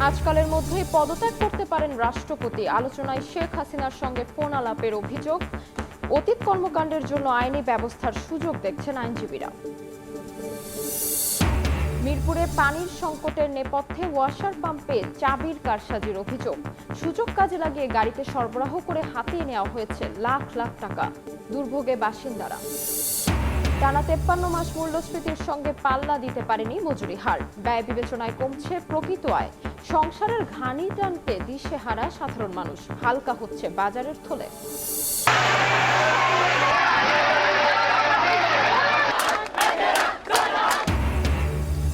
আজকালের মধ্যেই পদত্যাগ করতে পারেন রাষ্ট্রপতি। আলোচনায় শেখ হাসিনার সঙ্গে ফোন আলাপের অভিযোগ। অতীত কর্মকাণ্ডের জন্য আইনি ব্যবস্থার সুযোগ দেখছেন আইনজীবীরা। মিরপুরে পানির সংকটের নেপথ্যে ওয়াসার পাম্পে চাবির কারসাজির অভিযোগ। সুযোগ কাজে লাগিয়ে গাড়িতে সরবরাহ করে হাতিয়ে নেওয়া হয়েছে লাখ লাখ টাকা। দুর্ভোগে বাসিন্দারা। টানা 53 মাস মূল্যস্ফীতির সঙ্গে পাল্লা দিতে পারেনি মজুরি হার। ব্যয় বিবেচনায় কমছে প্রকৃত আয়। সংসারের ঘানি টানতে দিশেহারা সাধারণ মানুষ। হালকা হচ্ছে বাজারের থলে।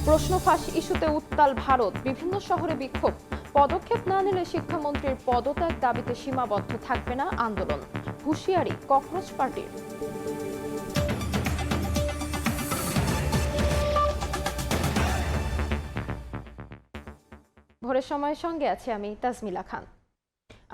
প্রশ্ন ফাঁস ইস্যুতে উত্তাল ভারত। বিভিন্ন শহরে বিক্ষোভ। পদক্ষেপ না নিলে শিক্ষামন্ত্রীর পদত্যাগ দাবিতে সীমাবদ্ধ থাকবে না আন্দোলন। হুঁশিয়ারি ককরোচ পার্টির। ভোরের সময়ের সঙ্গে আছে আমি তাজমিলা খান।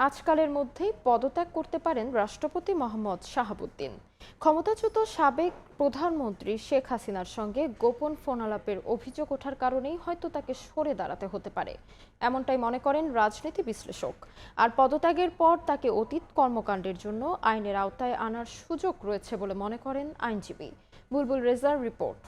আজকালের মধ্যেই পদত্যাগ করতে পারেন রাষ্ট্রপতি মোহাম্মদ শাহাবুদ্দিন। ক্ষমতাচ্যুত সাবেক প্রধানমন্ত্রী শেখ হাসিনার সঙ্গে গোপন ফোন আলাপের অভিযোগ ওঠার কারণেই হয়তো তাকে সরে দাঁড়াতে হতে পারে, এমনটাই মনে করেন রাজনীতি বিশ্লেষক। আর পদত্যাগের পর তাকে অতীত কর্মকাণ্ডের জন্য আইনের আওতায় আনার সুযোগ রয়েছে বলে মনে করেন আইনজীবী। বুলবুল রেজার রিপোর্ট।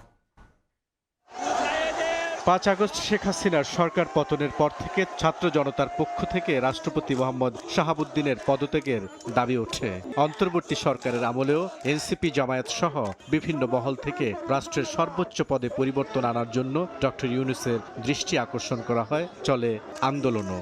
৫ আগস্ট শেখ হাসিনার সরকার পতনের পর থেকে ছাত্র জনতার পক্ষ থেকে রাষ্ট্রপতি মোহাম্মদ শাহাবুদ্দিনের পদত্যাগের দাবি ওঠে। অন্তর্বর্তী সরকারের আমলেও এনসিপি জামায়াত সহ বিভিন্ন মহল থেকে রাষ্ট্রের সর্বোচ্চ পদে পরিবর্তন আনার জন্য ডক্টর ইউনূসের দৃষ্টি আকর্ষণ করা হয়, চলে আন্দোলনও।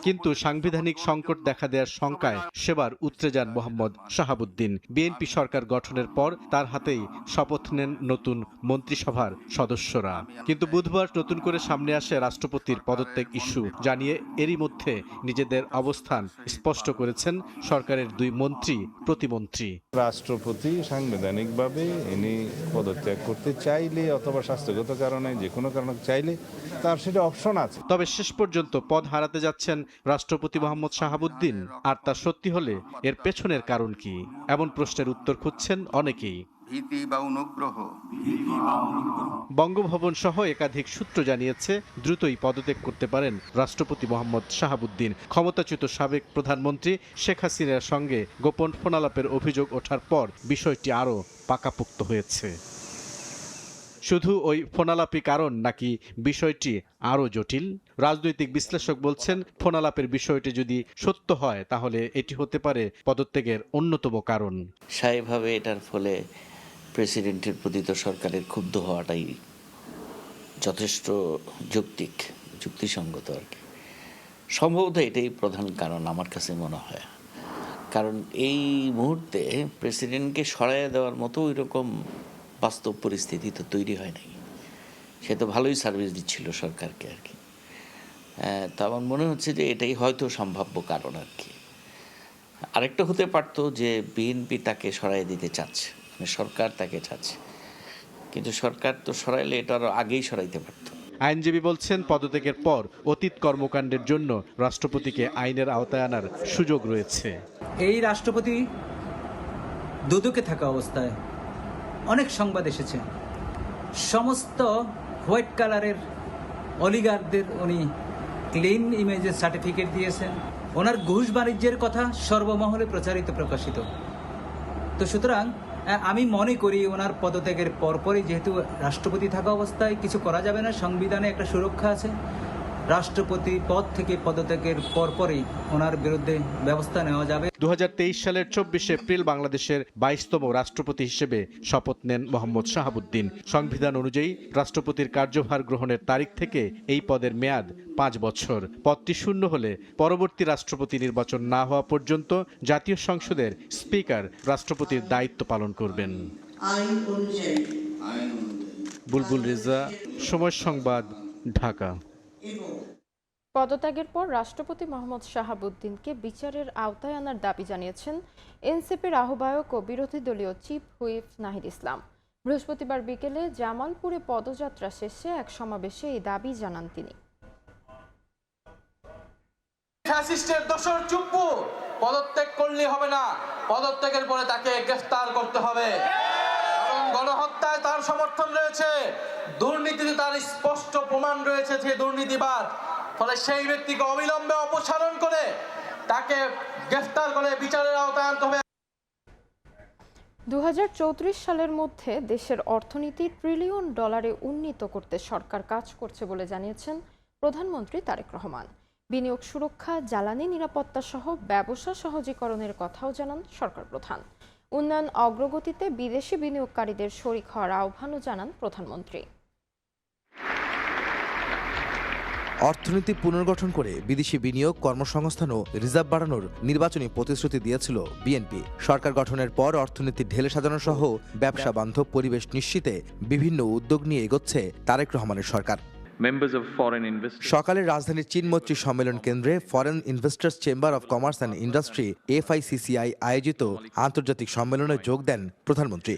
কিন্তু সাংবিধানিক সংকট দেখা দেওয়ার শঙ্কায় সেবার উতরে যান মোহাম্মদ শাহাবুদ্দিন। বিএনপি সরকার গঠনের পর তার হাতেই শপথ নেন নতুন মন্ত্রিসভার সদস্যরা। কিন্তু বুধবার নতুন করে সামনে আসে রাষ্ট্রপতির পদত্যাগ ইস্যু জানিয়ে এরই মধ্যে নিজেদের অবস্থান স্পষ্ট করেছেন সরকারের দুই মন্ত্রী প্রতিমন্ত্রী। রাষ্ট্রপতি সাংবিধানিকভাবে ইনি পদত্যাগ করতে চাইলে অথবা স্বাস্থ্যগত কারণে যে কোনো কারণে চাইলে তার সেটা অপশন আছে। তবে শেষ পর্যন্ত পদ হারাতে যাচ্ছেন রাষ্ট্রপতি মোহাম্মদ শাহাবুদ্দিন। আর তা সত্যি হলে এর পেছনের কারণ কি, এমন প্রশ্নের উত্তর খুঁজছেন অনেকেই। ভীতি বা অনুগ্রহ। বঙ্গভবন সহ একাধিক সূত্র জানিয়েছে দ্রুতই পদত্যাগ করতে পারেন রাষ্ট্রপতি মোহাম্মদ শাহাবুদ্দিন। ক্ষমতাচ্যুত সাবেক প্রধানমন্ত্রী শেখ হাসিনার সঙ্গে গোপন ফোনালাপের অভিযোগ ওঠার পর বিষয়টি আরও পাকাপোক্ত হয়েছে। শুধু ওই ফোনালাপই কারণ নাকি বিষয়টি আরও জটিল? রাজনৈতিক বিশ্লেষক বলছেন ফোনালাপের বিষয়টি যদি সত্য হয় তাহলে এটি হতে পারে পদত্যাগের অন্যতম কারণ। স্থায়ীভাবে এটার ফলে প্রেসিডেন্টের প্রতি তো সরকারের ক্ষুব্ধ হওয়াটাই যথেষ্ট যুক্তিসঙ্গত আর কি। সম্ভবত এটাই প্রধান কারণ আমার কাছে মনে হয়। কারণ এই মুহূর্তে প্রেসিডেন্টকে সরাইয়া দেওয়ার মতো ওই রকম বাস্তব পরিস্থিতি তো তৈরি হয় নাই। সে তো ভালোই সার্ভিস দিচ্ছিল সরকারকে আর কি। তো আমার মনে হচ্ছে যে এটাই হয়তো সম্ভাব্য কারণ আর কি। আরেকটা হতে পারতো যে বিএনপি তাকে সরাই দিতে চাচ্ছে, মানে সরকার তাকে চাচ্ছে, কিন্তু সরকার তো সরাইলে এটা আরো আগেই সরাইতে পারতো। আইনজীবী বলছেন পদত্যাগের পর অতীত কর্মকাণ্ডের জন্য রাষ্ট্রপতিকে আইনের আওতায় আনার সুযোগ রয়েছে। এই রাষ্ট্রপতি দুদকে থাকা অবস্থায় অনেক সংবাদ এসেছে, সমস্ত হোয়াইট কালারের অলিগারদের উনি ক্লিন ইমেজের সার্টিফিকেট দিয়েছেন। ওনার ঘুষ বাণিজ্যের কথা সর্বমহলে প্রকাশিত। তো সুতরাং আমি মনে করি ওনার পদত্যাগের পরপরই, যেহেতু রাষ্ট্রপতি থাকা অবস্থায় কিছু করা যাবে না, সংবিধানে একটা সুরক্ষা আছে, রাষ্ট্রপতি পদ থেকে পদত্যাগের পরপরই ওনার বিরুদ্ধে ব্যবস্থা নেওয়া যাবে। 2023 সালের 24 এপ্রিল বাংলাদেশের 22তম রাষ্ট্রপতি হিসেবে শপথ নেন মোহাম্মদ শাহাবুদ্দিন। সংবিধান অনুযায়ী রাষ্ট্রপতির কার্যভার গ্রহণের তারিখ থেকে এই পদের মেয়াদ 5 বছর। পদটি শূন্য হলে পরবর্তী রাষ্ট্রপতি নির্বাচন না হওয়া পর্যন্ত জাতীয় সংসদের স্পিকার রাষ্ট্রপতির দায়িত্ব পালন করবেন। বুলবুল রেজা, সময় সংবাদ, ঢাকা। পদত্যাগের পর রাষ্ট্রপতি মোহাম্মদ শাহাবুদ্দিনকে বিচারের আওতায় আনার দাবি জানিয়েছেন এনসিপির আহ্বায়ক ও বিরোধী দলীয় চিফ হুইপ নাহিদ ইসলাম। বৃহস্পতিবার বিকেলে জামালপুরে পদযাত্রা শেষে এক সমাবেশে এই দাবি জানান তিনি। ফ্যাসিস্টের দোসর চুপ্পু পদত্যাগ করলে হবে না, পদত্যাগের পরে তাকে গ্রেফতার করতে হবে। কারণ গণহত্যা হত্যায় তার সমর্থন রয়েছে, দুর্নীতিতে তার স্পষ্ট প্রমাণ রয়েছে যে দুর্নীতিবাদ। ফলে সেই ব্যক্তিকে অবিলম্বে অপসারণ করে তাকে গ্রেফতার করে বিচারের আওতায় আনতে হবে। 2034 সালের মধ্যে দেশের অর্থনীতি ট্রিলিয়ন ডলারে উন্নীত করতে সরকার কাজ করছে বলে জানিয়েছেন প্রধানমন্ত্রী তারেক রহমান। বিনিয়োগ সুরক্ষা, জ্বালানি নিরাপত্তা সহ ব্যবসা সহজীকরণের কথাও জানান সরকার প্রধান। উন্নয়ন অগ্রগতিতে বিদেশি বিনিয়োগকারীদের শরিক হওয়ার আহ্বানও জানান প্রধানমন্ত্রী। অর্থনীতি পুনর্গঠন করে বিদেশি বিনিয়োগ, কর্মসংস্থান ও রিজার্ভ বাড়ানোর নির্বাচনী প্রতিশ্রুতি দিয়েছিল বিএনপি। সরকার গঠনের পর অর্থনীতি ঢেলে সাজানো সহ ব্যবসা বান্ধব পরিবেশ নিশ্চিতে বিভিন্ন উদ্যোগ নিয়ে এগোচ্ছে তারেক রহমানের সরকার। সকালে রাজধানীর চীনমৈত্রী সম্মেলন কেন্দ্রে foreign investors chamber of commerce and industry FICCI আয়োজিত আন্তর্জাতিক সম্মেলনে যোগ দেন প্রধানমন্ত্রী।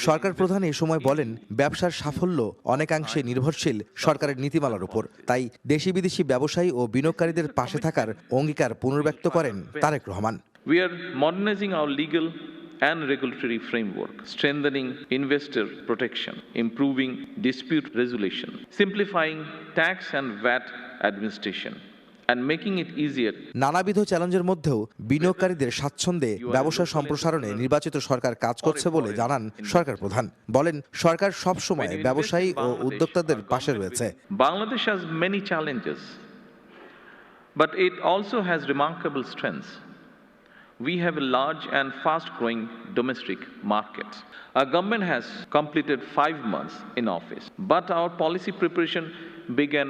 সরকার প্রধান এ সময় বলেন, ব্যবসার সাফল্য অনেকাংশে নির্ভরশীল সরকারের নীতিমালার উপর। তাই দেশি বিদেশি ব্যবসায়ী ও বিনিয়োগকারীদের পাশে থাকার অঙ্গীকার পুনর্ব্যক্ত করেন Tarique Rahman. We are modernizing our legal and regulatory framework, strengthening investor protection, improving dispute resolution, simplifying tax and VAT administration, and making it easier. নানাবিধ চ্যালেঞ্জের মধ্যেও বিনিয়োগকারীদের স্বাচ্ছন্দ্যে ব্যবসা সম্প্রসারণে নির্বাচিত সরকার কাজ করছে বলে জানান সরকার প্রধান। বলেন, সরকার সব সময় ব্যবসায়ী ও উদ্যোক্তাদের পাশে রয়েছে। Bangladesh has many challenges, but it also has remarkable strengths. We have a large and fast-growing domestic market. Our government has completed 5 months in office, but our policy preparation began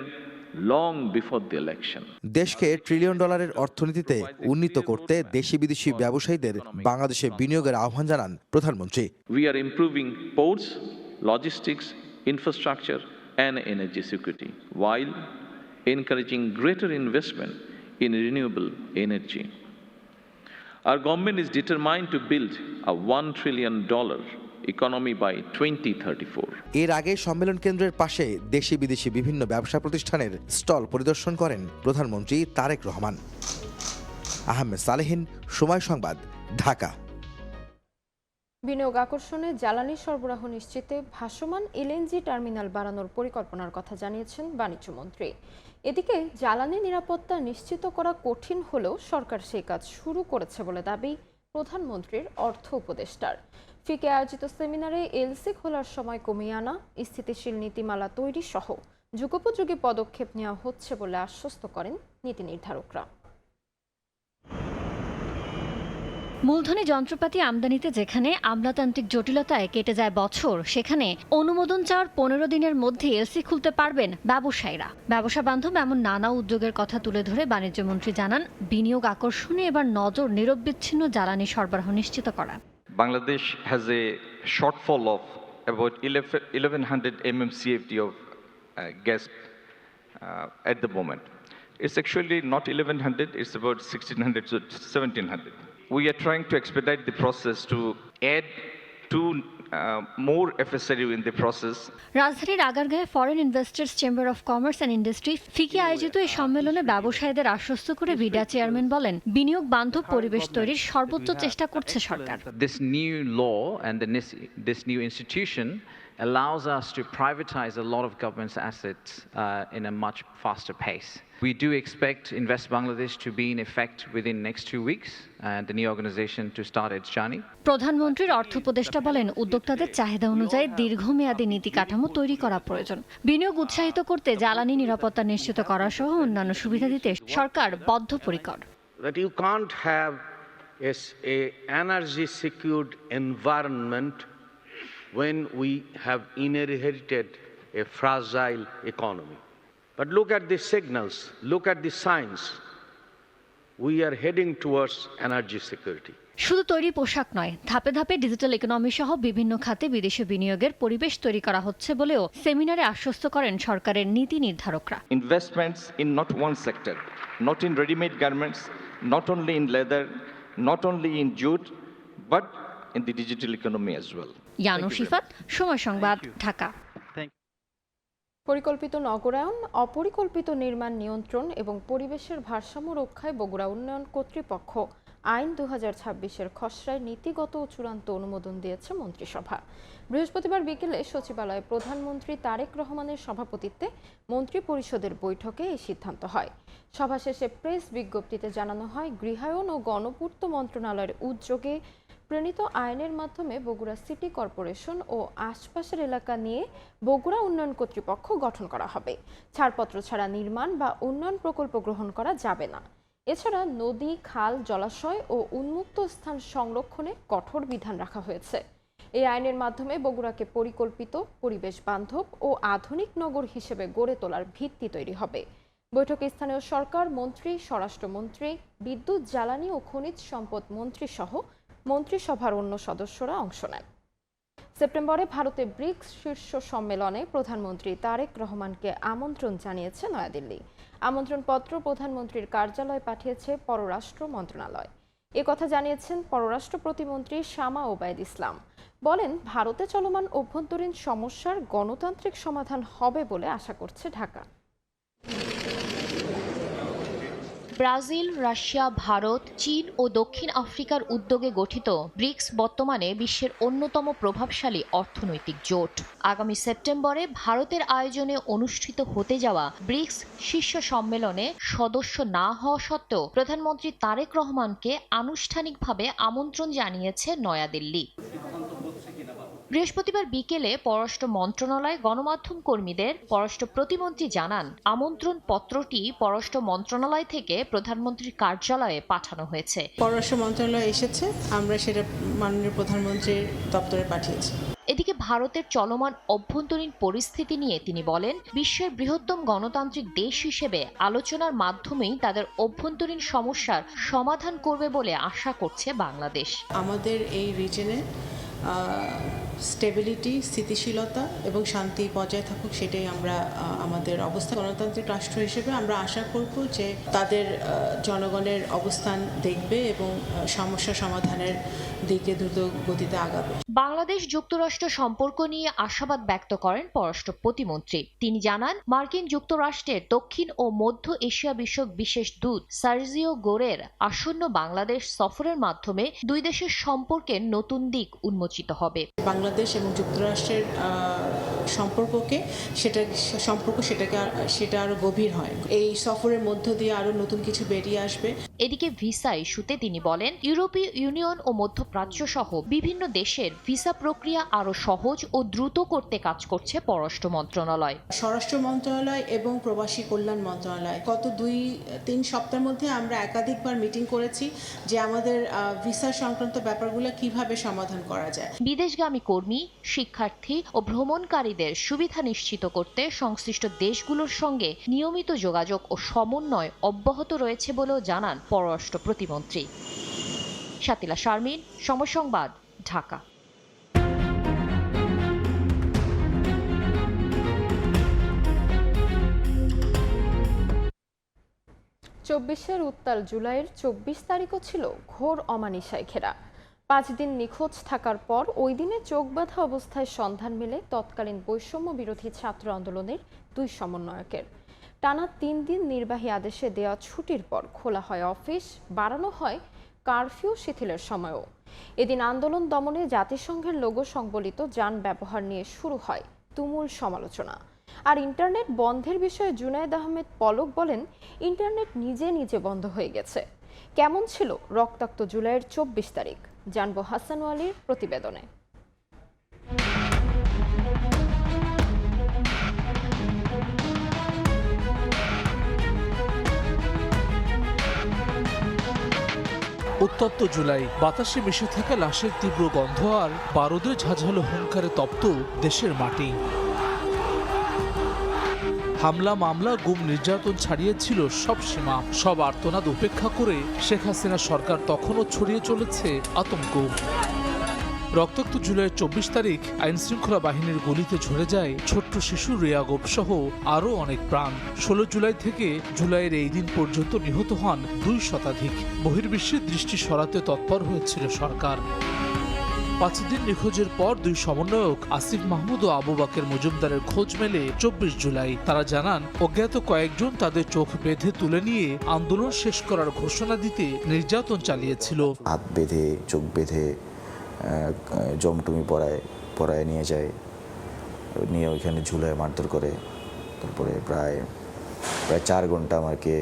long before the election. দেশকে trillion ডলারের অর্থনীতিতে উন্নীত করতে দেশি বিদেশি ব্যবসায়ীদের বাংলাদেশে বিনিয়োগের আহ্বান জানান প্রধানমন্ত্রী। We are improving ports, logistics, infrastructure, and energy security, while encouraging greater investment in renewable energy. Our government is determined to build a $1 trillion economy by 2034. এর আগে সম্মেলন কেন্দ্রের পাশে দেশি বিদেশি বিভিন্ন ব্যবসা প্রতিষ্ঠানের স্টল পরিদর্শন করেন প্রধানমন্ত্রী তারেক রহমান। আহমেদ সালেহিন, সময় সংবাদ, ঢাকা। বিনিয়োগ আকর্ষণে জ্বালানি সরবরাহ নিশ্চিতে ভাসমান LNG টার্মিনাল বাড়ানোর পরিকল্পনার কথা জানিয়েছেন বাণিজ্যমন্ত্রী। এদিকে জ্বালানি নিরাপত্তা নিশ্চিত করা কঠিন হলেও সরকার সেই কাজ শুরু করেছে বলে দাবি প্রধানমন্ত্রীর অর্থ উপদেষ্টার। ফিকে আয়োজিত সেমিনারে এলসি খোলার সময় কমিয়ে আনা, স্থিতিশীল নীতিমালা তৈরি সহ যুগোপযোগী পদক্ষেপ নেওয়া হচ্ছে বলে আশ্বস্ত করেন নীতি নির্ধারকরা। মূলধনী যন্ত্রপাতি আমদানিতে যেখানে আমলাতান্ত্রিক জটিলতায় কেটে যায় বছর, সেখানে অনুমোদন চাওয়ার 15 দিনের মধ্যে এলসি খুলতে পারবেন ব্যবসায়ীরা। ব্যবসা বান্ধব এমন নানা উদ্যোগের কথা তুলে ধরে বাণিজ্যমন্ত্রী জানান, বিনিয়োগ আকর্ষণে এবার নজর নিরবচ্ছিন্ন জ্বালানি সরবরাহ নিশ্চিত করা। Bangladesh has a shortfall of about 1100 mmcfd of gas at the moment. It's actually not 1100, it's about 1600 to 1700. We are trying to expedite the process to add 2 more FSRU in the process. রাজধানীর আগারগাঁয়ে foreign investors chamber of commerce and industry FICCI আয়োজিত এই সম্মেলনে ব্যবসায়ীদের আশ্বস্ত করে BIDA chairman বলেন, বিনিয়োগ বান্ধব পরিবেশ তৈরির সর্বোচ্চ চেষ্টা করছে সরকার। This new law and this new institution allows us to privatize a lot of government's assets in a much faster pace. We do expect Invest Bangladesh to be in effect within next 2 weeks and the new organization to start its journey. প্রধানমন্ত্রীর অর্থ উপদেষ্টা বলেন, উদ্যোক্তাদের চাহিদা অনুযায়ী দীর্ঘমেয়াদী নীতি কাঠামো তৈরি করা প্রয়োজন। বিনিয়োগ উৎসাহিত করতে জ্বালানি নিরাপত্তা নিশ্চিত করা সহ অন্যান্য সুবিধা দিতে সরকার বদ্ধপরিকর। That you can't have a energy secured environment when we have inherited a fragile economy. But look at the signals, look at the signs. We are heading towards energy security. শুধু তৈরি পোশাক নয়, ধাপে ধাপে ডিজিটাল ইকোনমি সহ বিভিন্ন খাতে বিদেশি বিনিয়োগের পরিবেশ তৈরি করা হচ্ছে বলেও সেমিনারে আশ্বস্ত করেন সরকারের নীতি নির্ধারকরা। Investments in not one sector, not in ready-made garments, not only in leather, not only in jute, but in the digital economy as well. ইয়ানু Shifat, সময় সংবাদ, ঢাকা। পরিকল্পিত নগরায়ন, অপরিকল্পিত নির্মাণ নিয়ন্ত্রণ এবং পরিবেশের ভারসাম্য রক্ষায় বগুড়া উন্নয়ন কর্তৃপক্ষ আইন 2026-এর খসড়ায় নীতিগত ও চূড়ান্ত অনুমোদন দিয়েছে মন্ত্রিসভা। বৃহস্পতিবার বিকেলে সচিবালয়ে প্রধানমন্ত্রী তারেক রহমানের সভাপতিত্বে মন্ত্রিপরিষদের বৈঠকে এই সিদ্ধান্ত হয়। সভা শেষে প্রেস বিজ্ঞপ্তিতে জানানো হয়, গৃহায়ন ও গণপূর্ত মন্ত্রণালয়ের উদ্যোগে প্রণীত আইনের মাধ্যমে বগুড়া সিটি কর্পোরেশন ও আশপাশের এলাকা নিয়ে বগুড়া উন্নয়ন কর্তৃপক্ষ গঠন করা হবে। ছাড়পত্র ছাড়া নির্মাণ বা উন্নয়ন প্রকল্প গ্রহণ করা যাবে না। এছাড়া নদী, খাল, জলাশয় ও উন্মুক্ত স্থান সংরক্ষণে কঠোর বিধান রাখা হয়েছে। এই আইনের মাধ্যমে বগুড়াকে পরিকল্পিত, পরিবেশ বান্ধব ও আধুনিক নগর হিসেবে গড়ে তোলার ভিত্তি তৈরি হবে। বৈঠকে স্থানীয় সরকার মন্ত্রী, স্বরাষ্ট্রমন্ত্রী, বিদ্যুৎ, জ্বালানি ও খনিজ সম্পদ মন্ত্রী সহ মন্ত্রিসভার অন্য সদস্যরা অংশ নেন। সেপ্টেম্বরে ভারতে ব্রিক্স শীর্ষ সম্মেলনে প্রধানমন্ত্রী তারেক রহমানকে আমন্ত্রণ জানিয়েছে নয়াদিল্লি। আমন্ত্রণপত্র প্রধানমন্ত্রীর কার্যালয়ে পাঠিয়েছে পররাষ্ট্র মন্ত্রণালয়। একথা জানিয়েছেন পররাষ্ট্র প্রতিমন্ত্রী শামা ওবায়দ ইসলাম। বলেন, ভারতে চলমান অভ্যন্তরীণ সমস্যার গণতান্ত্রিক সমাধান হবে বলে আশা করছে ঢাকা। ব্রাজিল, রাশিয়া, ভারত, চীন ও দক্ষিণ আফ্রিকার উদ্যোগে গঠিত ব্রিক্স বর্তমানে বিশ্বের অন্যতম প্রভাবশালী অর্থনৈতিক জোট। আগামী সেপ্টেম্বরে ভারতের আয়োজনে অনুষ্ঠিত হতে যাওয়া ব্রিক্স শীর্ষ সম্মেলনে সদস্য না হওয়া সত্ত্বেও প্রধানমন্ত্রী তারেক রহমানকে আনুষ্ঠানিকভাবে আমন্ত্রণ জানিয়েছে নয়াদিল্লি। বৃহস্পতিবার বিকেলে পররাষ্ট্র মন্ত্রণালয় গণমাধ্যম কর্মীদের পররাষ্ট্র প্রতিমন্ত্রী জানান, আমন্ত্রণ পত্রটি পররাষ্ট্র মন্ত্রণালয় থেকে প্রধানমন্ত্রীর কার্যালয়ে পাঠানো হয়েছে। পররাষ্ট্র মন্ত্রণালয় এসেছে, আমরা সেটা মাননীয় প্রধানমন্ত্রীর দপ্তরে পাঠিয়েছি। এদিকে ভারতের চলমান অভ্যন্তরীণ পরিস্থিতি নিয়ে তিনি বলেন, বিশ্বের বৃহত্তম গণতান্ত্রিক দেশ হিসেবে আলোচনার মাধ্যমেই তাদের অভ্যন্তরীণ সমস্যার সমাধান করবে বলে আশা করছে বাংলাদেশ। আমাদের এই রিজনে স্টেবিলিটি, স্থিতিশীলতা এবং শান্তি বজায় থাকুক, সেটাই আমরা আমাদের অবস্থা। গণতান্ত্রিক রাষ্ট্র হিসেবে আমরা আশা করব যে তাদের জনগণের অবস্থান দেখবে এবং সমস্যা সমাধানের দিকে দ্রুত গতিতে আগাবে। বাংলাদেশ যুক্তরাষ্ট্র সম্পর্ক নিয়ে আশাবাদ ব্যক্ত করেন পররাষ্ট্র প্রতিমন্ত্রী। তিনি জানান, মার্কিন যুক্তরাষ্ট্রের দক্ষিণ ও মধ্য এশিয়া বিষয়ক বিশেষ দূত সার্জিও গোরের আসন্ন বাংলাদেশ সফরের মাধ্যমে দুই দেশের সম্পর্কের নতুন দিক উন্মোচিত হবে। বাংলাদেশ এবং যুক্তরাষ্ট্রের সেটা আরো গভীর হয়। এই সফরের মধ্য দিয়ে আরো নতুন কিছু বেরিয়ে আসবে। এদিকে ভিসা ইস্যুতে তিনি বলেন, ইউরোপীয় ইউনিয়ন ও মধ্যপ্রাচ্য সহ বিভিন্ন দেশের ভিসা প্রক্রিয়া আরো সহজ ও দ্রুত করতে কাজ করছে পররাষ্ট্র মন্ত্রণালয়। স্বরাষ্ট্র মন্ত্রণালয় এবং প্রবাসী কল্যাণ মন্ত্রণালয় গত 2-3 সপ্তাহের মধ্যে আমরা একাধিকবার মিটিং করেছি যে আমাদের ভিসা সংক্রান্ত ব্যাপারগুলো কিভাবে সমাধান করা যায়। বিদেশগামী কর্মী, শিক্ষার্থী ও ভ্রমণকারীদের সুবিধা নিশ্চিত করতে সংশ্লিষ্ট দেশগুলোর সঙ্গে নিয়মিত যোগাযোগ ও সমন্বয় অব্যাহত রয়েছে বলেও জানান পররাষ্ট্র প্রতিমন্ত্রী। শাতিলা শারমিন, সময় সংবাদ, ঢাকা। 24-এর উত্তাল জুলাইয়ের 24 তারিখও ছিল ঘোর অমানিসায় ঘেরা। 5 দিন নিখোঁজ থাকার পর ওই দিনে চোখ বাঁধা অবস্থায় সন্ধান মেলে তৎকালীন বৈষম্য বিরোধী ছাত্র আন্দোলনের 2 সমন্বয়কের। টানা 3 দিন নির্বাহী আদেশে দেওয়া ছুটির পর খোলা হয় অফিস, বাড়ানো হয় কারফিউ শিথিলের সময়ও। এদিন আন্দোলন দমনে জাতিসংঘের লোগো সংবলিত যান ব্যবহার নিয়ে শুরু হয় তুমুল সমালোচনা। আর ইন্টারনেট বন্ধের বিষয়ে জুনায়েদ আহমেদ পলক বলেন, ইন্টারনেট নিজে নিজে বন্ধ হয়ে গেছে। কেমন ছিল রক্তাক্ত জুলাইয়ের 24 তারিখ, জানবো হাসান ওয়ালির প্রতিবেদনে। উত্তপ্ত জুলাই, বাতাসে মিশে থাকা লাশের তীব্র গন্ধ আর বারুদের ঝাঁঝালো হুঙ্কারে তপ্ত দেশের মাটি। হামলা, মামলা, গুম, নির্যাতন ছাড়িয়েছিল সব সীমা। সব আর্তনাদ উপেক্ষা করে শেখ হাসিনা সরকার তখনও ছড়িয়ে চলেছে আতঙ্ক। রক্তাক্ত জুলাইয়ের 24 তারিখ আইনশৃঙ্খলা বাহিনীর গুলিতে ঝরে যায় ছোট্ট শিশু রিয়াগোপ সহ আরও অনেক প্রাণ। 16 জুলাই থেকে জুলাইয়ের এই দিন পর্যন্ত নিহত হন 2 শতাধিক। বহির্বিশ্বের দৃষ্টি সরাতে তৎপর হয়েছিল সরকার। 5 দিন নিখোঁজের পর দুই সমন্বয়ক আসিফ মাহমুদ ও আবু বাকের মজুমদারের খোঁজ মেলে 24 জুলাই। তারা জানান অজ্ঞাত কয়েকজন তাদের চোখ বেঁধে তুলে নিয়ে আন্দোলন শেষ করার ঘোষণা দিতে নির্যাতন চালিয়েছিল। হাত বেঁধে চোখ বেঁধে জমটুমি পরায় নিয়ে যায়, নিয়ে ওইখানে ঝুলায় মারধর করে। তারপরে প্রায় 4 ঘন্টা আমাকে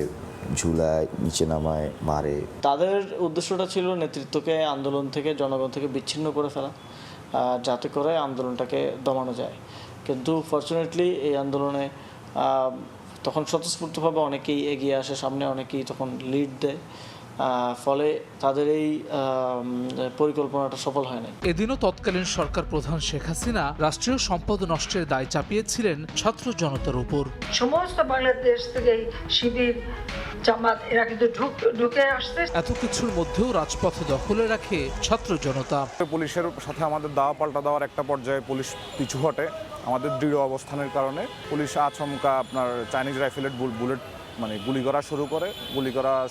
ঝুলায় নিচে নামায় মারে। তাদের উদ্দেশ্যটা ছিল নেতৃত্বকে আন্দোলন থেকে, জনগণ থেকে বিচ্ছিন্ন করে ফেলা, যাতে করে আন্দোলনটাকে দমানো যায়। কিন্তু ফরচুনেটলি এই আন্দোলনে তখন স্বতঃস্ফূর্তভাবে অনেকেই এগিয়ে আসে সামনে, অনেকেই তখন লিড দেয়, ফলে তাদের এই পরিকল্পনাটা সফল হয় না। এদিনও তৎকালীন সরকার প্রধান শেখ হাসিনা রাষ্ট্রীয় সম্পদ নষ্টের দায় চাপিয়েছিলেন ছাত্র জনতার উপর। সমস্ত বাংলাদেশ থেকে শিবির, জামাত এরা কিন্তু ঢুকে আসছে। এত কিছুর মধ্যেও রাজপথ দখলে রাখে ছাত্র জনতা। পুলিশের সাথে আমাদের দাওয়া পাল্টা দেওয়ার একটা পর্যায়ে পুলিশ পিছু হটে। আমাদের দৃঢ় অবস্থানের কারণে পুলিশ আচমকা আপনার চাইনিজ রাইফেলের বুলেট গুলি করা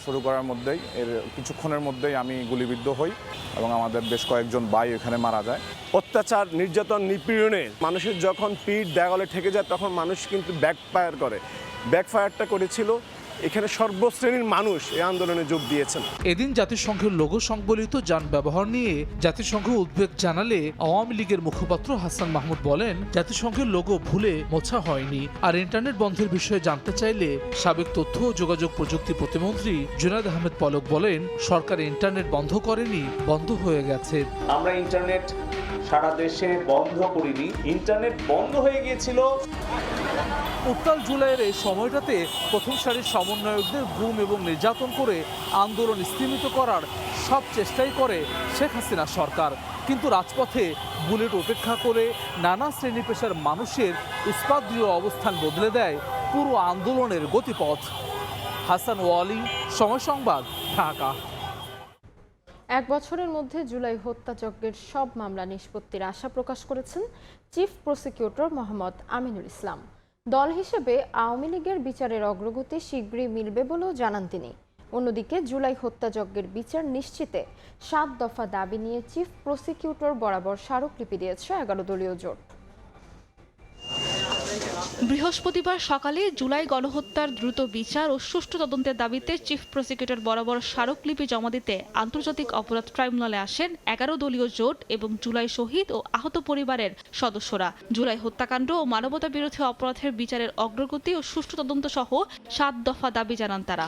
শুরু করার মধ্যেই এর কিছুক্ষণের মধ্যেই আমি গুলিবিদ্ধ হই এবং আমাদের বেশ কয়েকজন ভাই এখানে মারা যায়। অত্যাচার, নির্যাতন, নিপীড়নে মানুষের যখন পিঠ দেয়ালে ঠেকে যায় তখন মানুষ কিন্তু ব্যাকফায়ার করে। ব্যাকফায়ারটা করেছিল এখানে সর্বশ্রেণীর মানুষ এই আন্দোলনে যোগ দিয়েছেন। এদিন জাতিসংঘের লোগো সংবলিত যান ব্যবহার নিয়ে জাতিসংঘ উদ্বেগ জানালে আওয়ামী লীগের মুখপাত্র হাসান মাহমুদ বলেন, জাতিসংঘের লোগো ভুলে মোছা হয়নি। আর ইন্টারনেট বন্ধের বিষয়ে জানতে চাইলে সাবেক তথ্য ও যোগাযোগ প্রযুক্তি প্রতিমন্ত্রী জুনায়েদ আহমেদ পলক বলেন, সরকার ইন্টারনেট বন্ধ করেনি, বন্ধ হয়ে গেছে। আমরা ইন্টারনেট সারা দেশে বন্ধ করিনি, ইন্টারনেট বন্ধ হয়ে গিয়েছিল। উত্তাল জুলাইয়ের এই সময়টাতে প্রথম সারির সমন্বয়কদের গুম এবং নির্যাতন করে আন্দোলন স্তীমিত করার সব চেষ্টাই করে শেখ হাসিনা সরকার। কিন্তু রাজপথে বুলেট উপেক্ষা করে নানা শ্রেণী পেশার মানুষের ইস্পাতদৃঢ় অবস্থান বদলে দেয় পুরো আন্দোলনের গতিপথ। হাসান ওয়ালি, সময় সংবাদ, ঢাকা। 1 বছরের মধ্যে জুলাই হত্যাযজ্ঞের সব মামলা নিষ্পত্তির আশা প্রকাশ করেছেন চিফ প্রসিকিউটর মোহাম্মদ আমিনুল ইসলাম। দল হিসেবে আওয়ামী লীগের বিচারের অগ্রগতি শীঘ্রই মিলবে বলেও জানান তিনি। অন্যদিকে জুলাই হত্যাযজ্ঞের বিচার নিশ্চিতে 7 দফা দাবি নিয়ে চিফ প্রসিকিউটর বরাবর স্মারকলিপি দিয়েছে 11 দলীয় জোট। বৃহস্পতিবার সকালে জুলাই গণহত্যার দ্রুত বিচার ও সুষ্ঠু তদন্তের দাবিতে চিফ প্রসিকিউটর বরাবর স্মারকলিপি জমা দিতে আন্তর্জাতিক অপরাধ ট্রাইব্যুনালে আসেন 11 দলীয় জোট এবং জুলাই শহীদ ও আহত পরিবারের সদস্যরা। জুলাই হত্যাকাণ্ড ও মানবতা বিরোধী অপরাধের বিচারের অগ্রগতি ও সুষ্ঠু তদন্ত সহ 7 দফা দাবি জানান তারা।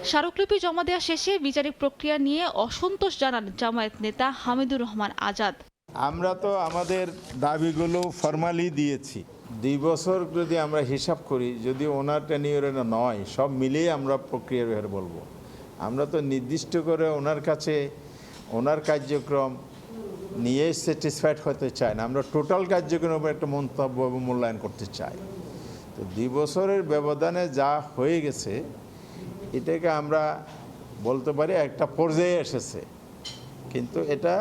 স্মারকলিপি জমা দেওয়া শেষে বিচারিক প্রক্রিয়া নিয়ে অসন্তোষ জানান জামায়াত নেতা হামিদুর রহমান আজাদ। আমরা তো আমাদের দাবিগুলো ফরমালি দিয়েছি। 2 বছর যদি আমরা হিসাব করি, যদি ওনার টেনিয়রে নয়, সব মিলিয়ে আমরা প্রক্রিয়ার ব্যাপারে বলবো। আমরা তো নির্দিষ্ট করে ওনার কাছে ওনার কার্যক্রম নিয়ে স্যাটিসফাইড হতে চাই না। আমরা টোটাল কার্যক্রমের একটা মন্তব্য এবং মূল্যায়ন করতে চাই। তো 2 বছরের ব্যবধানে যা হয়ে গেছে এটাকে আমরা বলতে পারি একটা পর্যায়ে এসেছে, কিন্তু এটা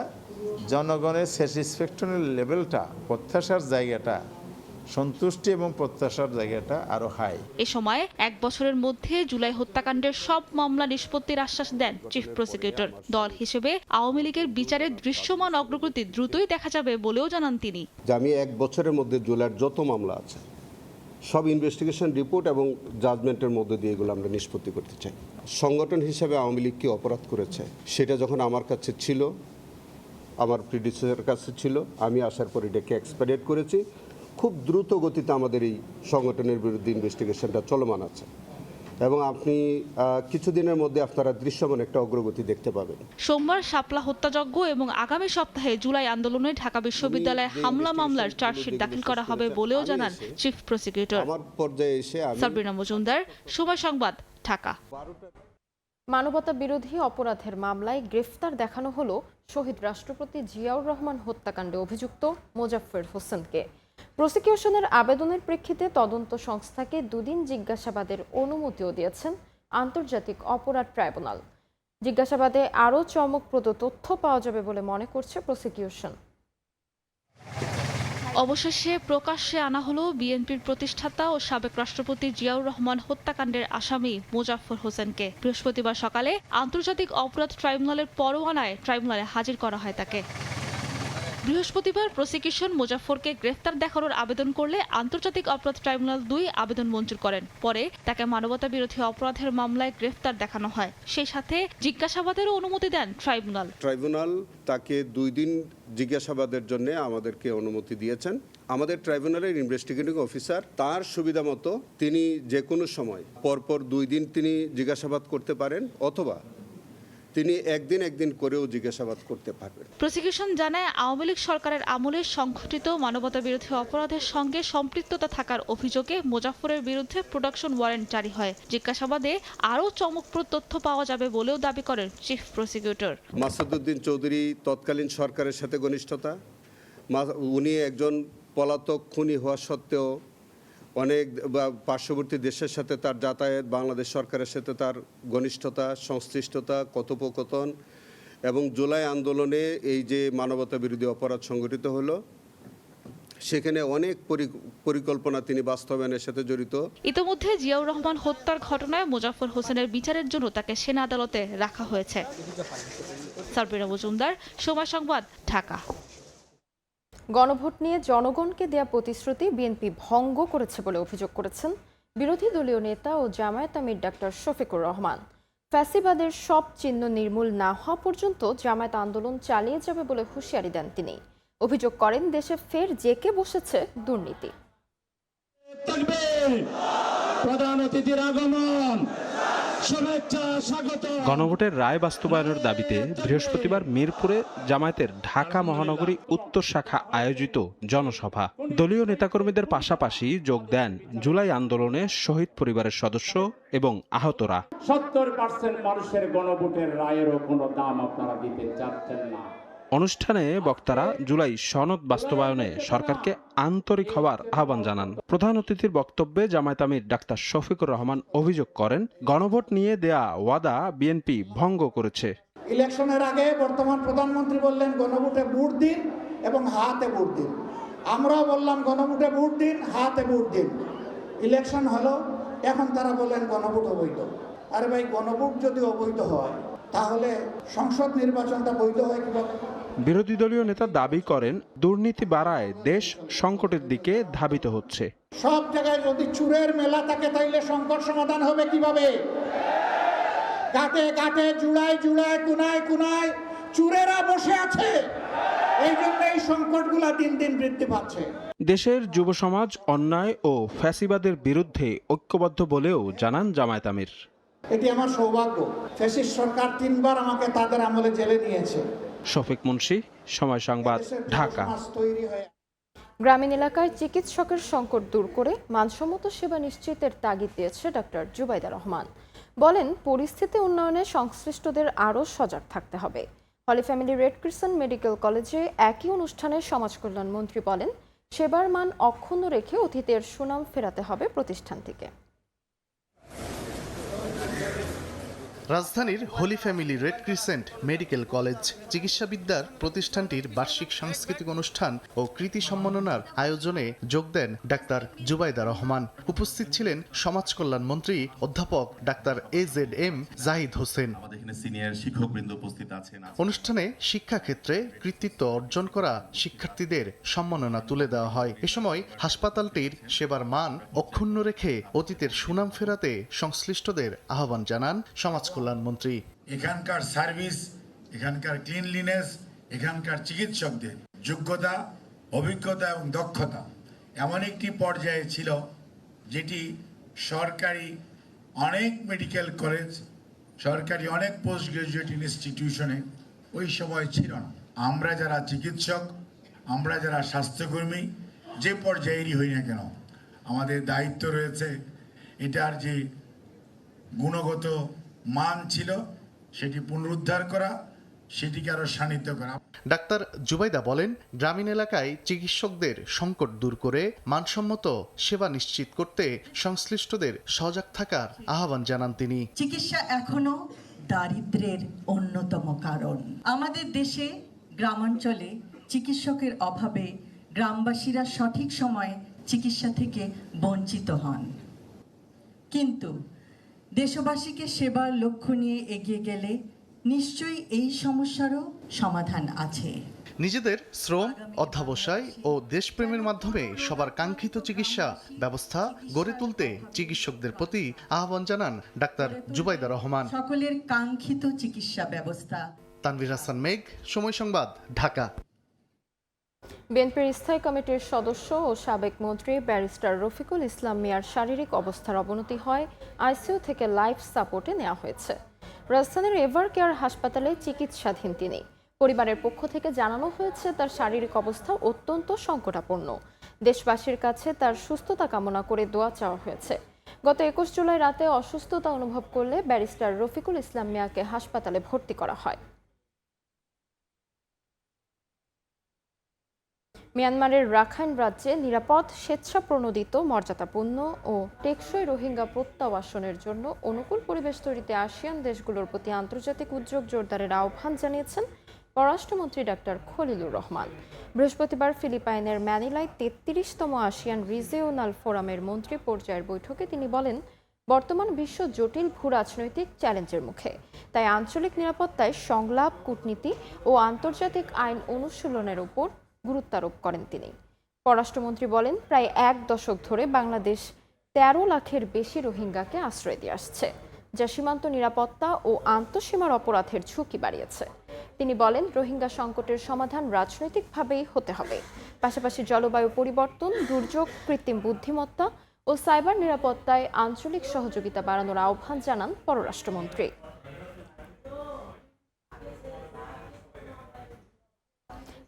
জনগণের স্যাটিসফ্যাকশনের লেভেলটা, প্রত্যাশার জায়গাটা, সন্তুষ্টি এবং প্রত্যাশার জায়গাটা আরো হাই। এ সময় 1 বছরের মধ্যে জুলাই হত্যাকাণ্ডের সব মামলা নিষ্পত্তির আশ্বাস দেন চিফ প্রসিকিউটর। দল হিসেবে আওয়ামী লীগের বিচারের দৃশ্যমান অগ্রগতি দ্রুতই দেখা যাবে বলেও জানান তিনি। আমি 1 বছরের মধ্যে জুলাইয়ের যত মামলা আছে সব ইনভেস্টিগেশন রিপোর্ট এবং জাজমেন্টের মধ্যে দিয়ে এগুলো আমরা নিষ্পত্তি করতে চাই। সংগঠন হিসেবে আওয়ামী লীগ কি অপরাধ করেছে সেটা যখন আমার কাছে ছিল, আমার প্রিডিসেসরের কাছে ছিল, আমি আসার পর এটাকে এক্সপেডিট করেছি। খুব দ্রুত গতিতে আমাদের এই সংগঠনের বিরুদ্ধে ইনভেস্টিগেশনটা চলমান আছে এবং আপনি কিছুদিনের মধ্যে আপনারা দৃশ্যমান একটা অগ্রগতি দেখতে পাবেন। সোমবার শাপলা হত্যাযজ্ঞ এবং আগামী সপ্তাহে জুলাই আন্দোলনে ঢাকা বিশ্ববিদ্যালয়ে হামলা মামলার চার্জশিট দাখিল করা হবে বলেও জানান চিফ প্রসিকিউটর। আমার পর্যায়ে এসে সাবরিনা মজুমদার, সময় সংবাদ, ঢাকা। মানবতা বিরোধী অপরাধের মামলায় গ্রেফতার দেখানো হলো শহীদ রাষ্ট্রপতি জিয়াউর রহমান হত্যাকাণ্ডে অভিযুক্ত মোজাফফর হোসেনকে। প্রসিকিউশনের আবেদনের প্রেক্ষিতে তদন্ত সংস্থাকে 2 দিন জিজ্ঞাসাবাদের অনুমতিও দিয়েছেন আন্তর্জাতিক অপরাধ ট্রাইব্যুনাল। জিজ্ঞাসাবাদে আরও চমকপ্রদ তথ্য পাওয়া যাবে বলে মনে করছে প্রসিকিউশন। অবশেষে প্রকাশ্যে আনা হলো বিএনপির প্রতিষ্ঠাতা ও সাবেক রাষ্ট্রপতি জিয়াউর রহমান হত্যাকাণ্ডের আসামি মোজাফফর হোসেনকে। বৃহস্পতিবার সকালে আন্তর্জাতিক অপরাধ ট্রাইব্যুনালের পরোয়ানায় ট্রাইব্যুনালে হাজির করা হয় তাকে। বৃহস্পতিবার প্রসিকিউশন মুজাফফরকে গ্রেফতার দেখানোর আবেদন করলে আন্তর্জাতিক অপরাধ ট্রাইব্যুনাল ২ আবেদন মঞ্জুর করেন। পরে তাকে মানবতা বিরোধী অপরাধের মামলায় গ্রেফতার দেখানো হয়। সেই সাথে জিজ্ঞাসাবাদেরও অনুমতি দেন ট্রাইব্যুনাল তাকে 2 দিন জিজ্ঞাসাবাদের জন্য আমাদেরকে অনুমতি দিয়েছেন। আমাদের ট্রাইব্যুনালের ইনভেস্টিগেটিং অফিসার তার সুবিধা মতো তিনি যে কোনো সময় পরপর 2 দিন তিনি জিজ্ঞাসাবাদ করতে পারেন, অথবা তিনি একদিন করেও জিজ্ঞাসাবাদ করতে পারবেন। প্রসিকিউশন জানায়, আওয়ামী লীগ সরকারের আমলে সংঘটিত মানবতা বিরোধী অপরাধের সঙ্গে সম্পৃক্ততা থাকার অভিযোগে মুজাফফরের বিরুদ্ধে প্রোডাকশন ওয়ারেন্ট জারি হয়। জিজ্ঞাসাবাদে আরও চমকপ্রদ তথ্য পাওয়া যাবে বলেও দাবি করেন চিফ প্রসিকিউটর। মাসুদউদ্দিন চৌধুরী তৎকালীন সরকারের সাথে ঘনিষ্ঠতা, উনি একজন পলাতক খুনি হওয়া সত্ত্বেও অনেক পার্শ্ববর্তী দেশের সাথে তার যাতায়াত, বাংলাদেশ সরকারের সাথে তার ঘনিষ্ঠতা, সংশ্লিষ্টতা, কথোপকথন, এবং জুলাই আন্দোলনে এই যে মানবতা বিরোধী অপরাধ সংগঠিত হলো সেখানে অনেক পরিকল্পনা তিনি বাস্তবায়নের সাথে জড়িত। ইতোমধ্যে জিয়াউর রহমান হত্যার ঘটনায় মোজাফফর হোসেনের বিচারের জন্য তাকে সেনা আদালতে রাখা হয়েছে। সারবিনা মজুমদার, সময় সংবাদ, ঢাকা। গণভোট নিয়ে জনগণকে দেয়া প্রতিশ্রুতি বিএনপি ভঙ্গ করেছে বলে অভিযোগ করেছেন বিরোধী দলীয় নেতা ও জামায়াত আমির ডাক্তার শফিকুর রহমান। ফ্যাসিবাদের সব চিহ্ন নির্মূল না হওয়া পর্যন্ত জামায়াত আন্দোলন চালিয়ে যাবে বলে হুঁশিয়ারি দেন তিনি। অভিযোগ করেন, দেশে ফের জেঁকে বসেছে দুর্নীতি। প্রধান অতিথির আগমন, শুভেচ্ছা, স্বাগত। গণভোটের রায় বাস্তবায়নের দাবিতে বৃহস্পতিবার মিরপুরে জামায়াতের ঢাকা মহানগরী উত্তর শাখা আয়োজিত জনসভা। দলীয় নেতাকর্মীদের পাশাপাশি যোগ দেন জুলাই আন্দোলনে শহীদ পরিবারের সদস্য এবং আহতরা। 70% মানুষের গণভোটের রায়েরও কোনো দাম আপনারা দিতে চাচ্ছেন না। অনুষ্ঠানে বক্তারা জুলাই সনদ বাস্তবায়নে সরকারকে আন্তরিক হওয়ার আহ্বান জানান। প্রধান অতিথির বক্তব্যে জামায়াত আমির ডাক্তার শফিকুর রহমান অভিযোগ করেন, গণভোট নিয়ে দেয়া ওয়াদা বিএনপি ভঙ্গ করেছে। ইলেকশনের আগে বর্তমান প্রধানমন্ত্রী বললেন গণভোটে ভোট দিন এবং হাতে ভোট দিন। আমরাও বললাম গণভোটে ভোট দিন, হাতে ভোট দিন। ইলেকশন হলো, এখন তারা বললেন গণভোট অবৈধ। আরে ভাই, গণভোট যদি অবৈধ হয় তাহলে সংসদ নির্বাচনটা বৈধ হয় কিভাবে? বিরোধী দলীয় নেতা দাবি করেন, দুর্নীতি বাড়ায় দেশ সংকটের দিকে ধাবিত হচ্ছে। সব জায়গায় যদি চুরের মেলা থাকে তাইলে সংকট সমাধান হবে কিভাবে? গাঁটে গাঁটে, জুড়ায় জুড়ায়, কুনায় কুনায় চুরেরা বসে আছে। এই জন্য এই সংকটগুলা দিন দিন বৃদ্ধি পাচ্ছে। দেশের যুব সমাজ অন্যায় ও ফ্যাসিবাদের বিরুদ্ধে ঐক্যবদ্ধ বলেও জানান জামায়াত আমির। এটি আমার সৌভাগ্য, ফ্যাসিস্ট সরকার 3 বার আমাকে তাদের আমলে জেলে নিয়েছে। শফিক মুন্সি, সময় সংবাদ, ঢাকা। গ্রামীণ এলাকায় চিকিৎসকের সংকট দূর করে মানসম্মত সেবা নিশ্চিতের তাগিদ দিয়েছে ডাক্তার জুবাইদা রহমান। বলেন, পরিস্থিতি উন্নয়নে সংশ্লিষ্টদের আরও সজাগ থাকতে হবে। হলি ফ্যামিলি রেড ক্রিসেন্ট মেডিকেল কলেজে একই অনুষ্ঠানে সমাজ কল্যাণ মন্ত্রী বলেন, সেবার মান অক্ষুণ্ণ রেখে অতীতের সুনাম ফেরাতে হবে প্রতিষ্ঠানটিকে। রাজধানীর Holy Family Red Crescent Medical College চিকিৎসাবিদ্যার প্রতিষ্ঠানটির বার্ষিক সাংস্কৃতিক অনুষ্ঠান ও কৃতি সম্মাননার আয়োজনে যোগ দেন ডাক্তার জুবাইদা রহমান। উপস্থিত ছিলেন সমাজ কল্যাণ মন্ত্রী অধ্যাপক ডাক্তার AZM জাহিদ হোসেন। অনুষ্ঠানে শিক্ষাক্ষেত্রে কৃতিত্ব অর্জন করা শিক্ষার্থীদের সম্মাননা তুলে দেওয়া হয়। এ সময় হাসপাতালটির সেবার মান অক্ষুণ্ণ রেখে অতীতের সুনাম ফেরাতে সংশ্লিষ্টদের আহ্বান জানান সমাজ কল্যাণমন্ত্রী। এখানকার সার্ভিস, এখানকার ক্লিনলিনেস, এখানকার চিকিৎসকদের যোগ্যতা, অভিজ্ঞতা এবং দক্ষতা এমন একটি পর্যায়ে ছিল যেটি সরকারি অনেক মেডিকেল কলেজ, সরকারি অনেক পোস্ট গ্রাজুয়েট ইনস্টিটিউশনে ওই সময় ছিল না। আমরা যারা চিকিৎসক, আমরা যারা স্বাস্থ্যকর্মী, যে পর্যায়েরই হই না কেন, আমাদের দায়িত্ব রয়েছে এটার যে গুণগত মান ছিল সেটি পুনরুদ্ধার করা, সেটিকে আরো শানিত করা। ডাক্তার জুবাইদা বলেন, গ্রামীণ এলাকায় চিকিৎসকদের সংকট দূর করে মানসম্মত সেবা নিশ্চিত করতে সংশ্লিষ্টদের সজাগ থাকার আহ্বান জানান তিনি। চিকিৎসা এখনো দারিদ্র্যের অন্যতম কারণ। আমাদের দেশে গ্রামাঞ্চলে চিকিৎসকের অভাবে গ্রামবাসীরা সঠিক সময়ে চিকিৎসা থেকে বঞ্চিত হন। কিন্তু দেশবাসীকে সেবার লক্ষ্য নিয়ে এগিয়ে গেলে নিশ্চয়ই এই সমস্যারও সমাধান আছে। নিজেদের শ্রম, অধ্যবসায় ও দেশপ্রেমের মাধ্যমে সবার কাঙ্ক্ষিত চিকিৎসা ব্যবস্থা গড়ে তুলতে চিকিৎসকদের প্রতি আহ্বান জানান ডাক্তার জুবাইদা রহমান। সকলের কাঙ্ক্ষিত চিকিৎসা ব্যবস্থা। তানভীর হাসান মেঘ, সময় সংবাদ, ঢাকা। বিএনপির স্থায়ী কমিটির সদস্য ও সাবেক মন্ত্রী ব্যারিস্টার রফিকুল ইসলাম মিয়ার শারীরিক অবস্থার অবনতি হয় আইসিইউ থেকে লাইফ সাপোর্টে নেওয়া হয়েছে। রাজধানীর এভার কেয়ার হাসপাতালে চিকিৎসাধীন তিনি। পরিবারের পক্ষ থেকে জানানো হয়েছে তার শারীরিক অবস্থা অত্যন্ত সংকটাপন্ন। দেশবাসীর কাছে তার সুস্থতা কামনা করে দোয়া চাওয়া হয়েছে। গত 21 জুলাই রাতে অসুস্থতা অনুভব করলে ব্যারিস্টার রফিকুল ইসলাম মিয়াকে হাসপাতালে ভর্তি করা হয়। মিয়ানমারের রাখাইন রাজ্যে নিরাপদ, স্বেচ্ছাপ্রণোদিত, মর্যাদাপূর্ণ ও টেকসই রোহিঙ্গা প্রত্যাবাসনের জন্য অনুকূল পরিবেশ তৈরিতে আসিয়ান দেশগুলোর প্রতি আন্তর্জাতিক উদ্যোগ জোরদারের আহ্বান জানিয়েছেন পররাষ্ট্রমন্ত্রী ডাক্তার খলিলুর রহমান। বৃহস্পতিবার ফিলিপাইনের ম্যানিলায় 33তম আসিয়ান রিজিওনাল ফোরামের মন্ত্রী পর্যায়ের বৈঠকে তিনি বলেন, বর্তমান বিশ্ব জটিল ভূরাজনৈতিক চ্যালেঞ্জের মুখে, তাই আঞ্চলিক নিরাপত্তায় সংলাপ, কূটনীতি ও আন্তর্জাতিক আইন অনুশীলনের উপর গুরুত্ব আরোপ করেন তিনি। পররাষ্ট্রমন্ত্রী বলেন, প্রায় 1 দশক ধরে বাংলাদেশ 13 লাখের বেশি রোহিঙ্গাকে আশ্রয় দিয়ে আসছে, যা সীমান্ত নিরাপত্তা ও আন্তঃসীমার অপরাধের ঝুঁকি বাড়িয়েছে। তিনি বলেন, রোহিঙ্গা সংকটের সমাধান রাজনৈতিকভাবেই হতে হবে। পাশাপাশি জলবায়ু পরিবর্তন, দুর্যোগ, কৃত্রিম বুদ্ধিমত্তা ও সাইবার নিরাপত্তায় আঞ্চলিক সহযোগিতা বাড়ানোর আহ্বান জানান পররাষ্ট্রমন্ত্রী।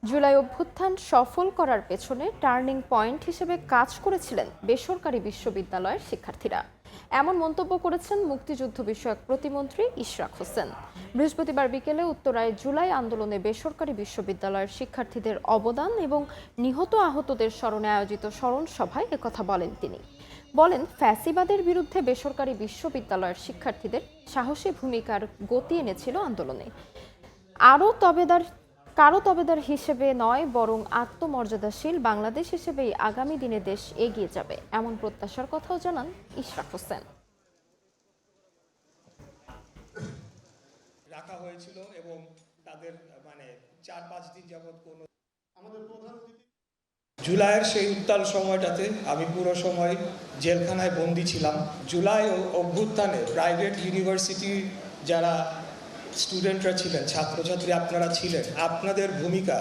জুলাই অভ্যুত্থান সফল করার পেছনে টার্নিং পয়েন্ট হিসেবে কাজ করেছিলেন বেসরকারি বিশ্ববিদ্যালয়ের শিক্ষার্থীরা, এমন মন্তব্য করেছেন মুক্তিযুদ্ধ বিষয়ক প্রতিমন্ত্রী ইশরাক হোসেন। বৃহস্পতিবার বিকেলে উত্তরায় জুলাই আন্দোলনে বেসরকারি বিশ্ববিদ্যালয়ের শিক্ষার্থীদের অবদান এবং নিহত আহতদের স্মরণে আয়োজিত স্মরণ সভায় একথা বলেন তিনি। বলেন, ফ্যাসিবাদের বিরুদ্ধে বেসরকারি বিশ্ববিদ্যালয়ের শিক্ষার্থীদের সাহসী ভূমিকার গতি এনেছিল আন্দোলনে। কারো তবেদার হিসেবে নয়, বরং আত্মমর্যাদাশীল বাংলাদেশ হিসেবেই আগামী দিনে দেশ এগিয়ে যাবে, এমন প্রত্যাশার কথাও জানান ইশরাক হোসেন। রাখা হয়েছিল এবং তাদের 4-5 দিন যাবত কোনো আমাদের প্রধান জুলাইয়ের সেই উত্তাল সময়টাতে আমি পুরো সময় জেলখানায় বন্দী ছিলাম। জুলাই অভ্যুত্থানে প্রাইভেট ইউনিভার্সিটি যারা স্টুডেন্টরা ছিলেন, ছাত্রছাত্রী আপনারা ছিলেন, আপনাদের ভূমিকা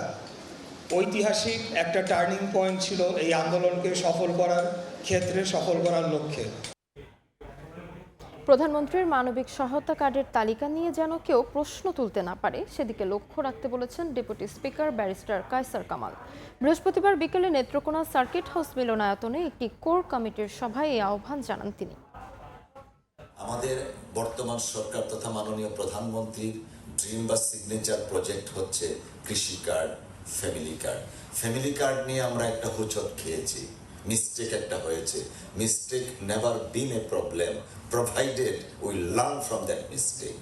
ঐতিহাসিক একটা টার্নিং পয়েন্ট ছিল এই আন্দোলনকে সফল করার ক্ষেত্রে, সফল করার লক্ষ্যে। প্রধানমন্ত্রীর মানবিক সহায়তা কার্ডের তালিকা নিয়ে যেন কেউ প্রশ্ন তুলতে না পারে, সেদিকে লক্ষ্য রাখতে বলেছেন deputy speaker barrister Kaiser Kamal. বৃহস্পতিবার বিকেলে নেত্রকোনা সার্কিট হাউস মিলনায়তনে একটি কোর কমিটির সভায় এই আহ্বান জানান তিনি। আমাদের বর্তমান সরকার তথা মাননীয় প্রধানমন্ত্রীর ড্রিম বা সিগনেচার প্রজেক্ট হচ্ছে কৃষি card, family card. Family card নিয়ে আমরা একটা হোঁচট খেয়েছি, মিস্টেক একটা হয়েছে। Mistake never been A problem provided we learn from that mistake.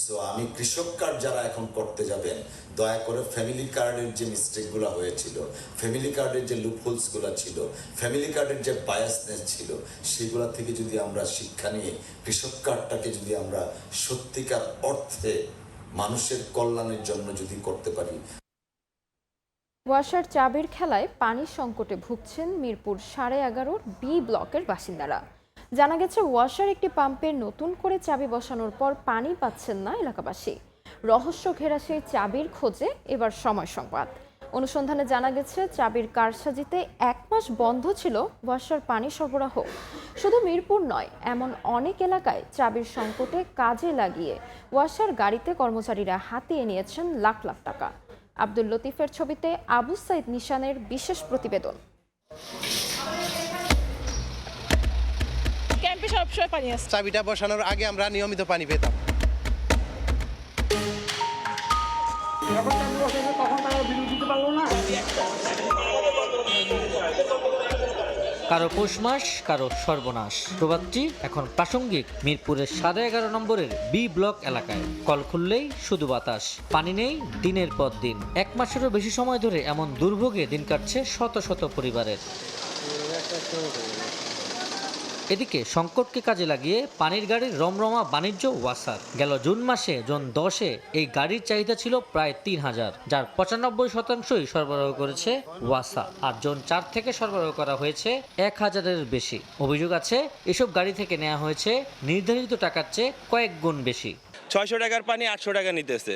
So আমি কৃষক কার্ড যারা এখন করতে যাবেন, দয়া করে ফ্যামিলি কার্ডের যে মিস্টেকগুলো হয়েছিল, ফ্যামিলি কার্ডের যে লুপহোলসগুলো ছিল, ফ্যামিলি কার্ডের যে বায়াসনেস ছিল, সেগুলো থেকে যদি আমরা শিক্ষা নিয়ে কৃষক কার্ডটাকে যদি আমরা সত্যিকার অর্থে মানুষের কল্যাণের জন্য যদি করতে পারি। ওয়াসার চাবির খেলায় পানি সংকটে ভুগছেন মিরপুর 11.5 বি ব্লকের বাসিন্দারা। জানা গেছে, ওয়াসার একটি পাম্পের নতুন করে চাবি বসানোর পর পানি পাচ্ছেন না এলাকাবাসী। রহস্য ঘেরা সেই চাবির খোঁজে এবার সময় সংবাদ। অনুসন্ধানে জানা গেছে, চাবির কারসাজিতে 1 মাস বন্ধ ছিল ওয়াসার পানি সরবরাহ। শুধু মিরপুর নয়, এমন অনেক এলাকায় চাবির সংকটে কাজে লাগিয়ে ওয়াসার গাড়িতে কর্মচারীরা হাতিয়ে নিয়েছেন লাখ লাখ টাকা। আব্দুল লতিফের ছবিতে আবু সাইদ নিশানের বিশেষ প্রতিবেদন। ক্যাম্পে সবসময় পানি আসে। চাবিটা বসানোর আগে আমরা নিয়মিত পানি পেতাম। কারো পৌষ মাস, কারো সর্বনাশ। প্রবাদটি এখন প্রাসঙ্গিক মিরপুরের 11.5 নম্বরের বি ব্লক এলাকায়। কল খুললেই শুধু বাতাস, পানি নেই দিনের পর দিন। 1 মাসেরও বেশি সময় ধরে এমন দুর্ভোগে দিন কাটছে শত শত পরিবারের। এদিকে সংকটকে কাজে লাগিয়ে পানির গাড়ির রমরমা বাণিজ্য ওয়াসার। গেল জুন মাসে জোন 10-এ এই গাড়ির চাহিদা ছিল প্রায় 3000, যার 95%ই সরবরাহ করেছে ওয়াসা, আর জোন 4 থেকে সরবরাহ করা হয়েছে 1000-এর বেশি। অভিযোগ আছে এসব গাড়ি থেকে নেওয়া হয়েছে নির্ধারিত টাকার চেয়ে কয়েক গুণ বেশি। 600 টাকার পানি 800 টাকা নিতেছে,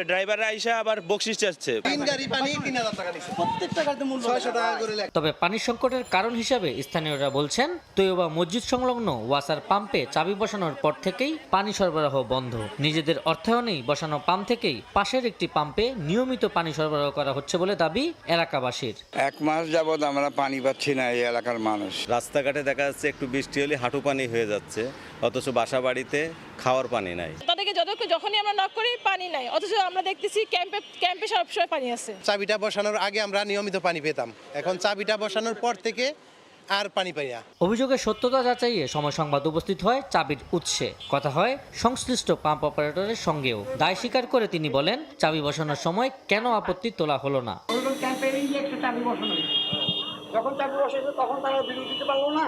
ড্রাইভাররা আইসা আবার বকশিস চাচ্ছে। তবে পানির সংকটের কারণ হিসাবে স্থানীয়রা বলছেন, তৈয়বা মসজিদ সংলগ্ন ওয়াসার পাম্পে চাবি বসানোর পর থেকেই পানি সরবরাহ বন্ধ। নিজেদের অর্থায়নেই বসানো পাম্প থেকেই পাশের একটি পাম্পে নিয়মিত পানি সরবরাহ করা হচ্ছে বলে দাবি এলাকাবাসীর। 1 মাস যাবৎ আমরা পানি পাচ্ছি না এই এলাকার মানুষ। রাস্তাঘাটে দেখা যাচ্ছে একটু বৃষ্টি হলে হাঁটু পানি হয়ে যাচ্ছে, অথচ বাসা বাড়িতে খাওয়ার পানি নাই। তাদেরকে যখনই আমরা নক করি পানি নাই, অথচ আমরা দেখতেছি ক্যাম্পে সবসময় পানি আছে। চাবিটা বসানোর আগে আমরা নিয়মিত পানি পেতাম, এখন চাবিটা বসানোর পর থেকে আর পানি পাই না। অভিযোগের সত্যতা যাচাইয়ে সময় সংবাদ উপস্থিত হয় চাবির উৎসে। কথা হয় সংশ্লিষ্ট পাম্প অপারেটরের সঙ্গেও। দায় স্বীকার করে তিনি বলেন, চাবি বসানোর সময় কেন আপত্তি তোলা হলো না। যখন চাবি বসেছে তখন তারা ভিডিও দিতে পারলো না,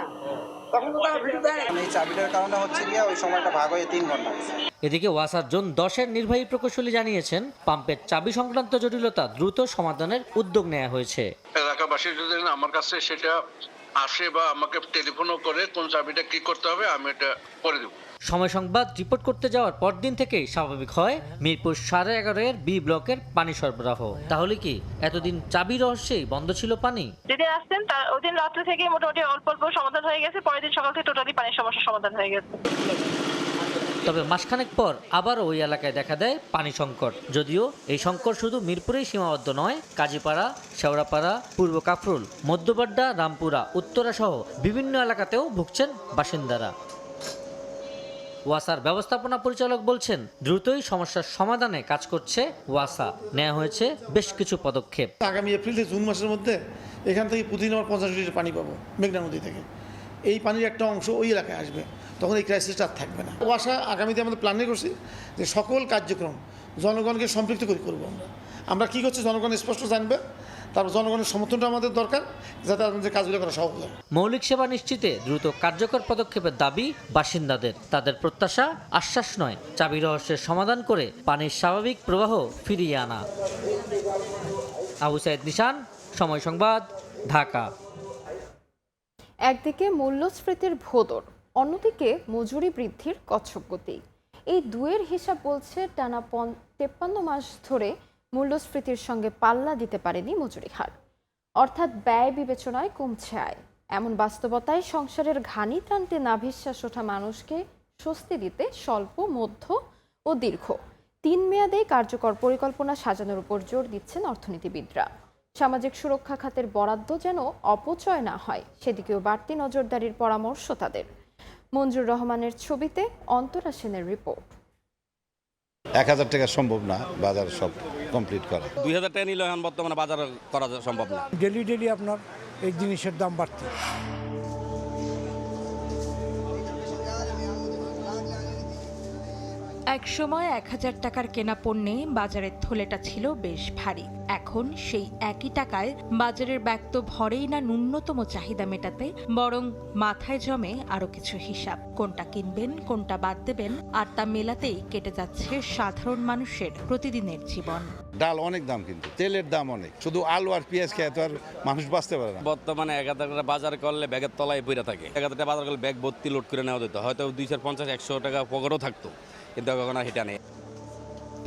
তখন তো তারা ভিডিও দেয় না। এই চাবিটার কারণে হচ্ছে গিয়ে ওই সময়টা ভাগ হয়ে 3 ঘন্টা। এদিকে ওয়াসার জোন 10-এর নির্বাহী প্রকৌশলী জানিয়েছেন, পাম্পের চাবি সংক্রান্ত জটিলতা দ্রুত সমাধানের উদ্যোগ নেওয়া হয়েছে। এলাকাবাসী যদি আমার কাছে সেটা আসে বা আমাকে টেলিফোনও করে কোন চাবিটা কি করতে হবে, আমি এটা করে দেব। সময় সংবাদ রিপোর্ট করতে যাওয়ার পরদিন থেকেই স্বাভাবিক হয় মিরপুর 11.5-এর বি ব্লকের পানি সরবরাহ। তাহলে কি এতদিন চাবি রহস্যেই বন্ধ ছিল পানি? যেদিন আসছেন তার ওই দিন রাত্রে থেকে মোটামুটি অল্প অল্প সমাধান হয়ে গেছে, পরের দিন সকাল থেকে টোটালি পানির সমস্যার সমাধান হয়ে গেছে। তবে মাসখানেক পর আবার ওই এলাকায় দেখা দেয় পানি সংকট। যদিও এই সংকট শুধু মিরপুরেই সীমাবদ্ধ নয়, কাজীপাড়া, শেওড়াপাড়া, পূর্ব কাফরুল, মধ্যবাড্ডা, রামপুরা, উত্তরা সহ বিভিন্ন এলাকাতেও ভুগছেন বাসিন্দারা। ওয়াসার ব্যবস্থাপনা পরিচালক বলছেন, দ্রুতই সমস্যার সমাধানে কাজ করছে ওয়াসা। নেওয়া হয়েছে বেশ কিছু পদক্ষেপ। আগামী এপ্রিল থেকে জুন মাসের মধ্যে এখান থেকে প্রতিদিন আমরা 50 লিটার পানি পাবো মেঘনা নদী থেকে। এই পানির একটা অংশ ওই এলাকায় আসবে, তখন এই ক্রাইসিসটা আর থাকবে না। ওয়াসা আগামীতে আমাদের প্ল্যানিং করছি যে সকল কার্যক্রম জনগণকে সম্পৃক্ত করে করবো। আমরা কী করছি জনগণ স্পষ্ট জানবে, তারপর জনগণের সমর্থনটা আমাদের দরকার, যাতে আমাদের কাজগুলো করা সহজ হয়। মৌলিক সেবা নিশ্চিতে দ্রুত কার্যকর পদক্ষেপের দাবি বাসিন্দাদের। তাদের প্রত্যাশা আশ্বাস নয়, চাবি রহস্যের সমাধান করে পানির স্বাভাবিক প্রবাহ ফিরিয়ে আনা। আবু সাইদ নিশান, সময় সংবাদ, ঢাকা। একদিকে মূল্যস্ফীতির ভোঁদর, অন্যদিকে মজুরি বৃদ্ধির কচ্ছপ গতি। এই দুয়ের হিসাব বলছে টানা 53 মাস ধরে মূল্যস্ফীতির সঙ্গে পাল্লা দিতে পারেনি মজুরি হার, অর্থাৎ ব্যয় বিবেচনায় কমছে আয়। এমন বাস্তবতায় সংসারের ঘানি টানতে নাভিশ্বাস ওঠা মানুষকে স্বস্তি দিতে স্বল্প, মধ্য ও দীর্ঘ 3 মেয়াদে কার্যকর পরিকল্পনা সাজানোর উপর জোর দিচ্ছেন অর্থনীতিবিদরা। সামাজিক সুরক্ষা খাতের বরাদ্দ যেন অপচয় না হয়, সেদিকেও বাড়তি নজরদারির পরামর্শ তাদের। মঞ্জুর রহমানের ছবিতে অন্তরা সেনের রিপোর্ট। 1000 টাকা সম্ভব না বাজার সব কমপ্লিট করা। 2000 টাকা নিলে এখন বর্তমানে বাজার করা সম্ভব না। ডেলি আপনার এই জিনিসের দাম বাড়ছে। এক সময় 1000 টাকার কেনা পণ্যে বাজারের থলেটা ছিল বেশ ভারী। এখন সেই একই টাকায় বাজারের ব্যাগ তো ভরেই না ন্যূনতম চাহিদা মেটাতে, বরং মাথায় জমে আরো কিছু হিসাব। কোনটা কিনবেন, কোনটা বাদ দেবেন, আর তা মেলাতেই কেটে যাচ্ছে সাধারণ মানুষের প্রতিদিনের জীবন। ডাল অনেক দাম, কিন্তু তেলের দাম অনেক। শুধু আলু আর পেঁয়াজ খেয়ে তো আর মানুষ বাঁচতে পারে না। বর্তমানে 1000 টাকা বাজার করলে ব্যাগের তলায় পড়ে থাকে। 1000 টাকা বাজার করলে ব্যাগ ভর্তি লোড করে নেওয়া যেত, হয়তো 250-100 টাকা পকেটও থাকতো, কিন্তু এখন আর সেটা নেই।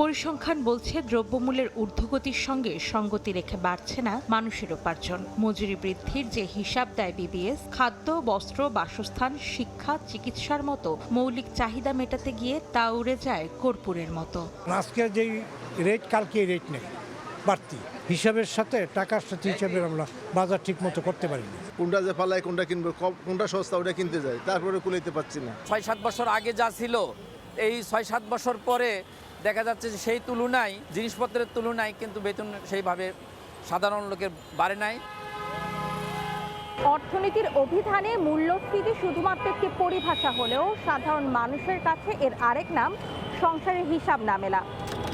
পরিসংখ্যান বলছে দ্রব্যমূল্যের ঊর্ধ্বগতির সঙ্গে সঙ্গতি রেখে বাড়ছে না মানুষের উপার্জন। মজুরি বৃদ্ধির যে হিসাব দেয় বিবিএস, খাদ্য, বস্ত্র, বাসস্থান, শিক্ষা, চিকিৎসার মতো মৌলিক চাহিদা মেটাতে গিয়ে তা উড়ে যায় কর্পূরের মতো। আজকের যেই রেট, কালকে রেট নেই, বাড়তি হিসাবের সাথে টাকার সাথে হিসাবের আমরা বাজার ঠিক মতো করতে পারিনি। কোনটা যে পালায় কোনটা কিনবো, কোনটা সস্তা ওটা কিনতে যাই, তারপরে কুলাইতে পারছি না। 6-7 বছর আগে যা ছিল, এই 6-7 বছর পরে দেখা যাচ্ছে যে সেই তুলনায়, জিনিসপত্রের তুলনায় কিন্তু বেতন সেইভাবে সাধারণ লোকের বাড়ে নাই। অর্থনীতির অভিধানে মূল্যস্ফীতি শুধুমাত্র একটি পরিভাষা হলেও সাধারণ মানুষের কাছে এর আরেক নাম সংসারের হিসাব না মেলা।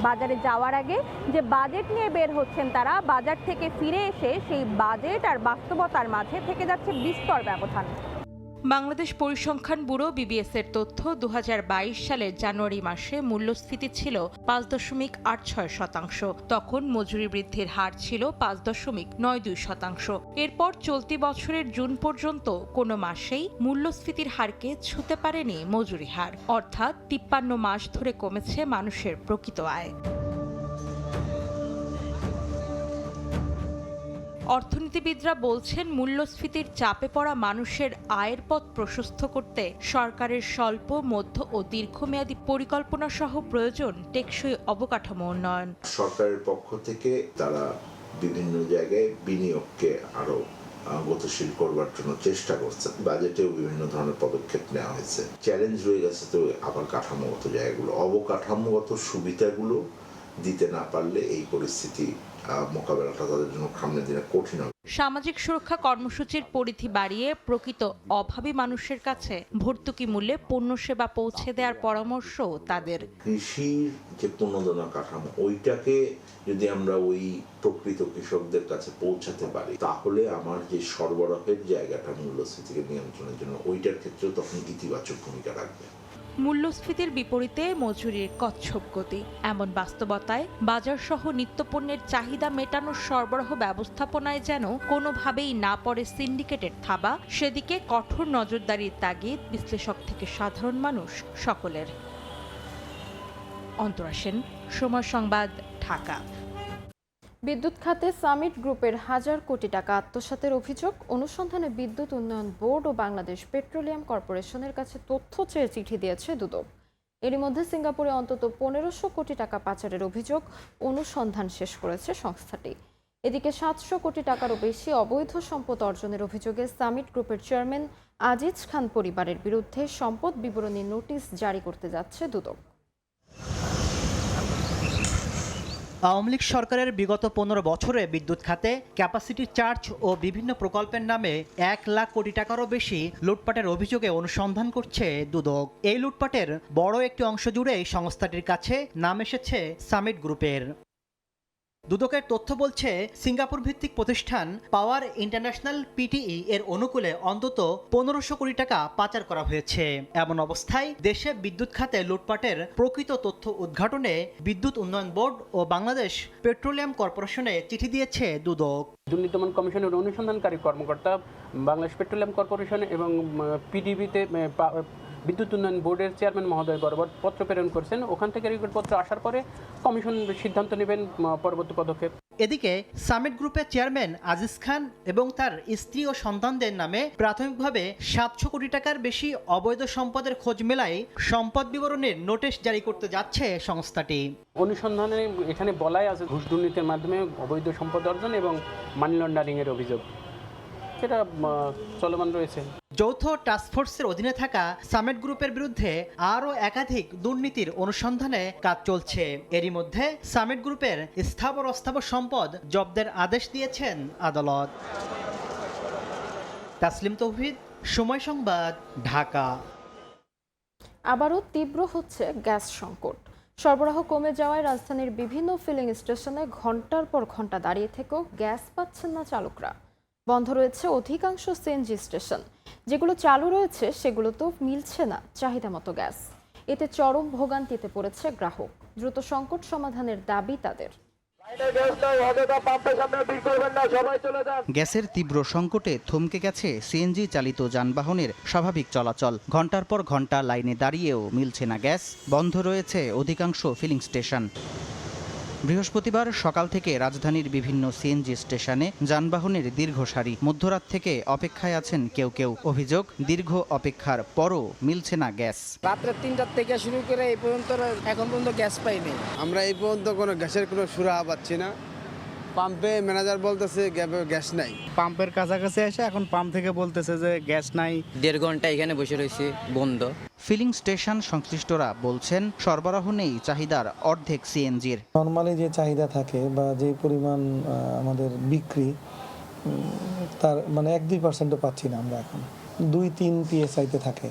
বাজারে যাওয়ার আগে যে বাজেট নিয়ে বের হচ্ছেন তারা, বাজার থেকে ফিরে এসে সেই বাজেট আর বাস্তবতার মাঝে থেকে যাচ্ছে বিস্তর ব্যবধান। বাংলাদেশ পরিসংখ্যান ব্যুরো BBS এর তথ্য 2022 সালের জানুয়ারি মাসে মূল্যস্ফীতি ছিল 5.86%। তখন মজুরি বৃদ্ধির হার ছিল 5.92%। এরপর চলতি বছরের জুন পর্যন্ত কোনো মাসেই মূল্যস্ফীতির হারকে ছুঁতে পারেনি মজুরি হার, অর্থাৎ 53 মাস ধরে কমেছে মানুষের প্রকৃত আয়। অর্থনীতিবিদরা বলছেন, মূল্যস্ফীতির চাপে পড়া মানুষের আয়ের পথ প্রশস্ত করতে সরকারের স্বল্প, মধ্য ও দীর্ঘমেয়াদী পরিকল্পনা সহ প্রয়োজন টেকসই অবকাঠামো উন্নয়ন। সরকারের পক্ষ থেকে তারা বিভিন্ন জায়গায় বিনিয়োগকে আরো গতিশীল করবার জন্য চেষ্টা করছে। বাজেটেও বিভিন্ন ধরনের পদক্ষেপ নেওয়া হয়েছে। চ্যালেঞ্জ রয়ে গেছে তো আবার কাঠামোগত জায়গাগুলো, অবকাঠামোগত সুবিধাগুলো দিতে না পারলে এই পরিস্থিতি মোকাবেলাটা তাদের জন্য সামনের দিনে কঠিন হবে। সামাজিক সুরক্ষা কর্মসূচির পরিধি বাড়িয়ে প্রকৃত অভাবী মানুষের কাছে ভর্তুকি মূল্যে পণ্য সেবা পৌঁছে দেওয়ার পরামর্শ তাদের। কৃষির যে পুনর্দনা কাঠামো, ওইটাকে যদি আমরা ওই প্রকৃত কৃষকদের কাছে পৌঁছাতে পারি, তাহলে আমার যে সরবরাহের জায়গাটা মূল্যস্ফীতিকে নিয়ন্ত্রণের জন্য, ওইটার ক্ষেত্রেও তখন ইতিবাচক ভূমিকা রাখবে। মূল্যস্ফীতির বিপরীতে মজুরির কচ্ছপ গতি, এমন বাস্তবতায় বাজারসহ নিত্যপণ্যের চাহিদা মেটানোর সরবরাহ ব্যবস্থাপনায় যেন কোনোভাবেই না পড়ে সিন্ডিকেটের থাবা, সেদিকে কঠোর নজরদারির তাগিদ বিশ্লেষক থেকে সাধারণ মানুষ সকলের। অন্তরা সেন, সময় সংবাদ, ঢাকা। বিদ্যুৎ খাতে সামিট গ্রুপের হাজার কোটি টাকা আত্মসাতের অভিযোগ। অনুসন্ধানে বিদ্যুৎ উন্নয়ন বোর্ড ও বাংলাদেশ পেট্রোলিয়াম কর্পোরেশনের কাছে তথ্য চেয়ে চিঠি দিয়েছে দুদক। এরই মধ্যে সিঙ্গাপুরে অন্তত 1500 কোটি টাকা পাচারের অভিযোগ অনুসন্ধান শেষ করেছে সংস্থাটি। এদিকে 700 কোটি টাকারও বেশি অবৈধ সম্পদ অর্জনের অভিযোগে সামিট গ্রুপের চেয়ারম্যান আজিজ খান পরিবারের বিরুদ্ধে সম্পদ বিবরণী নোটিশ জারি করতে যাচ্ছে দুদক। আওয়ামী লীগ সরকারের বিগত 15 বছরে বিদ্যুৎ খাতে ক্যাপাসিটি চার্জ ও বিভিন্ন প্রকল্পের নামে 1 লাখ কোটি টাকারও বেশি লুটপাটের অভিযোগে অনুসন্ধান করছে দুদক। এই লুটপাটের বড় একটি অংশ জুড়ে সংস্থাটির কাছে নাম এসেছে সামিট গ্রুপের। দুদকের তথ্য বলছে, সিঙ্গাপুর ভিত্তিক প্রতিষ্ঠান পাওয়ার ইন্টারন্যাশনাল PTE এর অনুকূলে অন্তত 1500 কোটি টাকা পাচার করা হয়েছে। এমন অবস্থায় দেশে বিদ্যুৎ খাতে লুটপাটের প্রকৃত তথ্য উদ্ঘাটনে বিদ্যুৎ উন্নয়ন বোর্ড ও বাংলাদেশ পেট্রোলিয়াম কর্পোরেশনে চিঠি দিয়েছে দুদক। দুর্নীতি দমন কমিশনের অনুসন্ধানকারী কর্মকর্তা বাংলাদেশ পেট্রোলিয়াম কর্পোরেশন এবং PDB-তে বিদ্যুৎ উন্নয়ন বোর্ডের চেয়ারম্যান মহোদয় বরাবর পত্র প্রেরণ করেছেন। ওখান থেকে রিপোর্টপত্র আসার পরে কমিশন সিদ্ধান্ত নেবেন পরবর্তী পদক্ষেপ। এদিকে সামিট গ্রুপের চেয়ারম্যান আজিজ খান এবং তার স্ত্রী ও সন্তানদের নামে প্রাথমিকভাবে 700 কোটি টাকার বেশি অবৈধ সম্পদের খোঁজ মেলায় সম্পদ বিবরণীর নোটিশ জারি করতে যাচ্ছে সংস্থাটি। অনুসন্ধানে এখানে বলাই আছে ঘুষ দুর্নীতির মাধ্যমে অবৈধ সম্পদ অর্জন এবং মানি লন্ডারিং এর অভিযোগ সেটা চলমান রয়েছে। যৌথ টাস্কফোর্সের অধীনে থাকা সামিট গ্রুপের বিরুদ্ধে আরও একাধিক দুর্নীতির অনুসন্ধানে কাজ চলছে। এরই মধ্যে সামিট গ্রুপের স্থাবর অস্থাবর সম্পদ জব্দের আদেশ দিয়েছেন আদালত। তাসলিম তৌহিদ, সময় সংবাদ, ঢাকা। আবারও তীব্র হচ্ছে গ্যাস সংকট। সরবরাহ কমে যাওয়ায় রাজধানীর বিভিন্ন ফিলিং স্টেশনে ঘন্টার পর ঘন্টা দাঁড়িয়ে থেকেও গ্যাস পাচ্ছেন না চালকরা। বন্ধ রয়েছে অধিকাংশ সিএনজি স্টেশন। যেগুলো চালু রয়েছে সেগুলোতেও মিলছে না চাহিদা মতো গ্যাস। এতে চরম ভোগান্তিতে পড়েছে গ্রাহক। দ্রুত সংকট সমাধানের দাবি তাদের। গ্যাসের তীব্র সংকটে থমকে গেছে সিএনজি চালিত যানবাহনের স্বাভাবিক চলাচল। ঘন্টার পর ঘন্টা লাইনে দাঁড়িয়েও মিলছে না গ্যাস। বন্ধ রয়েছে অধিকাংশ ফিলিং স্টেশন। বৃহস্পতিবার সকাল থেকে রাজধানীর বিভিন্ন সিএনজি স্টেশনে যানবাহনের দীর্ঘ সারি। মধ্যরাত থেকে অপেক্ষায় আছেন কেউ কেউ। অভিযোগ, দীর্ঘ অপেক্ষার পরও মিলছে না গ্যাস। রাত্রে 3টা থেকে শুরু করে এই পর্যন্ত এখন পর্যন্ত গ্যাস পাইনি। আমরা এই পর্যন্ত কোনো গ্যাসের কোনো সুরাহা পাচ্ছি না। পাম্পে ম্যানেজার বলতেছে গ্যাস নাই। পাম্পের কাছাকাছি এসে এখন পাম্প থেকে বলতেছে যে গ্যাস নাই। 1.5 ঘন্টা এখানে বসে রয়েছে বন্ধ। ফিলিং স্টেশন সংশ্লিষ্টরা বলছেন সরবরাহ নেই চাহিদার অর্ধেক সিএনজির। নর্মালি যে চাহিদা থাকে বা যে পরিমাণ আমাদের বিক্রি, তার মানে 1-2% পাচ্ছি না আমরা এখন। 2-3 PSI-তে থাকে।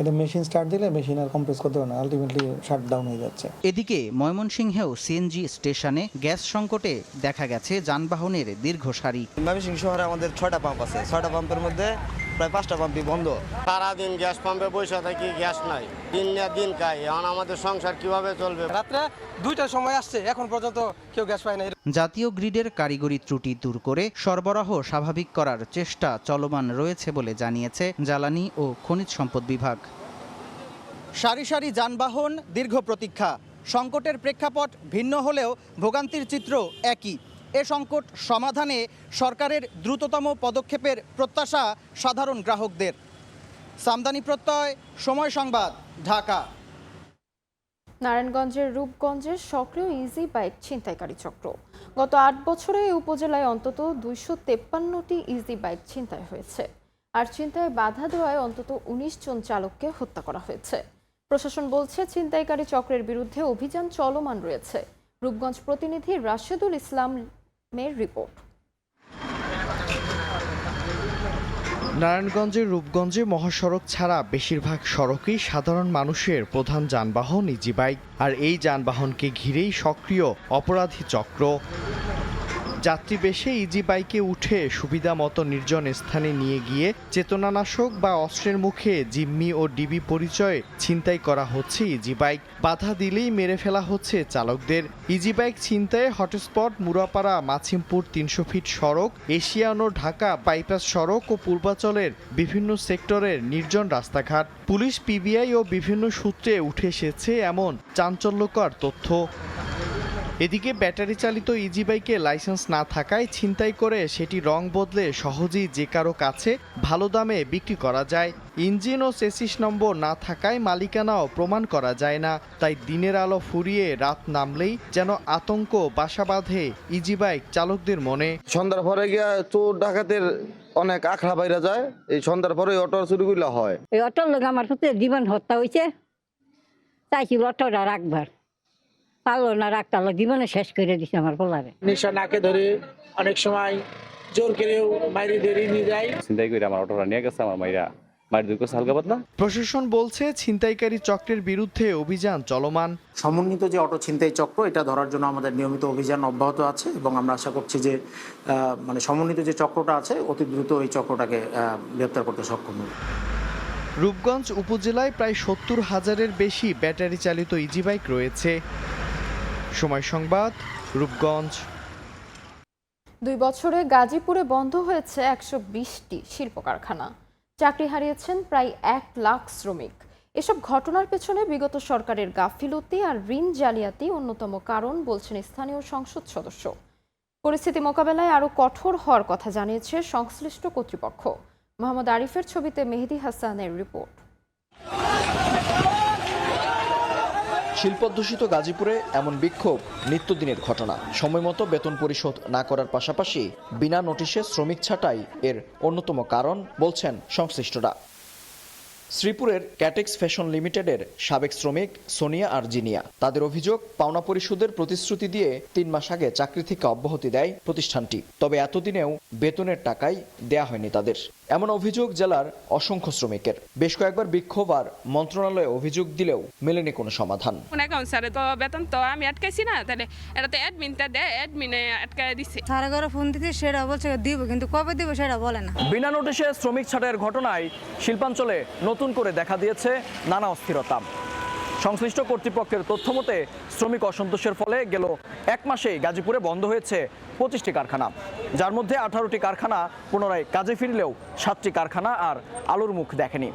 এটা মেশিন স্টার্ট দিলে মেশিন আর কম্প্রেস করতে পারে না, আলটিমেটলি শাটডাউন হয়ে যাচ্ছে। এদিকে ময়মনসিংহেও সিএনজি স্টেশনে গ্যাস সংকটে দেখা গেছে যানবাহনের দীর্ঘ সারি। ময়মনসিংহ শহরে আমাদের 6টা পাম্প আছে। 6টা পাম্পের মধ্যে প্রায় 5টা পাম্পই বন্ধ। সারাদিন গ্যাস পাম্পে বসে থাকি, গ্যাস নাই, দিন না দিন খাই। এখন আমাদের সংসার কিভাবে চলবে? রাত্রে 2টার সময় আসছে, এখন পর্যন্ত কেউ গ্যাস পায় না। জাতীয় গ্রিডের কারিগরি ত্রুটি দূর করে সরবরাহ স্বাভাবিক করার চেষ্টা চলমান রয়েছে বলে জানিয়েছে জ্বালানি ও খনিজ সম্পদ বিভাগ। সারি সারি যানবাহন, দীর্ঘ প্রতীক্ষা, সংকটের প্রেক্ষাপট ভিন্ন হলেও ভোগান্তির চিত্র একই। এ সংকট সমাধানে সরকারের দ্রুততম পদক্ষেপের প্রত্যাশা সাধারণ গ্রাহকদের। সামদানি প্রত্যয়, সময় সংবাদ, ঢাকা। নারায়ণগঞ্জের রূপগঞ্জে সক্রিয় ইজি বাইক ছিনতাইকারী চক্র। গত 8 বছরে এই উপজেলায় অন্তত 253টি ইজি বাইক ছিনতাই হয়েছে। আর ছিনতাইয়ে বাধা দেওয়ায় অন্তত 19 জন চালককে হত্যা করা হয়েছে। প্রশাসন বলছে ছিনতাইকারী চক্রের বিরুদ্ধে অভিযান চলমান রয়েছে। রূপগঞ্জ প্রতিনিধি রাশেদুল ইসলামের রিপোর্ট। নারায়ণগঞ্জের রূপগঞ্জে মহাসড়ক ছাড়া বেশিরভাগ সড়কই সাধারণ মানুষের প্রধান যানবাহন ইজি বাইক। আর এই যানবাহনকে ঘিরেই সক্রিয় অপরাধী চক্র। যাত্রী বেশে ইজি বাইকে উঠে সুবিধা মতো নির্জন স্থানে নিয়ে গিয়ে চেতনানাশক বা অস্ত্রের মুখে জিম্মি ও ডিবি পরিচয়ে ছিনতাই করা হচ্ছে ইজি বাইক। বাধা দিলেই মেরে ফেলা হচ্ছে চালকদের। ইজি বাইক ছিনতাইয়ে হটস্পট মুরাপাড়া মাছিমপুর 300 ফিট সড়ক, এশিয়ানো ঢাকা বাইপাস সড়ক ও পূর্বাচলের বিভিন্ন সেক্টরের নির্জন রাস্তাঘাট। পুলিশ, পিবিআই ও বিভিন্ন সূত্রে উঠে এসেছে এমন চাঞ্চল্যকর তথ্য। এদিকে ব্যাটারি চালিত ইজি বাইকে লাইসেন্স না থাকায় ছিনতাই করে সেটি রং বদলে সহজেই যে কারো কাছে ভালো দামে বিক্রি করা যায়। ইঞ্জিন ও চেসিস নম্বর না থাকায় মালিকানাও প্রমাণ করা যায় না। তাই দিনের আলো ফুরিয়ে রাত নামলেই যেন আতঙ্ক বাসা বাঁধে ইজি বাইক চালকদের মনে। সন্ধ্যার পরে গিয়া চোর ডাকাতের অনেক আখড়া বাইরা যায়। এই সন্ধ্যার পরে অটো চুরিগুলো হয়। এই অটোর লোক আমার সাথে জীবন হত্যা হয়েছে, চাইছি অটোটা রাখবার, পারলো না রাখতে, জীবনে শেষ করে দিছে আমার পোলারে। নেশা নাকে ধরে অনেক সময় জোর করেও মাইরে ধরে নিয়ে যায়। ছিনতাই করে আমার অটোটা নিয়ে গেছে, আমার মাইরা মাইর দুঃখ হালকা পাতলা। প্রশাসন বলছে ছিনতাইকারী চক্রের বিরুদ্ধে অভিযান চলমান। সমন্বিত যে অটো ছিনতাই চক্র, এটা ধরার জন্য আমাদের নিয়মিত অভিযান অব্যাহত আছে এবং আমরা আশা করছি যে সমন্বিত যে চক্রটা আছে অতি দ্রুত এই চক্রটাকে গ্রেপ্তার করতে সক্ষম হবে। রূপগঞ্জ উপজেলায় প্রায় 70,000-এর বেশি ব্যাটারি চালিত ইজি বাইক রয়েছে। সময় সংবাদ, রূপগঞ্জ। 2 বছরে গাজীপুরে বন্ধ হয়েছে 120টি শিল্প কারখানা। চাকরি হারিয়েছেন প্রায় 1 লাখ শ্রমিক। এসব ঘটনার পেছনে বিগত সরকারের গাফিলতি আর ঋণ জালিয়াতি অন্যতম কারণ বলছেন স্থানীয় সংসদ সদস্য। পরিস্থিতি মোকাবেলায় আরও কঠোর হওয়ার কথা জানিয়েছে সংশ্লিষ্ট কর্তৃপক্ষ। মোহাম্মদ আরিফের ছবিতে মেহেদি হাসানের রিপোর্ট। শিল্পোদ্দূষিত গাজীপুরে এমন বিক্ষোভ নিত্যদিনের ঘটনা। সময়মতো বেতন পরিশোধ না করার পাশাপাশি বিনা নোটিশে শ্রমিক ছাঁটাই এর অন্যতম কারণ বলছেন সংশ্লিষ্টরা। শ্রীপুরের ক্যাটেক্স ফ্যাশন লিমিটেডের সাবেক শ্রমিক সোনিয়া আর জিনিয়া। তাদের অভিযোগ, পাওনা পরিশোধের প্রতিশ্রুতি দিয়ে 3 মাস আগে চাকরি থেকে অব্যাহতি দেয় প্রতিষ্ঠানটি। তবে এতদিনেও বেতনের টাকাই দেয়া হয়নি তাদের। এমন অভিযোগ জেলার অসংখ্য শ্রমিকের। বেশ কয়েকবার বিক্ষোভ আর মন্ত্রণালয়ে অভিযোগ দিলেও মেলেনি কোনো সমাধান। বেতন তো আমি আটকাইছি না, তাহলে এটা তো অ্যাডমিনটা দেয়, অ্যাডমিনে আটকায় দিচ্ছে। সারা ঘরে ফোন দিতে সেটা বলছে দিব, কিন্তু কবে দিব সেটা বলে না। বিনা নোটিশে শ্রমিক ছাঁটাইয়ের ঘটনায় শিল্পাঞ্চলে নতুন করে দেখা দিয়েছে নানা অস্থিরতা। সংশ্লিষ্ট কর্তৃপক্ষের তথ্য মতে শ্রমিক অসন্তোষের ফলে গেল 1 মাসেই গাজীপুরে বন্ধ হয়েছে 25টি কারখানা, যার মধ্যে 18টি কারখানা পুনরায় কাজে ফিরলেও 7টি কারখানা আর আলোর মুখ দেখেনি।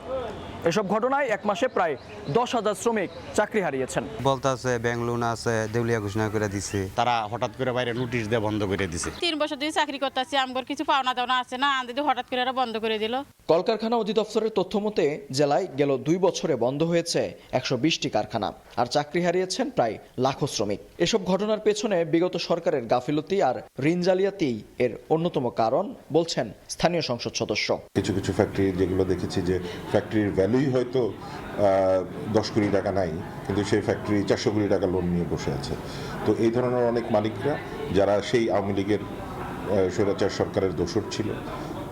এসব ঘটনায় 1 মাসে প্রায় 10,000 শ্রমিক চাকরি হারিয়েছেন। বলতে আছে ব্যাংক লোন আছে, দেউলিয়া ঘোষণা করে দিছে, তারা হঠাৎ করে বাইরে নোটিশ দিয়ে বন্ধ করে দিছে। 3 বছর ধরে চাকরি করতেছি, আমার কিছু পাওনা দাওনা আছে না, আনতে হঠাৎ করে বন্ধ করে দিল। কলকারখানা অধিদপ্তরের তথ্য মতে জেলায় গেল 2 বছরে বন্ধ হয়েছে 120টি কারখানা, আর চাকরি হারিয়েছেন প্রায় লাখো শ্রমিক। এসব ঘটনার পেছনে বিগত সরকারের গাফিলতি আর ঋণ জালিয়াতি এর অন্যতম কারণ বলছেন স্থানীয় সংসদ সদস্য। কিছু কিছু ফ্যাক্টরি যেগুলো দেখেছি যে ফ্যাক্টরির ভ্যালুই হয়তো 10 কোটি টাকা নাই, কিন্তু সেই ফ্যাক্টরি 400 কোটি টাকা লোন নিয়ে বসে আছে। তো এই ধরনের অনেক মালিকরা যারা সেই আওয়ামী লীগের স্বৈরাচার সরকারের দোসর ছিল,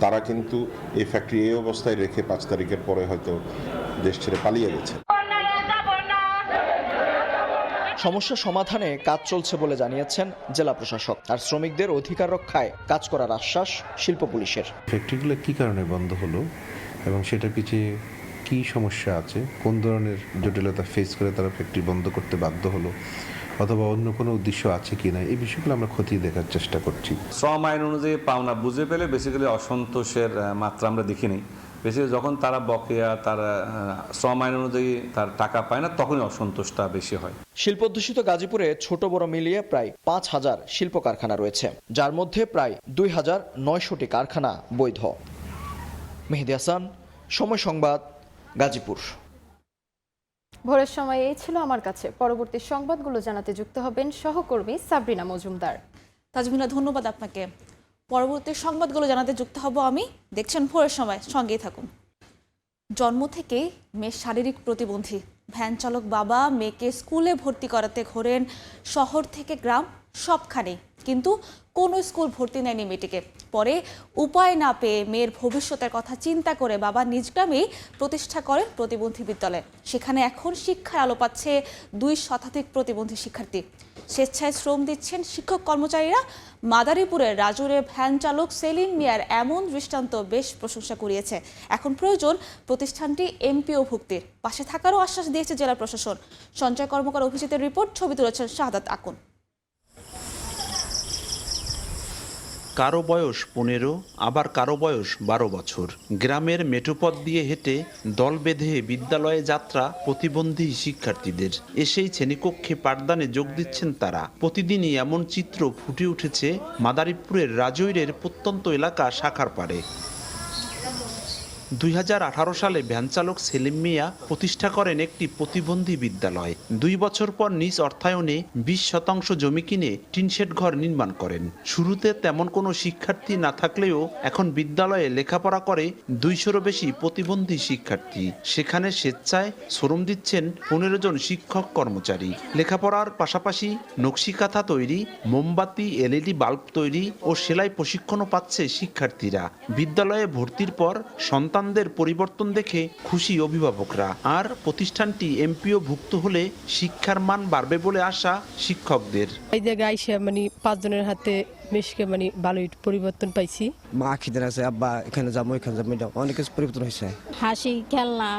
তারা কিন্তু এই ফ্যাক্টরি এই অবস্থায় রেখে 5 তারিখের পরে হয়তো দেশ ছেড়ে পালিয়ে গেছে। সমস্যা সমাধানে কাজ চলছে বলে জানিয়েছেন জেলা প্রশাসক। আর শ্রমিকদের অধিকার রক্ষায় কাজ করার আশ্বাস শিল্প পুলিশের। ফ্যাক্টরিগুলো কী কারণে বন্ধ হলো এবং সেটার পিছিয়ে কী সমস্যা আছে, কোন ধরনের জটিলতা ফেস করে তারা ফ্যাক্টরি বন্ধ করতে বাধ্য হলো, অথবা অন্য কোনো উদ্দেশ্য আছে কি না, এই বিষয়গুলো আমরা খতিয়ে দেখার চেষ্টা করছি। শ্রম আইন অনুযায়ী পাওনা বুঝে পেলে বেসিক্যালি অসন্তোষের মাত্রা আমরা দেখিনি। বেসিক্যালি যখন তারা বকেয়া, তারা শ্রম আইন অনুযায়ী তার টাকা পায় না, তখনই অসন্তোষটা বেশি হয়। শিল্পোদ্দূষিত গাজীপুরে ছোট বড় মিলিয়ে প্রায় ৫,০০০ শিল্প কারখানা রয়েছে, যার মধ্যে প্রায় ২,৯০০টি কারখানা বৈধ। মেহেদী হাসান, সময় সংবাদ, গাজীপুর। ভোরের সময় এই ছিল আমার কাছে। পরবর্তী সংবাদগুলো জানাতে যুক্ত হবেন সহকর্মী সাবরিনা মজুমদার। তাজমিনা, ধন্যবাদ আপনাকে। পরবর্তী সংবাদগুলো জানাতে যুক্ত হব আমি। দেখছেন ভোরের সময়, সঙ্গেই থাকুন। জন্ম থেকেই মেয়ে শারীরিক প্রতিবন্ধী। ভ্যান চালক বাবা মেয়েকে স্কুলে ভর্তি করাতে ঘোরেন শহর থেকে গ্রাম সবখানে, কিন্তু কোনো স্কুল ভর্তি নেয়নি মেয়েটিকে। পরে উপায় না পেয়ে মেয়ের ভবিষ্যতের কথা চিন্তা করে বাবা নিজ গ্রামেই প্রতিষ্ঠা করেন প্রতিবন্ধী বিদ্যালয়। সেখানে এখন শিক্ষার আলো পাচ্ছে ২ শতাধিক প্রতিবন্ধী শিক্ষার্থী। স্বেচ্ছায় শ্রম দিচ্ছেন শিক্ষক কর্মচারীরা। মাদারীপুরের রাজুরে ভ্যান চালক সেলিম মিয়ার এমন দৃষ্টান্ত বেশ প্রশংসা কুড়িয়েছে। এখন প্রয়োজন প্রতিষ্ঠানটি এমপিও ভুক্তির। পাশে থাকারও আশ্বাস দিয়েছে জেলা প্রশাসন। সঞ্জয় কর্মকার অভিজিতের রিপোর্ট, ছবি তুলেছেন শাহাদাত আকুন। কারো বয়স ১৫, আবার কারো বয়স ১২ বছর। গ্রামের মেঠোপথ দিয়ে হেঁটে দল বেঁধে বিদ্যালয়ে যাত্রা প্রতিবন্ধী শিক্ষার্থীদের। এসেই শ্রেণীকক্ষে পাঠদানে যোগ দিচ্ছেন তারা। প্রতিদিনই এমন চিত্র ফুটে উঠেছে মাদারীপুরের রাজৈরের প্রত্যন্ত এলাকা শাখার পাড়ে। ২০১৮ সালে ভ্যানচালক সেলিম মিয়া প্রতিষ্ঠা করেন একটি প্রতিবন্ধী বিদ্যালয়। ২ বছর পর নিজ অর্থায়নে ২০% জমি কিনে টিনশেড ঘর নির্মাণ করেন। শুরুতে তেমন কোনো শিক্ষার্থী না থাকলেও এখন বিদ্যালয়ে লেখাপড়া করে ২০০-রও বেশি প্রতিবন্ধী শিক্ষার্থী। সেখানে স্বেচ্ছায় শ্রম দিচ্ছেন ১৫ জন শিক্ষক কর্মচারী। লেখাপড়ার পাশাপাশি নকশিকাঁথা তৈরি, মোমবাতি, এলইডি বাল্ব তৈরি ও সেলাই প্রশিক্ষণও পাচ্ছে শিক্ষার্থীরা। বিদ্যালয়ে ভর্তির পর সন্তানদের পরিবর্তন দেখে খুশি অভিভাবকরা। আর প্রতিষ্ঠানটি এমপিও ভুক্ত হলে শিক্ষার মান বাড়বে বলে আশা শিক্ষকদের। এই জায়গায় এসে ৫ জনের হাতে বেশকে ভালোই পরিবর্তন পাইছি। মা খিদের আছে, আব্বা এখানে যাবো এখানে যাবো, অনেক কিছু পরিবর্তন হয়েছে। হাসি, খেলনা,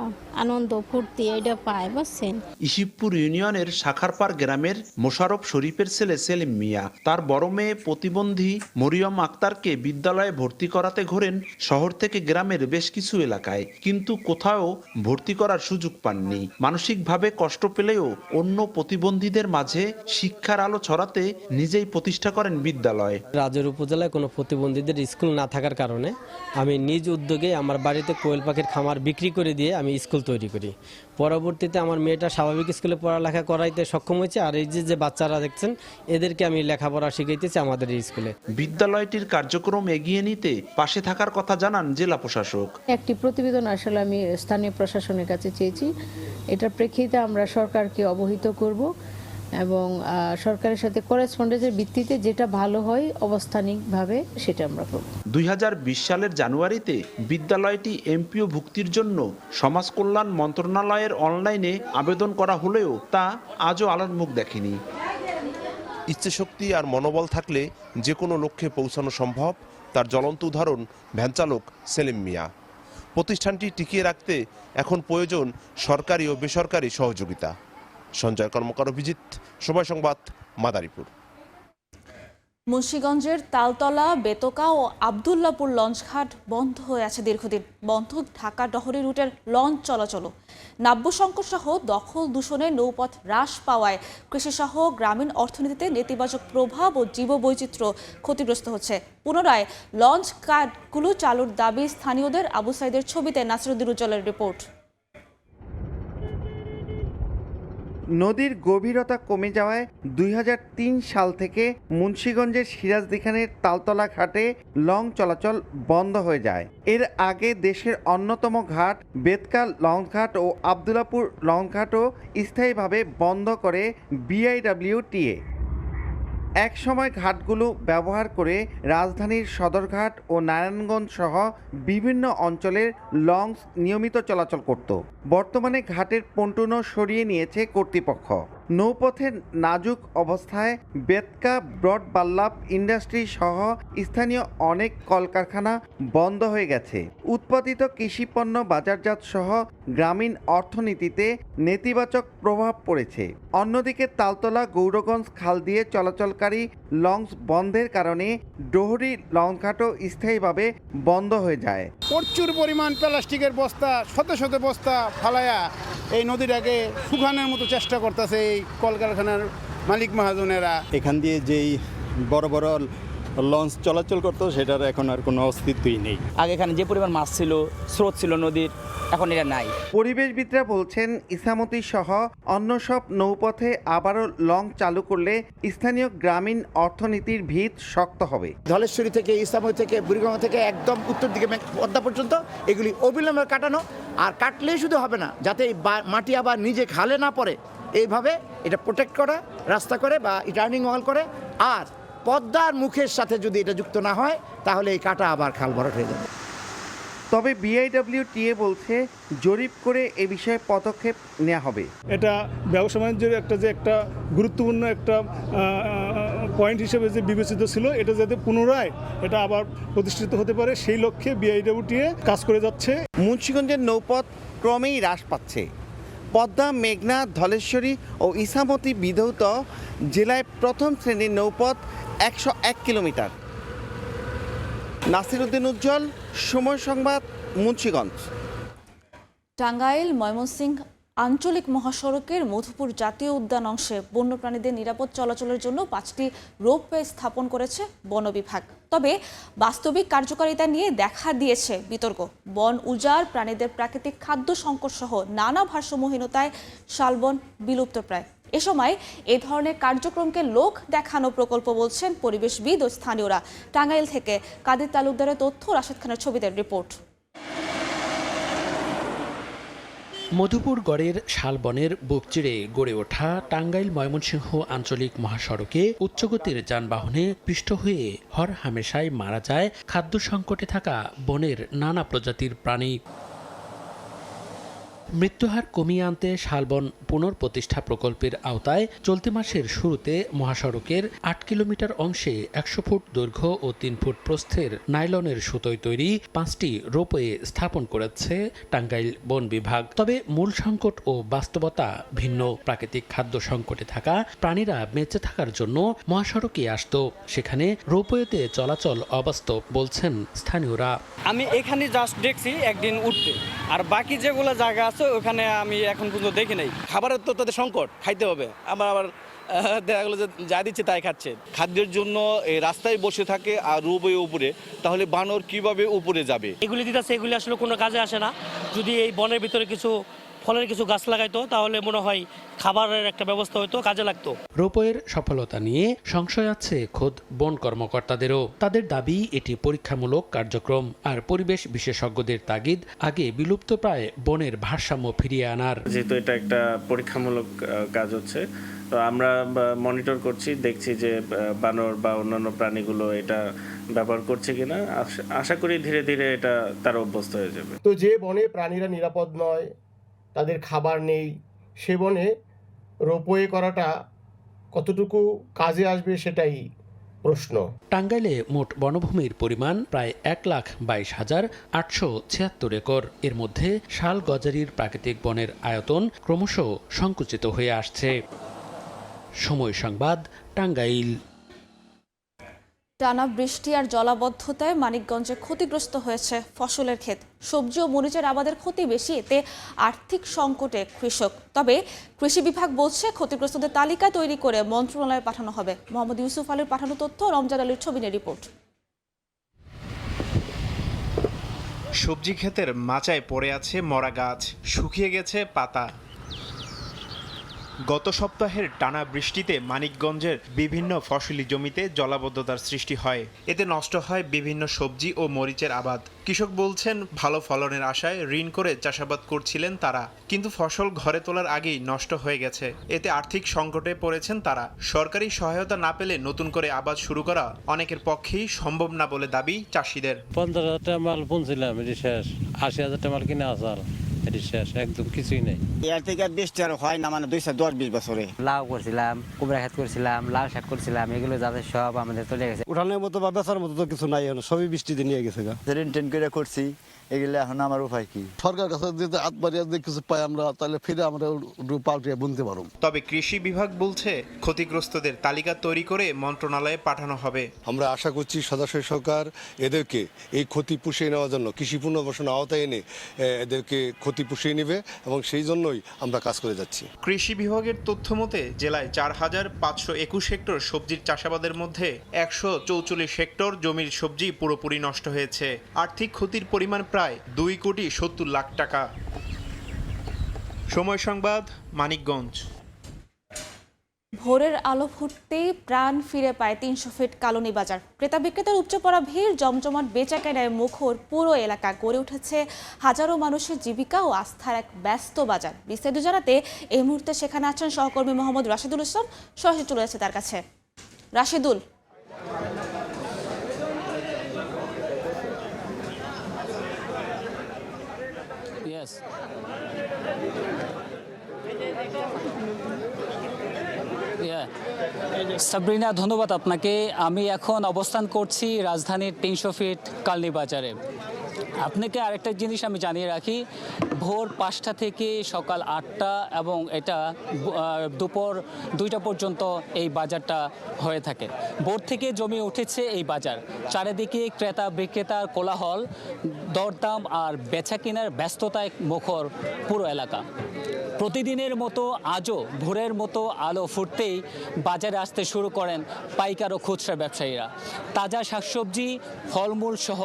আনন্দ, ফুর্তি এটা পায়, বুঝছেন। ইসিবপুর ইউনিয়নের শাখারপাড় গ্রামের মোশাররফ শরীফের ছেলে সেলিম মিয়া তার বড় মেয়ে প্রতিবন্ধী মরিয়ম আক্তারকে বিদ্যালয়ে ভর্তি করাতে ঘোরেন শহর থেকে গ্রামের বেশ কিছু এলাকায়, কিন্তু কোথাও ভর্তি করার সুযোগ পাননি। মানসিকভাবে কষ্ট পেলেও অন্য প্রতিবন্ধীদের মাঝে শিক্ষার আলো ছড়াতে নিজেই প্রতিষ্ঠা করেন বিদ্যালয়। রাজৈর উপজেলায় কোনো প্রতিবন্ধীদের স্কুল না থাকার কারণে আমি নিজ উদ্যোগে আমার বাড়িতে কোয়েল পাখির খামার বিক্রি করে দিয়ে আমি স্কুল তৈরি করি। পরবর্তীতে আমার মেয়েটা স্বাভাবিক স্কুলে পড়ালেখা করাইতে সক্ষম হয়েছে। আর এই যে বাচ্চারা দেখছেন এদেরকে আমি লেখাপড়া শিখাইতেছি আমাদের এই স্কুলে। বিদ্যালয়টির কার্যক্রম এগিয়ে নিতে পাশে থাকার কথা জানান জেলা প্রশাসক। একটি প্রতিবেদন আসলে আমি স্থানীয় প্রশাসনের কাছে চেয়েছি। এটার প্রেক্ষিতে আমরা সরকারকে অবহিত করব এবং সরকারের সাথে করেসপন্ডেন্সের ভিত্তিতে যেটা ভালো হয় অবস্থানিকভাবে সেটা আমরা করব। ২০২০ সালের জানুয়ারিতে বিদ্যালয়টি এমপিও ভুক্তির জন্য সমাজ কল্যাণ মন্ত্রণালয়ের অনলাইনে আবেদন করা হলেও তা আজও আলোর মুখ দেখেনি। ইচ্ছাশক্তি আর মনোবল থাকলে যে কোনো লক্ষ্যে পৌঁছানো সম্ভব, তার জ্বলন্ত উদাহরণ ভ্যানচালক সেলিম মিয়া। প্রতিষ্ঠানটি টিকিয়ে রাখতে এখন প্রয়োজন সরকারি ও বেসরকারি সহযোগিতা। সঞ্জয় কর্মকার, অভিজিৎ, সময় সংবাদ, মাদারীপুর। মুন্সিগঞ্জের তালতলা, বেতকা ও আবদুল্লাপুর লঞ্চঘাট বন্ধ হয়ে আছে দীর্ঘদিন। বন্ধ ঢাকা ডহরি রুটের লঞ্চ চলাচলও। নাব্য সংকট সহ দখল দূষণে নৌপথ হ্রাস পাওয়ায় কৃষিসহ গ্রামীণ অর্থনীতিতে নেতিবাচক প্রভাব ও জীববৈচিত্র্য ক্ষতিগ্রস্ত হচ্ছে। পুনরায় লঞ্চ ঘাটগুলো চালুর দাবি স্থানীয়দের। আবু সাইদের ছবিতে নাসিরুদ্দিন উজ্জ্বলের রিপোর্ট। নদীর গভীরতা কমে যাওয়ায় ২০০৩ সাল থেকে মুন্সিগঞ্জের সিরাজদিখানের তালতলা ঘাটে লঞ্চ চলাচল বন্ধ হয়ে যায়। এর আগে দেশের অন্যতম ঘাট বেতকা লঞ্চঘাট ও আবদুল্লাপুর লঞ্চঘাটও স্থায়ীভাবে বন্ধ করে বিআইডব্লিউটিএ। এক সময় ঘাটগুলো ব্যবহার করে রাজধানীর সদরঘাট ও নারায়ণগঞ্জ সহ বিভিন্ন অঞ্চলের লঞ্চ নিয়মিত চলাচল করত। বর্তমানে ঘাটের পন্টুনও সরিয়ে নিয়েছে কর্তৃপক্ষ। নৌপথের নাজুক অবস্থায় বেতকা ব্রডবাল্লাভ ইন্ডাস্ট্রি সহ স্থানীয় অনেক কলকারখানা বন্ধ হয়ে গেছে। উৎপাদিত কৃষিপণ্য বাজারজাত সহ গ্রামীণ অর্থনীতিতে নেতিবাচক প্রভাব পড়েছে। অন্যদিকে তালতলা গৌরগঞ্জ খাল দিয়ে চলাচলকারী লঞ্চ বন্ধের কারণে ডোহরি লঞ্চঘাটও স্থায়ীভাবে বন্ধ হয়ে যায়। প্রচুর পরিমাণ প্লাস্টিকের বস্তা শত শত বস্তা ফালায়া এই নদীটাকে শুকানোর মতো চেষ্টা করতেছে এই কলকারখানার মালিক মহাজনেরা। এখান দিয়ে যেই বড় বড় লঞ্চ চলাচল করতো সেটার এখন আর কোনো অস্তিত্বই নেই। আগে এখানে যে পরিমাণ মাছ ছিল, স্রোত ছিল নদীর, এখন এটা নাই। পরিবেশবিদরা বলছেন ইসামতি সহ অন্য সব নৌপথে আবারও লঞ্চ চালু করলে স্থানীয় গ্রামীণ অর্থনীতির ভিত শক্ত হবে। ধলেশ্বরী থেকে ইসামতি থেকে বুড়িগঙ্গা থেকে একদম উত্তর দিকে পদ্মা পর্যন্ত এগুলি অবিলম্বে কাটানো, আর কাটলেই শুধু হবে না, যাতে এই মাটি আবার নিজে খালে না পড়ে এইভাবে এটা প্রোটেক্ট করা, রাস্তা করে বা টার্নিং ওয়াল করে। আর পদ্মার মুখের সাথে যদি এটা যুক্ত না হয় তাহলে এই কাটা আবার খাল ভরাট হয়ে যাবে। তবে বিআইডব্লিউটিএ বলছে জরিপ করে এ বিষয়ে পদক্ষেপ নেওয়া হবে। এটা ব্যবসা বাণিজ্যের একটা গুরুত্বপূর্ণ একটা পয়েন্ট হিসেবে যে বিবেচিত ছিল, এটা যাতে পুনরায় এটা আবার প্রতিষ্ঠিত হতে পারে সেই লক্ষ্যে বিআইডব্লিউটিএ কাজ করে যাচ্ছে। মুন্সিগঞ্জের নৌপথ ক্রমেই হ্রাস পাচ্ছে। পদ্মা, মেঘনা, ধলেশ্বরী ও ইসামতি বিধৌত জেলায় প্রথম শ্রেণীর নৌপথ 101 কিলোমিটার। নাসির উদ্দিন উজ্জ্বল, সময় সংবাদ, মুন্সিগঞ্জ। টাঙ্গাইল ময়মনসিংহ আঞ্চলিক মহাসড়কের মধুপুর জাতীয় উদ্যান অংশে বন্যপ্রাণীদের নিরাপদ চলাচলের জন্য 5টি রোপওয়ে স্থাপন করেছে বন বিভাগ। তবে বাস্তবিক কার্যকারিতা নিয়ে দেখা দিয়েছে বিতর্ক। বন উজাড়, প্রাণীদের প্রাকৃতিক খাদ্য সংকট সহ নানা ভারসাম্যহীনতায় শালবন বিলুপ্তপ্রায়। এ সময় এ ধরনের কার্যক্রমকে লোক দেখানো প্রকল্প বলছেন পরিবেশবিদ ও স্থানীয়রা। টাঙ্গাইল থেকে কাদের তালুকদারের তথ্য, রাশেদ খানের ছবিতে রিপোর্ট। মধুপুর গড়ের শালবনের বুক চিরে গড়ে ওঠা টাঙ্গাইল ময়মনসিংহ আঞ্চলিক মহাসড়কে উচ্চগতির যানবাহনে পিষ্ট হয়ে হর হামেশাই মারা যায় খাদ্য সংকটে থাকা বনের নানা প্রজাতির প্রাণী। মৃত্যুহার কমিয়ে আনতে শালবন পুনর্প্রতিষ্ঠা প্রকল্পের আওতায় চলতি মাসের শুরুতে মহাসড়কের 8 কিলোমিটার অংশে 100 ফুট দৈর্ঘ্য ও 3 ফুট প্রস্থের নাইলনের সুতোয় তৈরি 5টি রোপওয়ে স্থাপন করেছে টাঙ্গাইল বন বিভাগ। তবে মূল সংকট ও বাস্তবতা ভিন্ন। প্রাকৃতিক খাদ্য সংকটে থাকা প্রাণীরা বেঁচে থাকার জন্য মহাসড়কে আসত, সেখানে রোপওয়েতে চলাচল অবাস্তব বলছেন স্থানীয়রা। আমি এখানে জাস্ট দেখছি একদিন উঠতে, আর বাকি যেগুলো জায়গা আছে ওখানে আমি এখন পর্যন্ত দেখি নাই। খাবারের তো তাদের সংকট, খাইতে হবে, আবার দেখা গেলো যে যা দিচ্ছে তাই খাচ্ছে। খাদ্যের জন্য এই রাস্তায় বসে থাকে আর রোপওয়ে উপরে, তাহলে বানর কিভাবে উপরে যাবে? এগুলি দিতেছে, এগুলি আসলে কোনো কাজে আসে না। যদি এই বনের ভিতরে কিছু ফলের কিছু গাছ লাগাইতো তাহলে মনে হয় খাবারের একটা ব্যবস্থা হতো, কাজে লাগতো। রোপওয়ের সফলতা নিয়ে সংশয় আছে খোদ বন কর্মকর্তাদেরও। তাদের দাবি এটি পরীক্ষামূলক কার্যক্রম, আর পরিবেশ বিশেষজ্ঞদের তাগিদ আগে বিলুপ্তপ্রায় বনের ভারসাম্য ফিরিয়ে আনার। যেহেতু এটা একটা পরীক্ষামূলক কাজ হচ্ছে, তো আমরা মনিটর করছি, দেখছি যে বানর বা অন্যান্য প্রাণীগুলো এটা ব্যবহার করছে কিনা। আশা করি ধীরে ধীরে এটা তার অভ্যস্ত হয়ে যাবে। তো যে বনে প্রাণীরা নিরাপদ নয়, তাদের খাবার নেই, সে বনে রোপওয়ে করাটা কতটুকু কাজে আসবে সেটাই প্রশ্ন। টাঙ্গাইলে মোট বনভূমির পরিমাণ প্রায় 1,22,876 একর। এর মধ্যে শাল গজারির প্রাকৃতিক বনের আয়তন ক্রমশ সংকুচিত হয়ে আসছে। সময় সংবাদ, টাঙ্গাইল। টানা বৃষ্টি আর জলাবদ্ধতায় মানিকগঞ্জে ক্ষতিগ্রস্ত হয়েছে ফসলের ক্ষেত। সবজি ও মরিচের আবাদের ক্ষতি বেশি, এতে আর্থিক সংকটে কৃষক। তবে কৃষি বিভাগ বলছে ক্ষতিগ্রস্তদের তালিকা তৈরি করে মন্ত্রণালয়ে পাঠানো হবে। মোহাম্মদ ইউসুফ আলীর পাঠানো তথ্য, রমজান আলীর ছবি নিয়ে রিপোর্ট। সবজি ক্ষেতের মাচায় পড়ে আছে মরা গাছ, শুকিয়ে গেছে পাতা। গত সপ্তাহের টানা বৃষ্টিতে মানিকগঞ্জের বিভিন্ন ফসলি জমিতে জলাবদ্ধতার সৃষ্টি হয়। এতে নষ্ট হয় বিভিন্ন সবজি ও মরিচের আবাদ। কৃষক বলছেন, ভালো ফলনের আশায় ঋণ করে চাষাবাদ করছিলেন তারা, কিন্তু ফসল ঘরে তোলার আগেই নষ্ট হয়ে গেছে। এতে আর্থিক সংকটে পড়েছেন তারা। সরকারি সহায়তা না পেলে নতুন করে আবাদ শুরু করা অনেকের পক্ষেই সম্ভব না বলে দাবি চাষিদের। 50,000 টাকা মাল বুনছিলাম, শেষ 80,000 টাকা মাল কিনে আসার এটি শেষ, একদম কিছুই নেই। এর থেকে বৃষ্টি আর হয় না, মানে 210-20 বছরে। লাউ করছিলাম, কুমড়া ক্ষেত করছিলাম, লাল শাক করছিলাম, এগুলো যাদের সব আমাদের চলে গেছে। উঠানের মতো বা বেচার মতো তো কিছু নাই, সবই বৃষ্টিতে নিয়ে গেছে। টেন করে করছি, এগুলো এখন আমার উপায় কি? সরকার কাছে যদি হাত বাড়িয়ে যদি কিছু পাই আমরা, তাহলে ফিরে আমরা পাল্টিয়ে বুনতে পারব। তবে কৃষি বিভাগ বলছে ক্ষতিগ্রস্তদের তালিকা তৈরি করে মন্ত্রণালয়ে পাঠানো হবে। আমরা আশা করছি সদস্য সরকার এদেরকে এই ক্ষতি পুষিয়ে নেওয়ার জন্য কৃষি পুনর্বাসন আওতায় এনে এদেরকে ক্ষতি পুষিয়ে নেবে, এবং সেই জন্যই আমরা কাজ করে যাচ্ছি। কৃষি বিভাগের তথ্য মতে জেলায় 4,521 হেক্টর সবজির চাষাবাদের মধ্যে 144 হেক্টর জমির সবজি পুরোপুরি নষ্ট হয়েছে। আর্থিক ক্ষতির পরিমাণ প্রায় 2,70,00,000 টাকা। সময় সংবাদ, মানিকগঞ্জ। ভোরের আলো ফুটতেই প্রাণ ফিরে পায় 300 ফিট কালনী বাজার। ক্রেতা বিক্রেতার উপচে পড়া ভিড়, জমজমাট বেচাকেনায় মুখর পুরো এলাকা, গড়ে উঠেছে হাজারো মানুষের জীবিকা ও আস্থার এক ব্যস্ত বাজার। বিস্তারিত জানাতে এই মুহূর্তে সেখানে আছেন সহকর্মী মোহাম্মদ রাশিদুল ইসলাম। সরাসরি চলে যাচ্ছে তার কাছে। রাশিদুল, সাবরিনা, ধন্যবাদ আপনাকে। আমি এখন অবস্থান করছি রাজধানীর 300 ফিট কালনী বাজারে। আপনাকে আরেকটা জিনিস আমি জানিয়ে রাখি, ভোর 5টা থেকে সকাল 8টা এবং এটা দুপুর 2টা পর্যন্ত এই বাজারটা হয়ে থাকে। ভোর থেকে জমে উঠেছে এই বাজার, চারিদিকে ক্রেতা বিক্রেতার কোলাহল, দরদাম আর বেচা কেনার ব্যস্ততায় মুখর পুরো এলাকা। প্রতিদিনের মতো আজও ভোরের মতো আলো ফুটতেই বাজারে আসতে শুরু করেন পাইকার ও খুচরা ব্যবসায়ীরা। তাজা শাকসবজি, ফলমূল সহ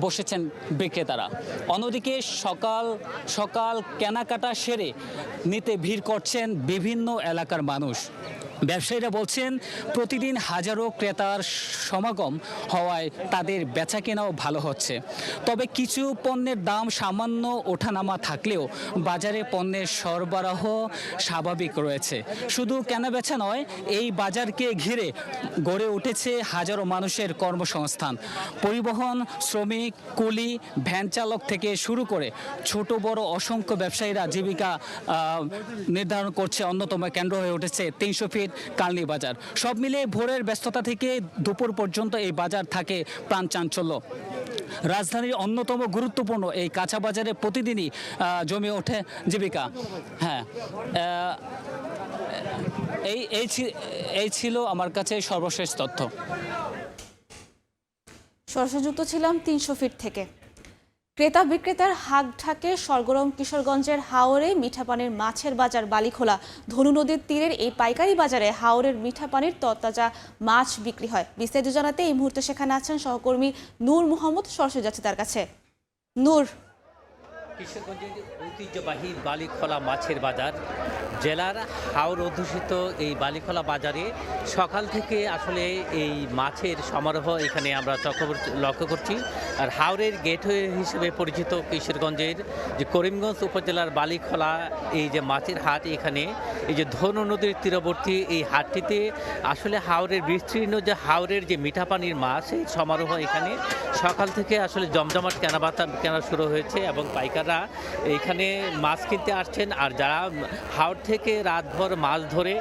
বসেছেন বিক্রেতারা। অন্যদিকে সকাল সকাল কেনাকাটা সেরে নিতে ভিড় করছেন বিভিন্ন এলাকার মানুষ। ব্যবসায়ীরা বলছেন প্রতিদিন হাজারো ক্রেতার সমাগম হওয়ায় তাদের বেচাকেনাও ভালো হচ্ছে। তবে কিছু পণ্যের দাম সামান্য ওঠানামা থাকলেও বাজারে পণ্যের সরবরাহ স্বাভাবিক রয়েছে। শুধু কেনাবেচা নয়, এই বাজারকে ঘিরে গড়ে উঠেছে হাজারো মানুষের কর্মসংস্থান। পরিবহন, শ্রমিক, কুলি, ভ্যান চালক থেকে শুরু করে ছোট বড় অসংখ্য ব্যবসায়ীরা জীবিকা নির্ধারণ করছে। অন্যতম কেন্দ্র হয়ে উঠেছে 300 ফিট কালনী বাজার। সব মিলে ভোরের ব্যস্ততা থেকে দুপুর পর্যন্ত এই বাজার থাকে প্রাণচাঞ্চল্য। রাজধানীর অন্যতম গুরুত্বপূর্ণ এই কাঁচা বাজারে প্রতিদিনই জমে ওঠে জীবিকা। হ্যাঁ, এই ছিল আমার কাছে সর্বশেষ তথ্য। সরাসরি যুক্ত ছিলাম 300 ফিট থেকে। ক্রেতা বিক্রেতার হাক ঢাকে সরগরম কিশোরগঞ্জের হাওরে মিঠা পানির মাছের বাজার বালিখোলা। ধনু নদীর তীরের এই পাইকারি বাজারে হাওরের মিঠা পানির তরতাজা মাছ বিক্রি হয়। বিস্তারিত জানাতে এই মুহূর্তে সেখানে আছেন সহকর্মী নূর মোহাম্মদ। সরাসরি যাচ্ছে তার কাছে। নূর, কিশোরগঞ্জের ঐতিহ্যবাহী বালিখোলা মাছের বাজার, জেলার হাওর অধ্যুষিত এই বালিখোলা বাজারে সকাল থেকে আসলে এই মাছের সমারোহ এখানে আমরা লক্ষ্য করছি। আর হাওরের গেটওয়ে হিসেবে পরিচিত কিশোরগঞ্জের যে করিমগঞ্জ উপজেলার বালিখোলা এই যে মাছের হাট, এখানে এই যে ধনু নদীর তীরবর্তী এই হাটটিতে আসলে হাওরের বিস্তীর্ণ যে হাওরের যে মিঠা পানির মাছ এই সমারোহ এখানে সকাল থেকে আসলে জমজমাট কেনা শুরু হয়েছে এবং পাইকাররা এখানে মাছ কিনতে আসছেন। আর যারা হাওর থেকে রাতভর মাছ ধরে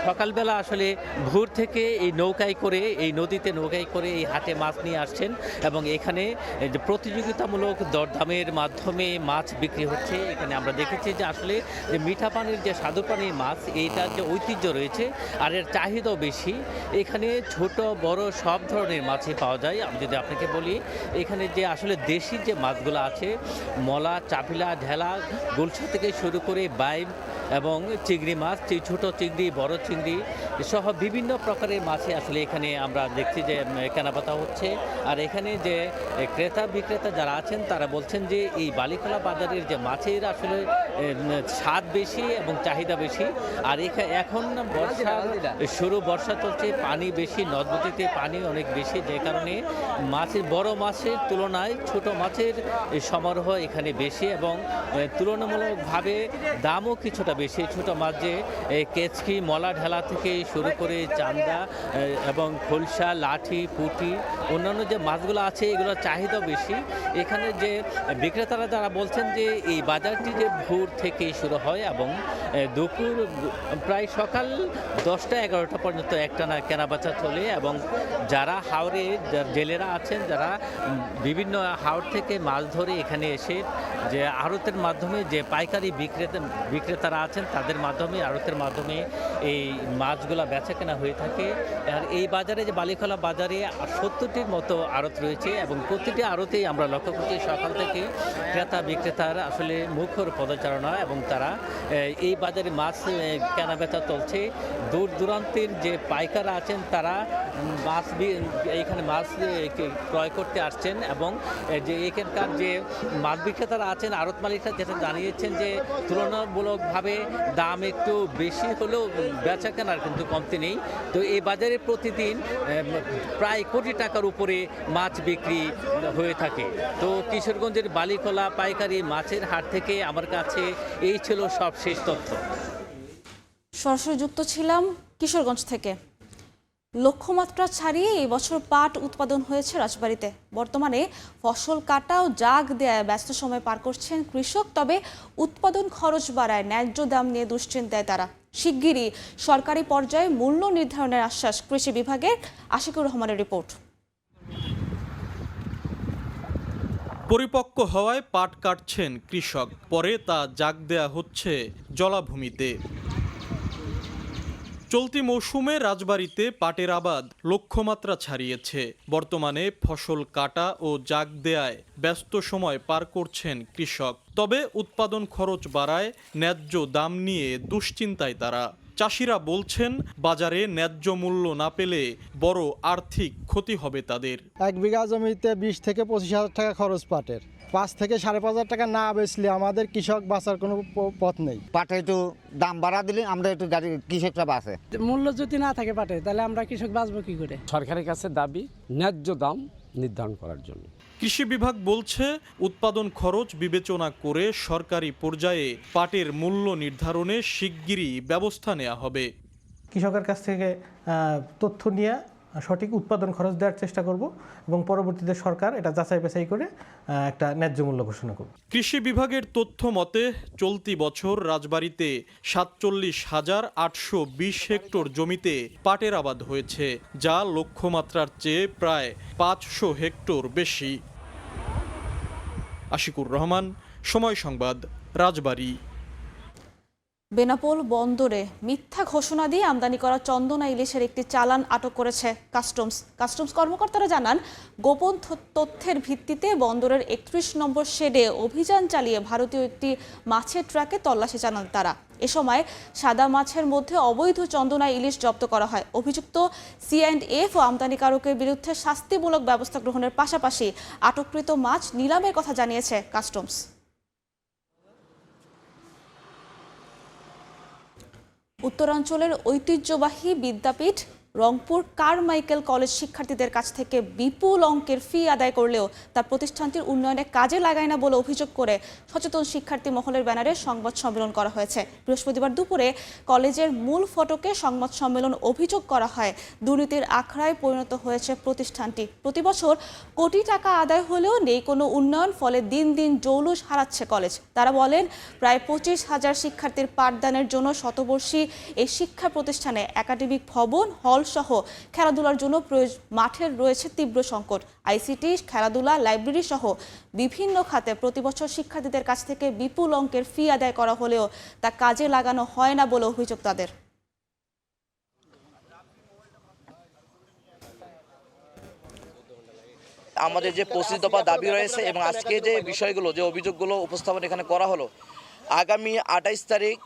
সকালবেলা আসলে ভোর থেকে এই নৌকায় করে এই নদীতে নৌকায় করে এই হাটে মাছ নিয়ে আসছেন এবং এখানে যে প্রতিযোগিতামূলক দরদামের মাধ্যমে মাছ বিক্রি হচ্ছে। এখানে আমরা দেখেছি যে আসলে যে মিঠা পানির যে স্বাদু পানির মাছ এইটার যে ঐতিহ্য রয়েছে আর এর চাহিদাও বেশি। এখানে ছোট বড় সব ধরনের মাছই পাওয়া যায়। আমি যদি আপনাকে বলি, এখানে যে আসলে দেশি যে মাছগুলো আছে, মলা, চাপিলা, ঢেলা, গুলশা থেকে শুরু করে বাইম এবং চিংড়ি মাছ, ছোট চিংড়ি, বড় চিংড়ি সহ বিভিন্ন প্রকারের মাছই আসলে এখানে আমরা দেখছি যে কেনাবেচা হচ্ছে। আর এখানে যে ক্রেতা বিক্রেতা যারা আছেন তারা বলছেন যে এই বালিখোলা বাজারের যে মাছের আসলে স্বাদ বেশি এবং চাহিদা বেশি। আর এখন বর্ষা চলছে, পানি বেশি, নদ নদীতে পানি অনেক বেশি, যে কারণে বড় মাছের তুলনায় ছোট মাছের সমারোহ এখানে বেশি এবং তুলনামূলকভাবে দামও কিছুটা বেশি। ছোট মাছ যে কেচকি, মলা ঢেলা থেকে শুরু করে চান্দা এবং খোলসা, লাঠি, পুঁটি, অন্যান্য যে মাছগুলো আছে এগুলোর চাহিদাও বেশি। এখানে যে বিক্রেতারা যারা বলছেন যে এই বাজারটি যে ভোর থেকে শুরু হয় এবং দুপুর প্রায় সকাল 10টা-11টা পর্যন্ত একটানা কেনাবেচা চলে এবং যারা হাওরে জেলেরা আছেন, যারা বিভিন্ন হাওর থেকে মাছ ধরে এখানে এসে যে আড়তের মাধ্যমে যে পাইকারি বিক্রেতারা আছেন তাদের মাধ্যমে, আড়তের মাধ্যমে এই মাছগুলা বেচা কেনা হয়ে থাকে। আর এই বাজারে যে বালিখোলা বাজারে 70টির মতো আড়ত রয়েছে এবং প্রতিটি আড়তেই আমরা লক্ষ্য করছি সকাল থেকে ক্রেতা বিক্রেতার আসলে মুখর পদচারণা এবং তারা এই বাজারে মাছ কেনাবেচা চলছে। দূর দূরান্তের যে পাইকাররা আছেন তারা এইখানে মাছ ক্রয় করতে আসছেন এবং যে এখানকার যে মাছ বিক্রেতারা আছেন, আড়ত মালিকরা যেটা জানিয়েছেন যে তুলনামূলকভাবে দাম একটু বেশি হলেও বেচা কেনার কিন্তু কমতি নেই। তো এই বাজারে প্রতিদিন প্রায় কোটি টাকার উপরে মাছ বিক্রি হয়ে থাকে। তো কিশোরগঞ্জের বালিখোলা পাইকারি মাছের হাট থেকে আমার কাছে এই ছিল সবশেষ তথ্য। সরাসরি যুক্ত ছিলাম কিশোরগঞ্জ থেকে। লক্ষ্যমাত্রা ছাড়িয়ে এই বছর পাট উৎপাদন হয়েছে রাজবাড়ীতে। বর্তমানে ফসল কাটা ও জাগ দেয়ায় ব্যস্ত সময় পার করছেন কৃষক। তবে উৎপাদন খরচ বাড়ায় ন্যায্য দাম নিয়ে দুশ্চিন্তায় তারা। শিগগিরই সরকারি পর্যায়ে মূল্য নির্ধারণের আশ্বাস কৃষি বিভাগের। আশিকুর রহমানের রিপোর্ট। পরিপক্ক হওয়ায় পাট কাটছেন কৃষক, পরে তা জাগ দেয়া হচ্ছে জলাভূমিতে। চলতি মৌসুমে রাজবাড়ীতে পাটের আবাদ লক্ষ্যমাত্রা ছাড়িয়েছে। বর্তমানে ফসল কাটা ও জাগ দেয়ায় ব্যস্ত সময় পার করছেন কৃষক। তবে উৎপাদন খরচ বাড়ায় ন্যায্য দাম নিয়ে দুশ্চিন্তায় তারা। চাষিরা বলছেন বাজারে ন্যায্য মূল্য না পেলে বড় আর্থিক ক্ষতি হবে তাদের। 1 বিঘা জমিতে 20 থেকে 25,000 টাকা খরচ পাটের। 5 থেকে 5,500 টাকা না বেচলে আমাদের কৃষক বাঁচার কোনো পথ নেই। পাটে একটু দাম বাড়া দিলে আমরা একটু কৃষকরা বাঁচে। মূল্য যদি না থাকে পাটে, তাহলে আমরা কৃষক বাঁচবো কি করে? সরকারের কাছে দাবি ন্যায্য দাম নির্ধারণ করার জন্য। কৃষি বিভাগ বলছে উৎপাদন খরচ বিবেচনা করে সরকারি পর্যায়ে পাটের মূল্য নির্ধারণে শিগগিরই ব্যবস্থা নেওয়া হবে। কৃষকের কাছ থেকে তথ্য নিয়ে সঠিক উৎপাদন খরচ দেওয়ার চেষ্টা করব এবং পরবর্তীতে সরকার এটা যাচাই বাছাই করে একটা ন্যায্য মূল্য ঘোষণা করবে। কৃষি বিভাগের তথ্য মতে চলতি বছর রাজবাড়ীতে 47,820 হেক্টর জমিতে পাটের আবাদ হয়েছে, যা লক্ষ্যমাত্রার চেয়ে প্রায় 500 হেক্টর বেশি। আশিকুর রহমান, সময় সংবাদ, রাজবাড়ী। বেনাপোল বন্দরে মিথ্যা ঘোষণা দিয়ে আমদানি করা চন্দনা ইলিশের একটি চালান আটক করেছে কাস্টমস কর্মকর্তারা জানান, গোপন তথ্যের ভিত্তিতে বন্দরের 31 নম্বর শেডে অভিযান চালিয়ে ভারতীয় একটি মাছের ট্রাকে তল্লাশি চালান তারা। এ সময় সাদা মাছের মধ্যে অবৈধ চন্দনা ইলিশ জব্দ করা হয়। অভিযুক্ত C&F ও আমদানিকারকের বিরুদ্ধে শাস্তিমূলক ব্যবস্থা গ্রহণের পাশাপাশি আটককৃত মাছ নিলামের কথা জানিয়েছে কাস্টমস। উত্তরাঞ্চলের ঐতিহ্যবাহী বিদ্যাপীঠ রংপুর কারমাইকেল কলেজ শিক্ষার্থীদের কাছ থেকে বিপুল অঙ্কের ফি আদায় করলেও তা প্রতিষ্ঠানটির উন্নয়নে কাজে লাগায় না বলে অভিযোগ করে সচেতন শিক্ষার্থী মহলের ব্যানারে সংবাদ সম্মেলন করা হয়েছে। বৃহস্পতিবার দুপুরে কলেজের মূল ফটকে সংবাদ সম্মেলন অভিযোগ করা হয় দুর্নীতির আখড়ায় পরিণত হয়েছে প্রতিষ্ঠানটি। প্রতি বছর কোটি টাকা আদায় হলেও নেই কোনো উন্নয়ন, ফলে দিন দিন জৌলুস হারাচ্ছে কলেজ। তারা বলেন, প্রায় 25,000 শিক্ষার্থীর পাঠদানের জন্য শতবর্ষী এই শিক্ষা প্রতিষ্ঠানে একাডেমিক ভবন, হল সহ খেলাধুলার জন্য মাঠের রয়েছে তীব্র সংকট। আইসিটি, খেলাধুলা, লাইব্রেরি সহ বিভিন্ন খাতে প্রতি বছর শিক্ষার্থীদের কাছ থেকে বিপুল অঙ্কের ফি আদায় করা হলেও তা কাজে লাগানো হয় না বলে অভিযোগ তাদের। আমাদের যে 25 দফা দাবি রয়েছে এবং আজকে যে বিষয়গুলো, যে অভিযোগগুলো উপস্থাপন এখানে করা হলো, আগামী 28 তারিখ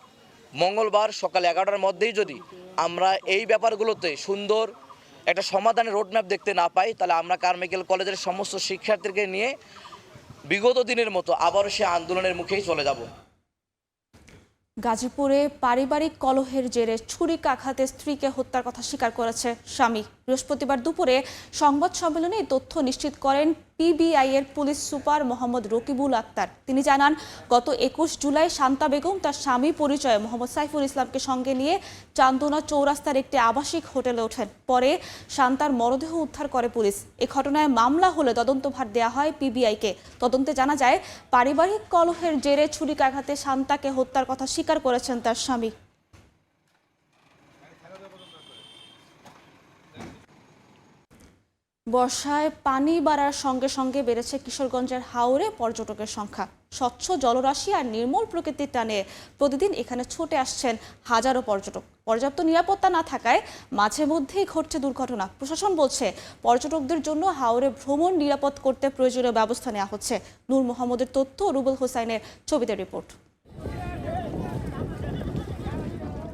মঙ্গলবার সকাল 11টার মধ্যেই যদি আমরা এই ব্যাপারগুলোতে সুন্দর একটা সমাধানের রোডম্যাপ দেখতে না পাই, তাহলে আমরা কারমাইকেল কলেজের সমস্ত শিক্ষার্থীদেরকে নিয়ে বিগত দিনের মতো আবারও সে আন্দোলনের মুখেই চলে যাব। গাজীপুরে পারিবারিক কলহের জেরে ছুরিকাঘাতে স্ত্রীকে হত্যার কথা স্বীকার করেছে স্বামী। বৃহস্পতিবার দুপুরে সংবাদ সম্মেলনে এই তথ্য নিশ্চিত করেন পিবিআই এর পুলিশ সুপার মোহাম্মদ রকিবুল আক্তার। তিনি জানান, গত 21 জুলাই শান্তা বেগম তার স্বামী পরিচয়ে মোহাম্মদ সাইফুল ইসলামকে সঙ্গে নিয়ে চান্দনা চৌরাস্তার একটি আবাসিক হোটেলে ওঠেন। পরে শান্তার মরদেহ উদ্ধার করে পুলিশ। এ ঘটনায় মামলা হলে তদন্তভার দেওয়া হয় পিবিআইকে। তদন্তে জানা যায়, পারিবারিক কলহের জেরে ছুরিকাঘাতে শান্তাকে হত্যার কথা স্বীকার করেছেন তার স্বামী। বর্ষায় পানি বাড়ার সঙ্গে সঙ্গে বেড়েছে কিশোরগঞ্জের হাওরে পর্যটকের সংখ্যা। স্বচ্ছ জলরাশি আর নির্মল প্রকৃতির টানে প্রতিদিন এখানে ছুটে আসছেন হাজারো পর্যটক। পর্যাপ্ত নিরাপত্তা না থাকায় মাঝে মধ্যেই ঘটছে দুর্ঘটনা। প্রশাসন বলছে, পর্যটকদের জন্য হাওরে ভ্রমণ নিরাপদ করতে প্রয়োজনীয় ব্যবস্থা নেওয়া হচ্ছে। নূর মোহাম্মদের তথ্য, রুবেল হোসাইনের ছবিতে রিপোর্ট।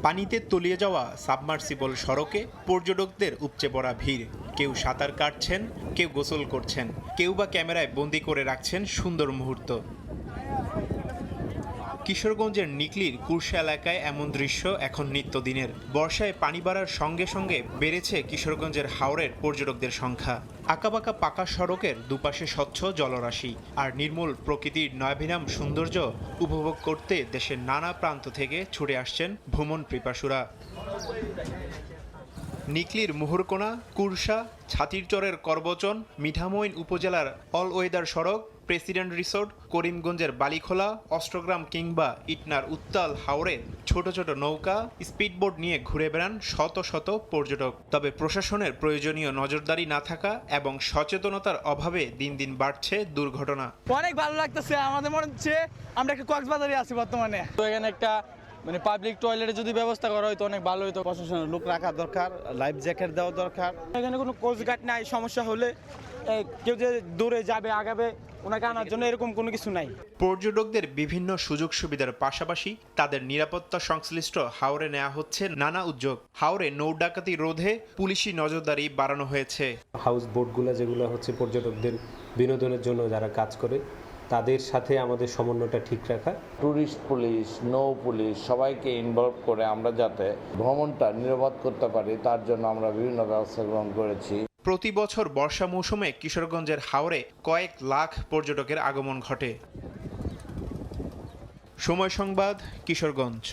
পানিতে তলিয়ে যাওয়া সাবমার্সিবল সড়কে পর্যটকদের উপচে পড়া ভিড়। কেউ সাঁতার কাটছেন, কেউ গোসল করছেন, কেউ বা ক্যামেরায় বন্দি করে রাখছেন সুন্দর মুহূর্ত। কিশোরগঞ্জের নিকলির কুরসা এলাকায় এমন দৃশ্য এখন নিত্যদিনের। বর্ষায় পানি বাড়ার সঙ্গে সঙ্গে বেড়েছে কিশোরগঞ্জের হাওরের পর্যটকদের সংখ্যা। আঁকাবাঁকা পাকা সড়কের দুপাশে স্বচ্ছ জলরাশি আর নির্মল প্রকৃতির নয়াভিরাম সৌন্দর্য উপভোগ করতে দেশের নানা প্রান্ত থেকে ছুটে আসছেন ভ্রমণ পিপাসুরা। নিকলির মুহুরকোনা, কুরসা, ছাতিরচরের করবচন, মিঠামইন উপজেলার অল ওয়েদার সড়ক, প্রেসিডেন্ট রিসোর্ট, করিমগঞ্জের বালিখোলা, অষ্টগ্রাম কিংবা ইটনার উত্তাল হাওরে ছোট ছোট নৌকা, স্পিডবোট নিয়ে ঘুরে বেড়ান শত শত পর্যটক। তবে প্রশাসনের প্রয়োজনীয় নজরদারি না থাকা এবং সচেতনতার অভাবে দিন দিন বাড়ছে দুর্ঘটনা। অনেক ভালো লাগতেছে, আমাদের মনে হচ্ছে আমরা একটা কক্সবাজারে আছি বর্তমানে। তো এখানে একটা পাবলিক টয়লেটে যদি ব্যবস্থা করা হয় তো অনেক ভালো হতো। প্রশাসনের লোক রাখা দরকার, লাইফ জ্যাকেট দেওয়া দরকার। এখানে কোনো কোস্টগার্ড নাই, সমস্যা হলে কেউ যে দূরে যাবে আগাবে ওনাকে আনার জন্য এরকম কোনো কিছু নাই। পর্যটকদের বিভিন্ন সুযোগ সুবিধার পাশাপাশি তাদের নিরাপত্তা সংশ্লিষ্ট হাওরে নেওয়া হচ্ছে নানা উদ্যোগ। হাওরে নৌ ডাকাতি রোধে পুলিশি নজরদারি বাড়ানো হয়েছে। হাউস বোটগুলো যেগুলো হচ্ছে পর্যটকদের বিনোদনের জন্য যারা কাজ করে, তাদের সাথে আমাদের সমন্বয়টা ঠিক রাখা। ট্যুরিস্ট পুলিশ, নৌ পুলিশ সবাইকে ইনভলভ করে আমরা যাতে ভ্রমণটা নিরাপদ করতে পারি তার জন্য আমরা বিভিন্ন ব্যবস্থা গ্রহণ করেছি। প্রতি বছর বর্ষা মৌসুমে কিশোরগঞ্জের হাওরে কয়েক লাখ পর্যটকের আগমন ঘটে। সময় সংবাদ, কিশোরগঞ্জ।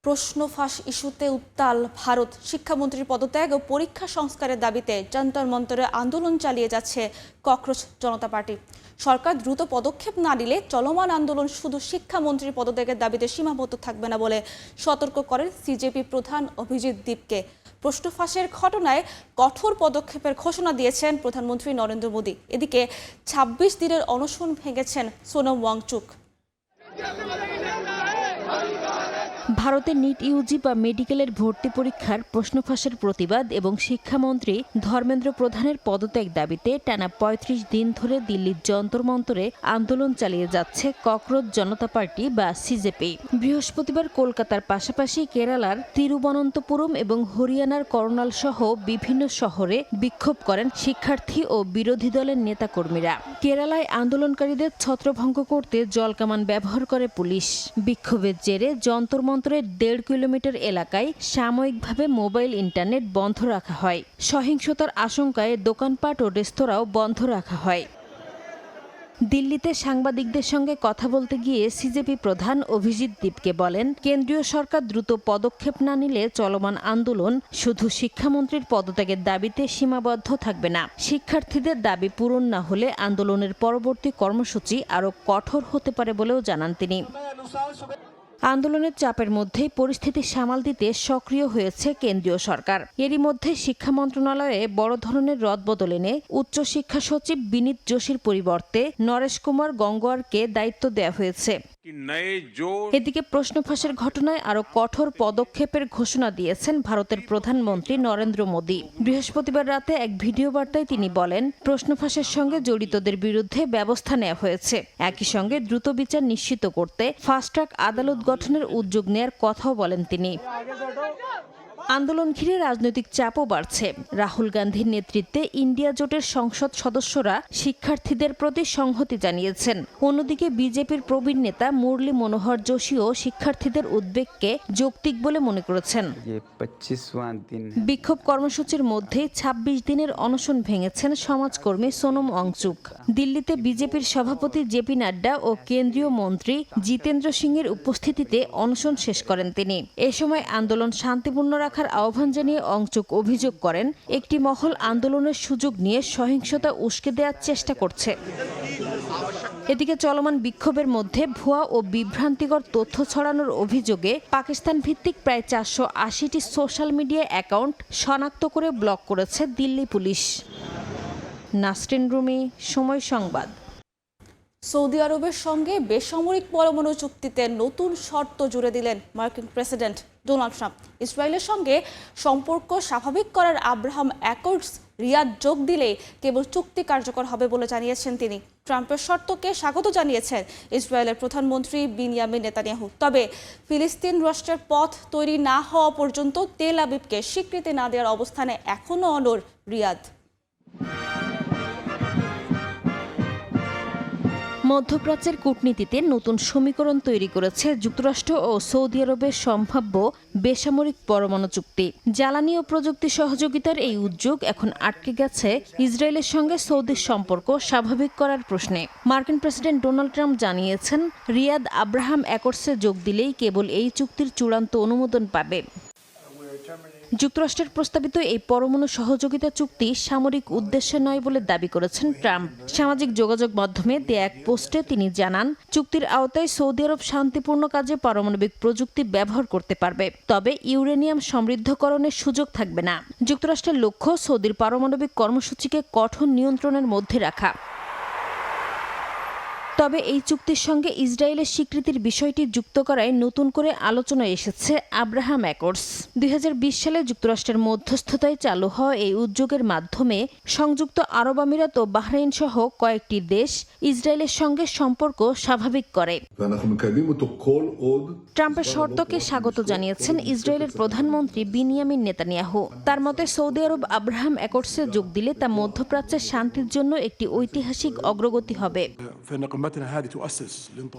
প্রশ্ন ফাঁস ইস্যুতে উত্তাল ভারত। শিক্ষামন্ত্রীর পদত্যাগ ও পরীক্ষা সংস্কারের দাবিতে যন্তর মন্তরে আন্দোলন চালিয়ে যাচ্ছে ককরোচ জনতা পার্টি। সরকার দ্রুত পদক্ষেপ না নিলে চলমান আন্দোলন শুধু শিক্ষামন্ত্রীর পদত্যাগের দাবিতে সীমাবদ্ধ থাকবে না বলে সতর্ক করেন সিজেপি প্রধান অভিজিৎ দীপকে। প্রশ্ন ফাঁসের ঘটনায় কঠোর পদক্ষেপের ঘোষণা দিয়েছেন প্রধানমন্ত্রী নরেন্দ্র মোদী। এদিকে 26 দিনের অনশন ভেঙেছেন সোনম ওয়াংচুক। ভারতের নিট ইউজি বা মেডিকেলের ভর্তি পরীক্ষার প্রশ্ন ফাঁসের প্রতিবাদ এবং শিক্ষামন্ত্রী ধর্মেন্দ্র প্রধানের পদত্যাগ দাবিতে টানা 35 দিন ধরে দিল্লির যন্তর মন্তরে আন্দোলন চালিয়ে যাচ্ছে ককরোচ জনতা পার্টি বা সিজেপি। বৃহস্পতিবার কলকাতার পাশাপাশি কেরালার তিরুবনন্তপুরম এবং হরিয়ানার করনাল সহ বিভিন্ন শহরে বিক্ষোভ করেন শিক্ষার্থী ও বিরোধী দলের নেতাকর্মীরা। কেরালায় আন্দোলনকারীদের ছত্রভঙ্গ করতে জলকামান ব্যবহার করে পুলিশ। বিক্ষোভের জেরে যন্তর মন্তরের 1.5 কিলোমিটার এলাকায় সাময়িকভাবে মোবাইল ইন্টারনেট বন্ধ রাখা হয়। সহিংসতার আশঙ্কায় দোকানপাট ও রেস্তোরাঁও বন্ধ রাখা হয়। দিল্লিতে সাংবাদিকদের সঙ্গে কথা বলতে গিয়ে সিজেপি প্রধান অভিজিৎ দীপকে বলেন, কেন্দ্রীয় সরকার দ্রুত পদক্ষেপ না নিলে চলমান আন্দোলন শুধু শিক্ষামন্ত্রীর পদত্যাগের দাবিতে সীমাবদ্ধ থাকবে না। শিক্ষার্থীদের দাবি পূরণ না হলে আন্দোলনের পরবর্তী কর্মসূচি আরও কঠোর হতে পারে বলেও জানান তিনি। আন্দোলনের চাপের মধ্যেই পরিস্থিতি সামাল দিতে সক্রিয় হয়েছে কেন্দ্রীয় সরকার। এরই মধ্যে শিক্ষা মন্ত্রণালয়ে বড় ধরনের রদবদল এনে উচ্চশিক্ষা সচিব বিনীত যোশীর পরিবর্তে নরেশ কুমার গঙ্গোয়ারকে দায়িত্ব দেওয়া হয়েছে। এদিকে প্রশ্ন ফাঁসের ঘটনায় আরও কঠোর পদক্ষেপের ঘোষণা দিয়েছেন ভারতের প্রধানমন্ত্রী নরেন্দ্র মোদী। বৃহস্পতিবার রাতে এক ভিডিও বার্তায় তিনি বলেন, প্রশ্ন ফাঁসের সঙ্গে জড়িতদের বিরুদ্ধে ব্যবস্থা নেওয়া হয়েছে। একই সঙ্গে দ্রুত বিচার নিশ্চিত করতে ফাস্ট ট্র্যাক আদালত গঠনের উদ্যোগ নেয়ার কথাও বলেন তিনি। আন্দোলন ঘিরে রাজনৈতিক চাপও বাড়ছে। রাহুল গান্ধীর নেতৃত্বে ইন্ডিয়া জোটের সংসদ সদস্যরা শিক্ষার্থীদের প্রতি সংহতি জানিয়েছেন। অন্যদিকে বিজেপির প্রবীণ নেতা মুরলী মনোহর যোশীও শিক্ষার্থীদের উদ্বেগকে যৌক্তিক বলে মনে করেছেন। বিক্ষোভ কর্মসূচির মধ্যে ২৬ দিনের অনশন ভেঙেছেন সমাজকর্মী সোনম ওয়াংচুক। দিল্লিতে বিজেপির সভাপতি জেপি নাড্ডা ও কেন্দ্রীয় মন্ত্রী জিতেন্দ্র সিংয়ের উপস্থিতিতে অনশন শেষ করেন তিনি। এ সময় আন্দোলন শান্তিপূর্ণ রাখার আহ্বান জানিয়ে ওয়াংচুক অভিযোগ করেন, একটি মহল আন্দোলনের সুযোগ নিয়ে সহিংসতা উস্কে দেওয়ার চেষ্টা করছে। এদিকে চলমান বিক্ষোভের মধ্যে ভুয়া ও বিভ্রান্তিকর তথ্য ছড়ানোর অভিযোগে পাকিস্তান ভিত্তিক প্রায় ৪৮০টি সোশ্যাল মিডিয়া অ্যাকাউন্ট শনাক্ত করে ব্লক করেছে দিল্লি পুলিশ। নাসরিন রুমি, সময় সংবাদ। সৌদি আরবের সঙ্গে বেসামরিক পরমাণু চুক্তিতে নতুন শর্ত জুড়ে দিলেন মার্কিন প্রেসিডেন্ট ডোনাল্ড ট্রাম্প। ইসরায়েলের সঙ্গে সম্পর্ক স্বাভাবিক করার আব্রাহাম অ্যাকর্ডস রিয়াদ যোগ দিলেই কেবল চুক্তি কার্যকর হবে বলে জানিয়েছেন তিনি। ট্রাম্পের শর্তকে স্বাগত জানিয়েছেন ইসরায়েলের প্রধানমন্ত্রী বিনিয়ামিন নেতানিয়াহু। তবে ফিলিস্তিন রাষ্ট্রের পথ তৈরি না হওয়া পর্যন্ত তেল আবিবকে স্বীকৃতি না দেওয়ার অবস্থানে এখনও অনড় রিয়াদ। মধ্যপ্রাচ্যের কূটনীতিতে নতুন সমীকরণ তৈরি করেছে যুক্তরাষ্ট্র ও সৌদি আরবের সম্ভাব্য বেসামরিক পরমাণু চুক্তি। জ্বালানি ও প্রযুক্তি সহযোগিতার এই উদ্যোগ এখন আটকে গেছে ইসরায়েলের সঙ্গে সৌদির সম্পর্ক স্বাভাবিক করার প্রশ্নে। মার্কিন প্রেসিডেন্ট ডোনাল্ড ট্রাম্প জানিয়েছেন, রিয়াদ আব্রাহাম অ্যাকর্ডসে যোগ দিলেই কেবল এই চুক্তির চূড়ান্ত অনুমোদন পাবে। যুক্তরাষ্ট্রের প্রস্তাবিত এই পরমাণু সহযোগিতা চুক্তি সামরিক উদ্দেশ্যে নয় বলে দাবি করেছেন ট্রাম্প। সামাজিক যোগাযোগ মাধ্যমে দেয়া এক পোস্টে তিনি জানান, চুক্তির আওতায় সৌদি আরব শান্তিপূর্ণ কাজে পারমাণবিক প্রযুক্তি ব্যবহার করতে পারবে, তবে ইউরেনিয়াম সমৃদ্ধকরণের সুযোগ থাকবে না। যুক্তরাষ্ট্রের লক্ষ্য সৌদির পারমাণবিক কর্মসূচিকে কঠোর নিয়ন্ত্রণের মধ্যে রাখা। তবে এই চুক্তির সঙ্গে ইসরায়েলের স্বীকৃতির বিষয়টি যুক্ত করায় নতুন করে আলোচনায় এসেছে আব্রাহাম অ্যাকর্ডস। ২০২০ সালে যুক্তরাষ্ট্রের মধ্যস্থতায় চালু হওয়া এই উদ্যোগের মাধ্যমে সংযুক্ত আরব আমিরাত ও বাহরাইন সহ কয়েকটি দেশ ইসরায়েলের সঙ্গে সম্পর্ক স্বাভাবিক করে। ট্রাম্পের শর্তকে স্বাগত জানিয়েছেন ইসরায়েলের প্রধানমন্ত্রী বিনিয়ামিন নেতানিয়াহু। তার মতে সৌদি আরব আব্রাহাম অ্যাকর্ডসে যোগ দিলে তা মধ্যপ্রাচ্যের শান্তির জন্য একটি ঐতিহাসিক অগ্রগতি হবে।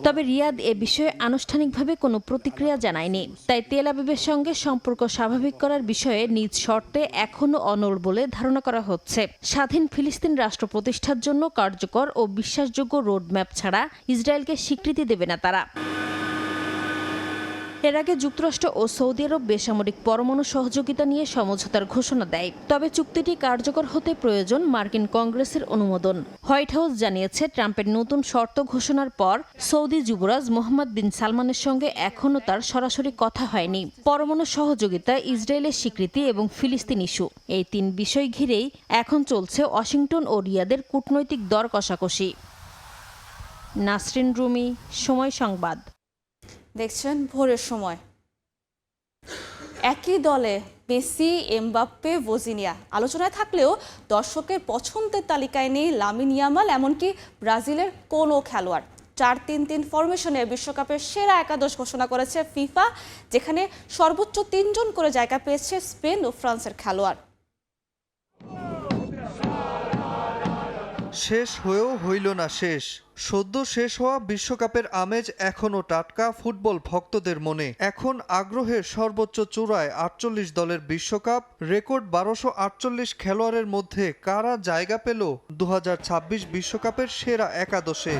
তবে রিয়াদ এ বিষয়ে আনুষ্ঠানিকভাবে কোনো প্রতিক্রিয়া জানায়নি। তাই তেল আবিবের সঙ্গে সম্পর্ক স্বাভাবিক করার বিষয়ে নিজ শর্তে এখনও অনড় বলে ধারণা করা হচ্ছে। স্বাধীন ফিলিস্তিন রাষ্ট্র প্রতিষ্ঠার জন্য কার্যকর ও বিশ্বাসযোগ্য রোডম্যাপ ছাড়া ইসরায়েলকে স্বীকৃতি দেবে না তারা। এর আগে যুক্তরাষ্ট্র ও সৌদি আরব বেসামরিক পরমাণু সহযোগিতা নিয়ে সমঝোতার ঘোষণা দেয়। তবে চুক্তিটি কার্যকর হতে প্রয়োজন মার্কিন কংগ্রেসের অনুমোদন। হোয়াইট হাউস জানিয়েছে, ট্রাম্পের নতুন শর্ত ঘোষণার পর সৌদি যুবরাজ মোহাম্মদ বিন সালমানের সঙ্গে এখনও তার সরাসরি কথা হয়নি। পরমাণু সহযোগিতা, ইসরায়েলের স্বীকৃতি এবং ফিলিস্তিন ইস্যু, এই তিন বিষয় ঘিরেই এখন চলছে ওয়াশিংটন ও রিয়াদের কূটনৈতিক দর কষাকষি। নাসরিন রুমি, সময় সংবাদ। দেখছেন ভোরের সময়। একই দলে মেসি, এমবাপ্পে, ভোজিনিয়া আলোচনায় থাকলেও দর্শকের পছন্দের তালিকায় নেই লামিন ইয়ামাল, এমনকি ব্রাজিলের কোনো খেলোয়াড়। 4-3-3 ফরমেশনে বিশ্বকাপের সেরা একাদশ ঘোষণা করেছে ফিফা, যেখানে সর্বোচ্চ 3 জন করে জায়গা পেয়েছে স্পেন ও ফ্রান্সের খেলোয়াড়। শেষ হয়েও হইল না শেষ। সদ্য শেষ হওয়া বিশ্বকাপের আমেজ এখনও টাটকা ফুটবল ভক্তদের মনে। এখন আগ্রহের সর্বোচ্চ চূড়ায় 48 দলের বিশ্বকাপ। রেকর্ড 1248 খেলোয়াড়ের মধ্যে কারা জায়গা পেল 2026 বিশ্বকাপের সেরা একাদশে।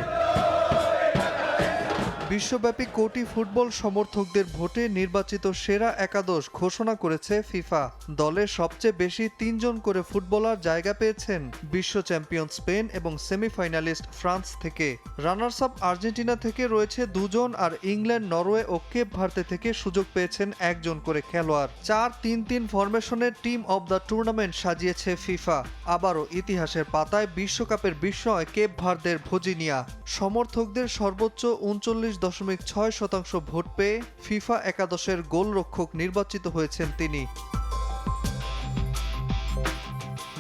বিশ্বব্যাপী কোটি ফুটবল সমর্থকদের ভোটে নির্বাচিত সেরা একাদশ ঘোষণা করেছে ফিফা। দলে সবচেয়ে বেশি 3 জন করে ফুটবলার জায়গা পেয়েছেন বিশ্ব চ্যাম্পিয়ন স্পেন এবং সেমিফাইনালিস্ট ফ্রান্স থেকে। রানার্স আপ আর্জেন্টিনা থেকে রয়েছে 2 জন, আর ইংল্যান্ড, নরওয়ে ও কেপ ভার্দে থেকে সুযোগ পেয়েছেন 1 জন করে খেলোয়াড়। 4-3-3 ফরমেশনের টিম অব দ্য টুর্নামেন্ট সাজিয়েছে ফিফা। আবারও ইতিহাসের পাতায় বিশ্বকাপের বিস্ময় কেপ ভার্দের ভোজিনিয়া। সমর্থকদের সর্বোচ্চ 39.6% ভোট পেয়ে ফিফা একাদশের গোলরক্ষক নির্বাচিত হয়েছেন তিনি।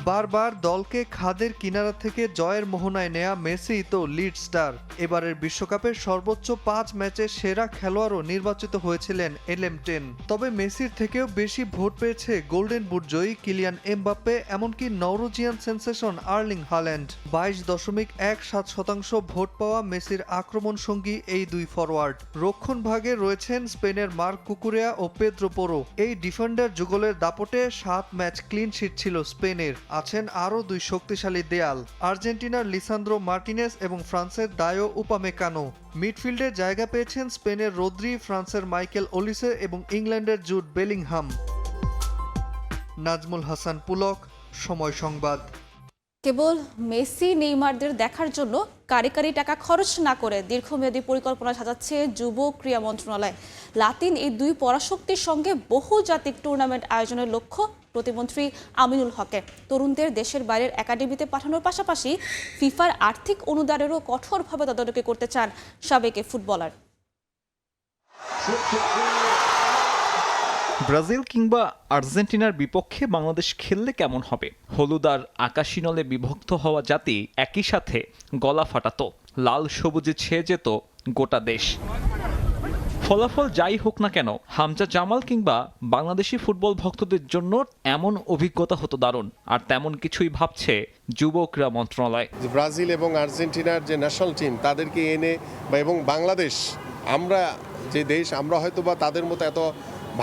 বারবার দলকে খাদের কিনারা থেকে জয়ের মোহনায় নেয়া মেসি তো লিড স্টার। এবারের বিশ্বকাপের সর্বোচ্চ 5 ম্যাচে সেরা খেলোয়াড়ও নির্বাচিত হয়েছিলেন LM10। তবে মেসির থেকেও বেশি ভোট পেয়েছে গোল্ডেন বুট জয়ী কিলিয়ান এমবাপ্পে, এমনকি Norwegian sensation Erling Haaland. 22.17% vote পাওয়া মেসির আক্রমণ সঙ্গী এই দুই ফরওয়ার্ড। রক্ষণ ভাগে রয়েছেন স্পেনের মার্ক কুকুরেয়া ও পেদ্রো পোরো। এই ডিফেন্ডার যুগলের দাপটে 7 ম্যাচ ক্লিন শিট ছিল স্পেনের। আছেন আরও দুই শক্তিশালী দেয়াল, আর্জেন্টিনার লিসান্দ্রো মার্টিনেস এবং ফ্রান্সের দায়ো উপামেকানো। মিডফিল্ডে জায়গা পেয়েছেন স্পেনের রদ্রি, ফ্রান্সের মাইকেল ওলিসে এবং ইংল্যান্ডের জুড বেলিংহাম। নাজমুল হাসান পুলক, সময় সংবাদ। কেবল মেসি নেইমারদের দেখার জন্য কারি টাকা খরচ না করে দীর্ঘমেয়াদী পরিকল্পনা সাজাচ্ছে যুব ক্রীড়া মন্ত্রণালয়। লাতিন এই দুই পরাশক্তির সঙ্গে বহুজাতিক টুর্নামেন্ট আয়োজনের লক্ষ্য প্রতিমন্ত্রী আমিনুল হকের। তরুণদের দেশের বাইরের একাডেমিতে পাঠানোর পাশাপাশি ফিফার আর্থিক অনুদানেরও কঠোরভাবে তদারকি করতে চান সাবেক ফুটবলার। ব্রাজিল কিংবা আর্জেন্টিনার বিপক্ষে বাংলাদেশ খেললে কেমন হবে? হলুদ আর আকাশী নলে বিভক্ত হওয়া জাতি একই সাথে গলা ফাটাতো, লাল সবুজে ছেয়ে যেত গোটা দেশ। ফলাফল যাই হোক না কেন, হামজা জামাল কিংবা বাংলাদেশি ফুটবল ভক্তদের জন্য এমন অভিজ্ঞতা হতো দারুণ। আর তেমন কিছুই ভাবছে যুব ক্রীড়া মন্ত্রণালয়। ব্রাজিল এবং আর্জেন্টিনার যে ন্যাশনাল টিম তাদেরকে এনে এবং বাংলাদেশ, আমরা যে দেশ, আমরা হয়তো বা তাদের মতো এত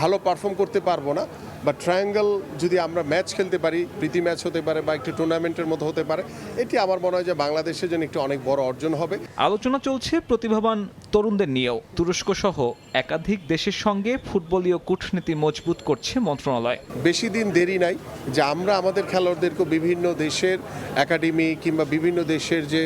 ভালো পারফর্ম করতে পারবো না, বা ট্রায়াঙ্গেল যদি আমরা ম্যাচ খেলতে পারি, প্রীতি ম্যাচ হতে পারে বা একটি টুর্নামেন্টের মতো হতে পারে, এটি আমার মনে হয় যে বাংলাদেশের জন্য একটি অনেক বড় অর্জন হবে। আলোচনা চলছে প্রতিভাবান তরুণদের নিয়েও। তুরস্ক সহ একাধিক দেশের সঙ্গে ফুটবলীয় কূটনীতি মজবুত করছে মন্ত্রণালয়। বেশি দিন দেরি নাই যে আমরা আমাদের খেলোয়াড়দেরকে বিভিন্ন দেশের একাডেমি কিংবা বিভিন্ন দেশের যে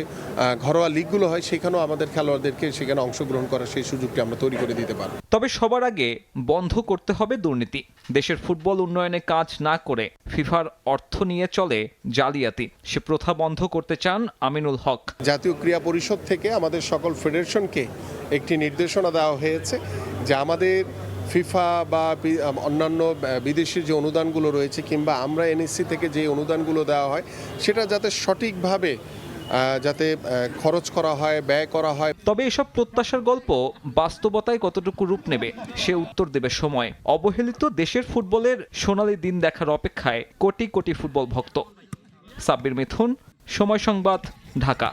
ঘরোয়া লিগগুলো হয় সেখানেও আমাদের খেলোয়াড়দেরকে সেখানে অংশগ্রহণ করার সেই সুযোগটি আমরা তৈরি করে দিতে পারব। তবে সবার আগে বন্ধ করতে হবে দুর্নীতি। দেশের ফুটবল উন্নয়নে কাজ না করে ফিফার অর্থ নিয়ে চলে জালিয়াতি, সে প্রথা বন্ধ করতে চান আমিনুল হক। জাতীয় ক্রীড়া পরিষদ থেকে আমাদের সকল ফেডারেশনকে একটি নির্দেশনা দেওয়া হয়েছে যে আমাদের ফিফা বা অন্যান্য বিদেশি যে অনুদানগুলো রয়েছে কিংবা আমরা এনএসসি থেকে যে অনুদানগুলো দেওয়া হয় সেটা যাতে সঠিকভাবে যাতে খরচ করা হয়, ব্যয় করা হয়। তবে এসব প্রত্যাশার গল্প বাস্তবতায় কতটুকু রূপ নেবে সে উত্তর দেবে সময়। অবহেলিত দেশের ফুটবলের সোনালী দিন দেখার অপেক্ষায় কোটি কোটি ফুটবল ভক্ত। সাব্বির মিথুন, সময় সংবাদ, ঢাকা।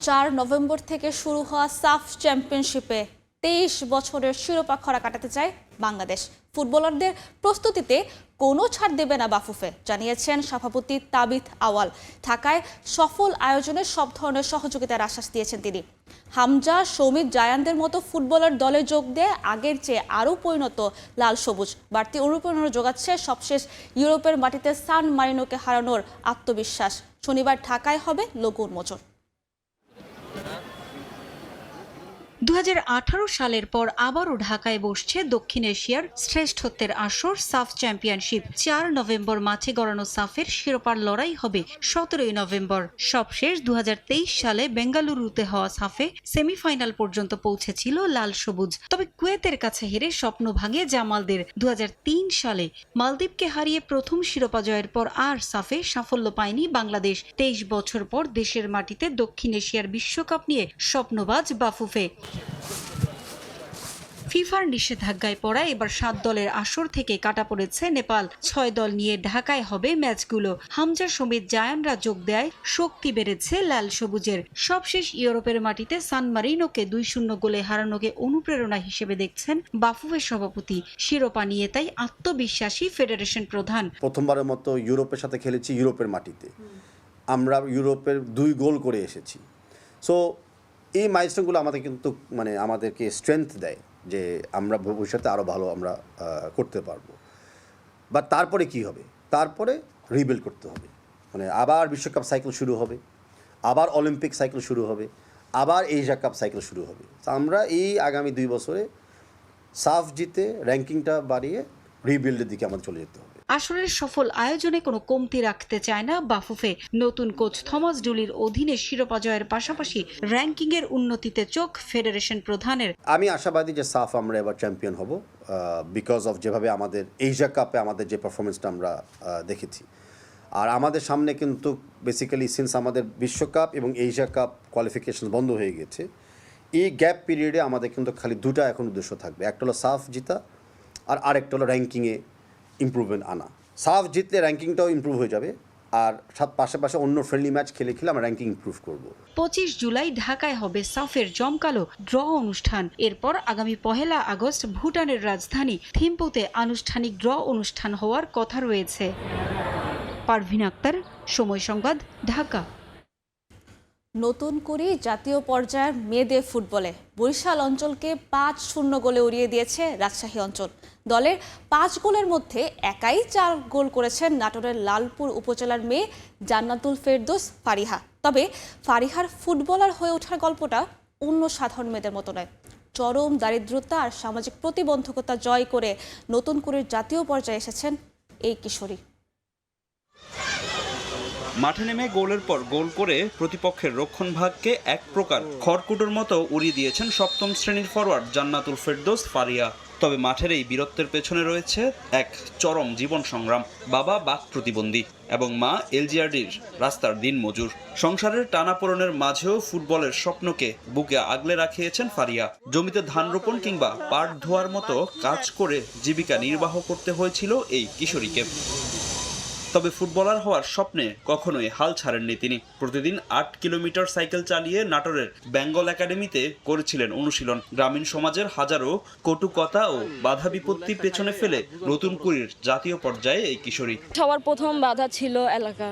4 নভেম্বর থেকে শুরু হওয়া সাফ চ্যাম্পিয়নশিপে 23 বছরের শিরোপা খরা কাটাতে চায় বাংলাদেশ। ফুটবলারদের প্রস্তুতিতে কোনো ছাড় দেবে না বাফুফে, জানিয়েছেন সভাপতি তাবিথ আওয়াল। ঢাকায় সফল আয়োজনে সব ধরনের সহযোগিতার আশ্বাস দিয়েছেন তিনি। হামজা, সৌমিত, জায়ানদের মতো ফুটবলার দলে যোগ দিয়ে আগের চেয়ে আরও পরিণত লাল সবুজ। বাড়তি অনুপ্রেরণা যোগাচ্ছে সবশেষ ইউরোপের মাটিতে সান মারিনোকে হারানোর আত্মবিশ্বাস। শনিবার ঢাকায় হবে লোগো উন্মোচন। 2018 সালের পর আবারও ঢাকায় বসছে দক্ষিণ এশিয়ার শ্রেষ্ঠত্বের আসর সাফ চ্যাম্পিয়নশিপ। 4 নভেম্বর মাঠে গড়ানো সাফের শিরোপার লড়াই হবে 17 নভেম্বর। সবশেষ 2023 সালে বেঙ্গালুরুতে হওয়া সাফে সেমিফাইনাল পর্যন্ত পৌঁছেছিল লাল সবুজ। তবে কুয়েতের কাছে হেরে স্বপ্ন ভাঙে জামালদের। 2003 সালে মালদ্বীপকে হারিয়ে প্রথম শিরোপা জয়ের পর আর সাফে সাফল্য পায়নি বাংলাদেশ। 23 বছর পর দেশের মাটিতে দক্ষিণ এশিয়ার বিশ্বকাপ নিয়ে স্বপ্নবাজ বাফুফে। ফিফার নিষেধাজ্ঞায় পড়া এবার 7 দলের আসর থেকে কাটা পড়েছে নেপাল। 6 দল নিয়ে ঢাকায় হবে ম্যাচগুলো। হামজা, সমিত, জায়ানরা যোগ দেয়, শক্তি বেড়েছে লাল সবুজের। সবশেষ ইউরোপের মাটিতে সান মারিনোকে 2-0 গোলে হারানোকে অনুপ্রেরণা হিসেবে দেখছেন বাফুফের সভাপতি। শিরোপা নিয়ে তাই আত্মবিশ্বাসী ফেডারেশন প্রধান। প্রথমবারের মতো ইউরোপের সাথে খেলেছি, ইউরোপের মাটিতে আমরা ইউরোপের 2 গোল করে এসেছি। সো এই মাইলস্টোনগুলো আমাদের কিন্তু আমাদেরকে স্ট্রেংথ দেয় যে আমরা ভবিষ্যতে আরও ভালো আমরা করতে পারবো। বা তারপরে কি হবে? তারপরে রিবিল্ড করতে হবে, আবার বিশ্বকাপ সাইকেল শুরু হবে, আবার অলিম্পিক সাইকেল শুরু হবে, আবার এশিয়া কাপ সাইকেল শুরু হবে। আমরা এই আগামী 2 বছরে সাফ জিতে র্যাঙ্কিংটা বাড়িয়ে রিবিল্ডের দিকে আমাদের চলে যেতে হবে। আসরের সফল আয়োজনে কোনো কমতি রাখতে চায় না বাফুফে। নতুন কোচ থমাস ডুলির অধীনে শিরোপা জয়ের পাশাপাশি র্যাঙ্কিংয়ের উন্নতিতে চোখ ফেডারেশন প্রধানের। আমি আশাবাদী যে সাফ আমরা এবার চ্যাম্পিয়ন হব, বিকজ অফ যেভাবে আমাদের এশিয়া কাপে আমাদের যে পারফরমেন্সটা আমরা দেখেছি। আর আমাদের সামনে কিন্তু বেসিক্যালি সিন্স আমাদের বিশ্বকাপ এবং এশিয়া কাপ কোয়ালিফিকেশন বন্ধ হয়ে গেছে, এই গ্যাপ পিরিয়ডে আমাদের কিন্তু খালি দুটা এখন উদ্দেশ্য থাকবে। একটা হলো সাফ জিতা, আর আরেকটা হলো র্যাঙ্কিংয়ে ইমপ্রুভমেন্ট আনা। সাফ জিতলে র্যাঙ্কিংটাও ইমপ্রুভ হয়ে যাবে, আর পাশাপাশি অন্য ফ্রেন্ডলি ম্যাচ খেলে আমরা র্যাঙ্কিং ইমপ্রুভ করব। 25 জুলাই ঢাকায় হবে সাফের জমকালো ড্র অনুষ্ঠান। এরপর আগামী 1 আগস্ট ভুটানের রাজধানী থিম্পুতে আনুষ্ঠানিক ড্র অনুষ্ঠান হওয়ার কথা রয়েছে। পারভিন আক্তার, সময় সংবাদ, ঢাকা। নতুন করে জাতীয় পর্যায়ের মেয়েদের ফুটবলে বরিশাল অঞ্চলকে 5-0 গোলে উড়িয়ে দিয়েছে রাজশাহী অঞ্চল। দলের 5 গোলের মধ্যে একাই 4 গোল করেছেন নাটোরের লালপুর উপজেলার মেয়ে জান্নাতুল ফেরদৌস ফারিহা। তবে ফারিহার ফুটবলার হয়ে ওঠার গল্পটা অন্য সাধারণ মেয়েদের মতো নয়। চরম দারিদ্রতা আর সামাজিক প্রতিবন্ধকতা জয় করে নতুন করে জাতীয় পর্যায়ে এসেছেন এই কিশোরী। মাঠে নেমে গোলের পর গোল করে প্রতিপক্ষের রক্ষণভাগকে এক প্রকার খড়কুটোর মতো উড়িয়ে দিয়েছেন সপ্তম শ্রেণীর ফরওয়ার্ড জান্নাতুল ফেরদৌস ফারিয়া। তবে মাঠের এই বীরত্বের পেছনে রয়েছে এক চরম জীবন সংগ্রাম। বাবা বাক প্রতিবন্ধী এবং মা এলজিআরডির রাস্তার দিন মজুর। সংসারের টানাপোড়েনের মাঝেও ফুটবলের স্বপ্নকে বুকে আগলে রাখিয়েছেন ফারিয়া। জমিতে ধান রোপণ কিংবা পাট ধোয়ার মতো কাজ করে জীবিকা নির্বাহ করতে হয়েছিল এই কিশোরীকে। তবে ফুটবলার হওয়ার স্বপ্নে কখনোই হাল ছাড়েননি তিনি। প্রতিদিন 8 কিলোমিটার সাইকেল চালিয়ে নাটোরের বেঙ্গল একাডেমিতে করেছিলেন অনুশীলন। গ্রামীণ সমাজের হাজারো কটু কথা ও বাধা বিপত্তি পেছনে ফেলে নতুন কুড়ির জাতীয় পর্যায়ে এই কিশোরী। সবার প্রথম বাধা ছিল এলাকা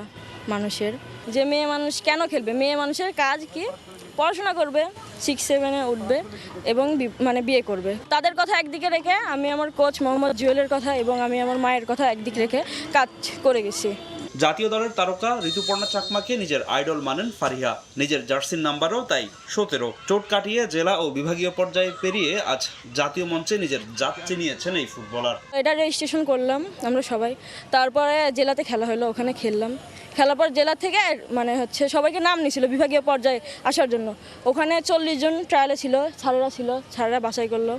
মানুষের, যে মেয়ে মানুষ কেন খেলবে, মেয়ে মানুষের কাজ কি, পড়াশোনা করবে, 6-7-এ উঠবে এবং বিয়ে করবে। তাদের কথা একদিকে রেখে আমি আমার কোচ মোহাম্মদ জুয়েলের কথা এবং আমি আমার মায়ের কথা একদিকে রেখে কাজ করে গেছি। জাতীয় দলের তারকা ঋতুপর্ণা চাকমাকে নিজের আইডল মানেন ফারিহা। নিজের জার্সির নাম্বারও তাই 17। চোট কাটিয়ে জেলা ও বিভাগীয় পর্যায়ে পেরিয়ে আজ জাতীয় মঞ্চে নিজের জাত চিনিয়েছেন এই ফুটবলার। এটা রেজিস্ট্রেশন করলাম আমরা সবাই, তারপরে জেলাতে খেলা হলো, ওখানে খেললাম। খেলার পর জেলা থেকে সবাইকে নাম নিয়েছিল বিভাগীয় পর্যায়ে আসার জন্য। ওখানে 40 জন ট্রায়ালে ছিল, ছাড়ারা বাছাই করলো,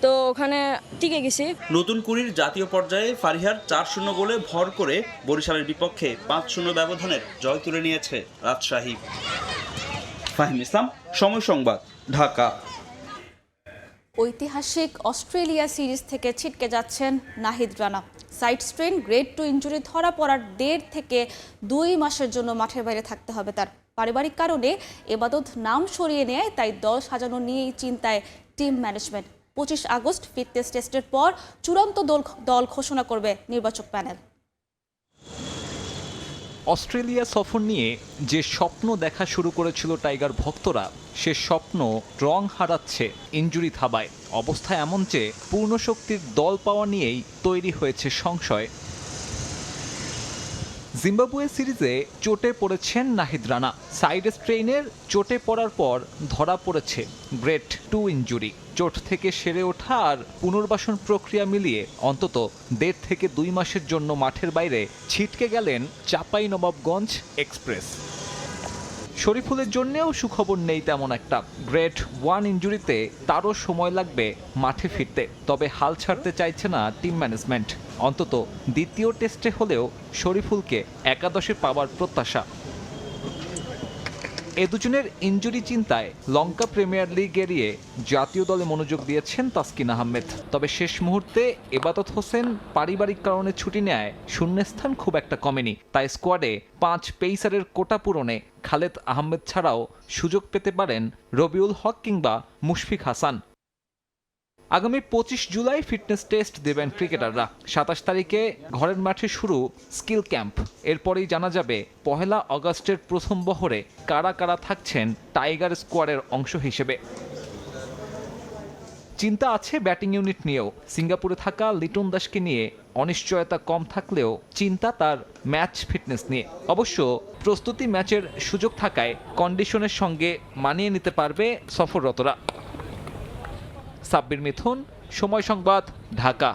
তো ওখানে টিকে গেছি। নতুন কুড়ির জাতীয় পর্যায়ে ফারিহার 4-0 গোলে ভর করে বরিশালের বিপক্ষে 5-0 ব্যবধানের জয় তুলে নিয়েছে রাজশাহী। ফাহিম ইসলাম, সময় সংবাদ, ঢাকা। ঐতিহাসিক অস্ট্রেলিয়া সিরিজ থেকে ছিটকে যাচ্ছেন Nahid Rana. Side strain grade 2 injury ধরা পড়ার 1.5 থেকে 2 মাসের জন্য মাঠের বাইরে থাকতে হবে তার। পারিবারিক কারণে এবাদত নাম সরিয়ে নেয়, তাই দল সাজানো নিয়েই চিন্তায় টিম ম্যানেজমেন্ট। 25 আগস্ট ফিটনেস টেস্টের পর চূড়ান্ত দল ঘোষণা করবে নির্বাচক প্যানেল। অস্ট্রেলিয়া সফর নিয়ে যে স্বপ্ন দেখা শুরু করেছিল টাইগার ভক্তরা, সে স্বপ্ন রং হারাচ্ছে ইনজুরি থাবায়। অবস্থা এমন যে পূর্ণ শক্তির দল পাওয়া নিয়েই তৈরি হয়েছে সংশয়। জিম্বাবুয়ে সিরিজে চোটে পড়েছেন নাহিদ রানা। সাইড স্ট্রেইনের চোটে পড়ার পর ধরা পড়েছে গ্রেড 2 ইনজুরি। চোট থেকে সেরে ওঠা আর পুনর্বাসন প্রক্রিয়া মিলিয়ে অন্তত 1.5 থেকে 2 মাসের জন্য মাঠের বাইরে ছিটকে গেলেন চাঁপাইনবাবগঞ্জ এক্সপ্রেস। শরীফুলের জন্যেও সুখবর নেই তেমন একটা। গ্রেড 1 ইনজুরিতে তারও সময় লাগবে মাঠে ফিরতে। তবে হাল ছাড়তে চাইছে না টিম ম্যানেজমেন্ট। অন্তত দ্বিতীয় টেস্টে হলেও শরীফুলকে একাদশে পাওয়ার প্রত্যাশা। এ দুজনের ইনজুরি চিন্তায় লঙ্কা প্রিমিয়ার লিগ এড়িয়ে জাতীয় দলে মনোযোগ দিয়েছেন তাসকিন আহমেদ। তবে শেষ মুহূর্তে এবাদত হোসেন পারিবারিক কারণে ছুটি নেয় শূন্যস্থান খুব একটা কমেনি। তাই স্কোয়াডে 5 পেসারের কোটা পূরণে খালেদ আহমেদ ছাড়াও সুযোগ পেতে পারেন রবিউল হক কিংবা মুশফিক হাসান। আগামী 25 জুলাই ফিটনেস টেস্ট দেবেন ক্রিকেটাররা। 27 তারিখে ঘরের মাঠে শুরু স্কিল ক্যাম্প। এরপরেই জানা যাবে 1 আগস্টের প্রথম বহরে কারা কারা থাকছেন টাইগার স্কোয়াডের অংশ হিসেবে। চিন্তা আছে ব্যাটিং ইউনিট নিয়েও। সিঙ্গাপুরে থাকা লিটন দাসকে নিয়ে অনিশ্চয়তা কম থাকলেও চিন্তা তার ম্যাচ ফিটনেস নিয়ে। অবশ্য প্রস্তুতি ম্যাচের সুযোগ থাকায় কন্ডিশনের সঙ্গে মানিয়ে নিতে পারবে সফররতরা। সাব্বির মিথুন, সময় সংবাদ, ঢাকা।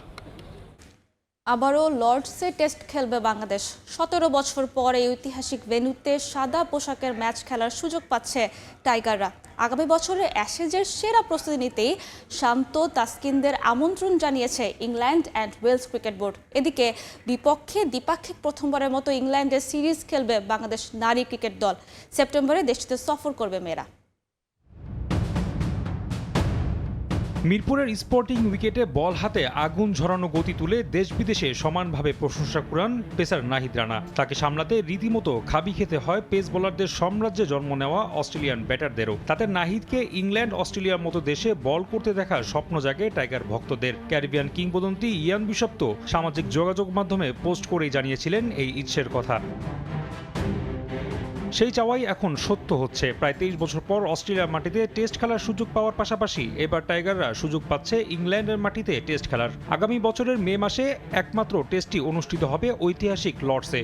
আবারও লর্ডসে টেস্ট খেলবে বাংলাদেশ। 17 বছর পর এই ঐতিহাসিক ভেন্যুতে সাদা পোশাকের ম্যাচ খেলার সুযোগ পাচ্ছে টাইগাররা। আগামী বছরে অ্যাশেজের সেরা প্রস্তুতি নিতেই শান্ত তাসকিনদের আমন্ত্রণ জানিয়েছে England and Wales cricket board. এদিকে বিপক্ষে দ্বিপাক্ষিক প্রথমবারের মতো ইংল্যান্ডের সিরিজ খেলবে বাংলাদেশ নারী ক্রিকেট দল। সেপ্টেম্বরে দেশটিতে সফর করবে মেয়েরা। মিরপুরের স্পোর্টিং উইকেটে বল হাতে আগুন ঝরানো গতি তুলে দেশ বিদেশে সমানভাবে প্রশংসা কুড়ান পেসার নাহিদ রানা। তাকে সামলাতে রীতিমতো খাবি খেতে হয় পেস বোলারদের সাম্রাজ্যে জন্ম নেওয়া অস্ট্রেলিয়ান ব্যাটারদেরও। তাতে নাহিদকে ইংল্যান্ড অস্ট্রেলিয়ার মতো দেশে বল করতে দেখার স্বপ্ন জাগে টাইগার ভক্তদের। ক্যারিবিয়ান কিংবদন্তি ইয়ান বিশপ তো সামাজিক যোগাযোগ মাধ্যমে পোস্ট করেই জানিয়েছিলেন এই ইচ্ছের কথা। সেই চাওয়াই এখন সত্য হচ্ছে। প্রায় 23 বছর পর অস্ট্রেলিয়ার মাটিতে টেস্ট খেলার সুযোগ পাওয়ার পাশাপাশি এবার টাইগাররা সুযোগ পাচ্ছে ইংল্যান্ডের মাটিতে টেস্ট খেলার। আগামী বছরের মে মাসে একমাত্র টেস্টটি অনুষ্ঠিত হবে ঐতিহাসিক লর্ডসে।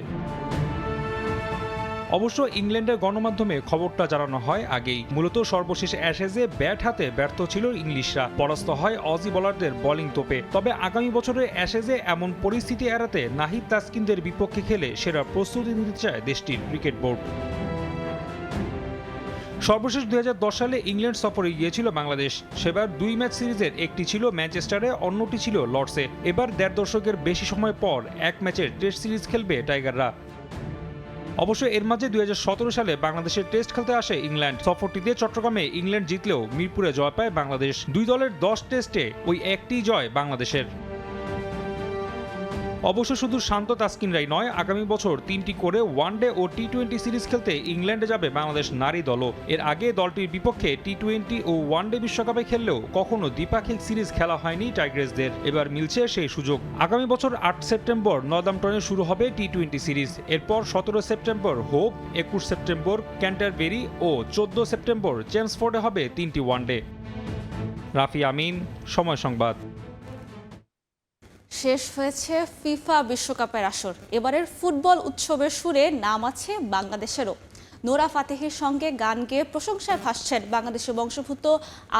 অবশ্য ইংল্যান্ডের গণমাধ্যমে খবরটা জানানো হয় আগেই। মূলত সর্বশেষ অ্যাশেজে ব্যাট হাতে ব্যর্থ ছিল ইংলিশরা, পরাস্ত হয় অজি বোলারদের বোলিং তোপে। তবে আগামী বছরের অ্যাশেজে এমন পরিস্থিতি এড়াতে নাহিদ তাসকিনদের বিপক্ষে খেলে সেরা প্রস্তুতি নিতে চায় দেশটির ক্রিকেট বোর্ড। সর্বশেষ 2010 সালে ইংল্যান্ড সফরে গিয়েছিল বাংলাদেশ। সেবার 2 ম্যাচ সিরিজের একটি ছিল ম্যানচেস্টারে, অন্যটি ছিল লর্ডসে। এবার 1.5 দশকের বেশি সময় পর এক ম্যাচের টেস্ট সিরিজ খেলবে টাইগাররা। অবশ্য এর মাঝে 2017 সালে বাংলাদেশের টেস্ট খেলতে আসে ইংল্যান্ড। সফরটিতে চট্টগ্রামে ইংল্যান্ড জিতলেও মিরপুরে জয় পায় বাংলাদেশ। দুই দলের 10 টেস্টে ওই একটি জয় বাংলাদেশের। অবশ্য শুধু শান্ত তাসকিনরাই নয়, আগামী বছর 3টি করে ওয়ানডে ও টি20 সিরিজ খেলতে ইংল্যান্ডে যাবে বাংলাদেশ নারী দলও। এর আগে দলটির বিপক্ষে টি20 ও ওয়ানডে বিশ্বকাপে খেললেও কখনো দ্বিপাক্ষিক সিরিজ খেলা হয়নি টাইগ্রেসদের। এবার মিলছে সেই সুযোগ। আগামী বছর 8 সেপ্টেম্বর নর্দাম্পটনে শুরু হবে টি20 সিরিজ। এরপর 17 সেপ্টেম্বর হোপ, 21 সেপ্টেম্বর ক্যান্টারবেরি ও 14 সেপ্টেম্বর চেমসফোর্ডে হবে 3টি ওয়ানডে। রাফি আমিন, সময় সংবাদ। শেষ হয়েছে ফিফা বিশ্বকাপের আসর। এবারের ফুটবল উৎসবের সুরে নাম আছে বাংলাদেশেরও। নোরা ফাতেহির সঙ্গে গান গেয়ে প্রশংসায় ভাসছেন বাংলাদেশের বংশোদ্ভূত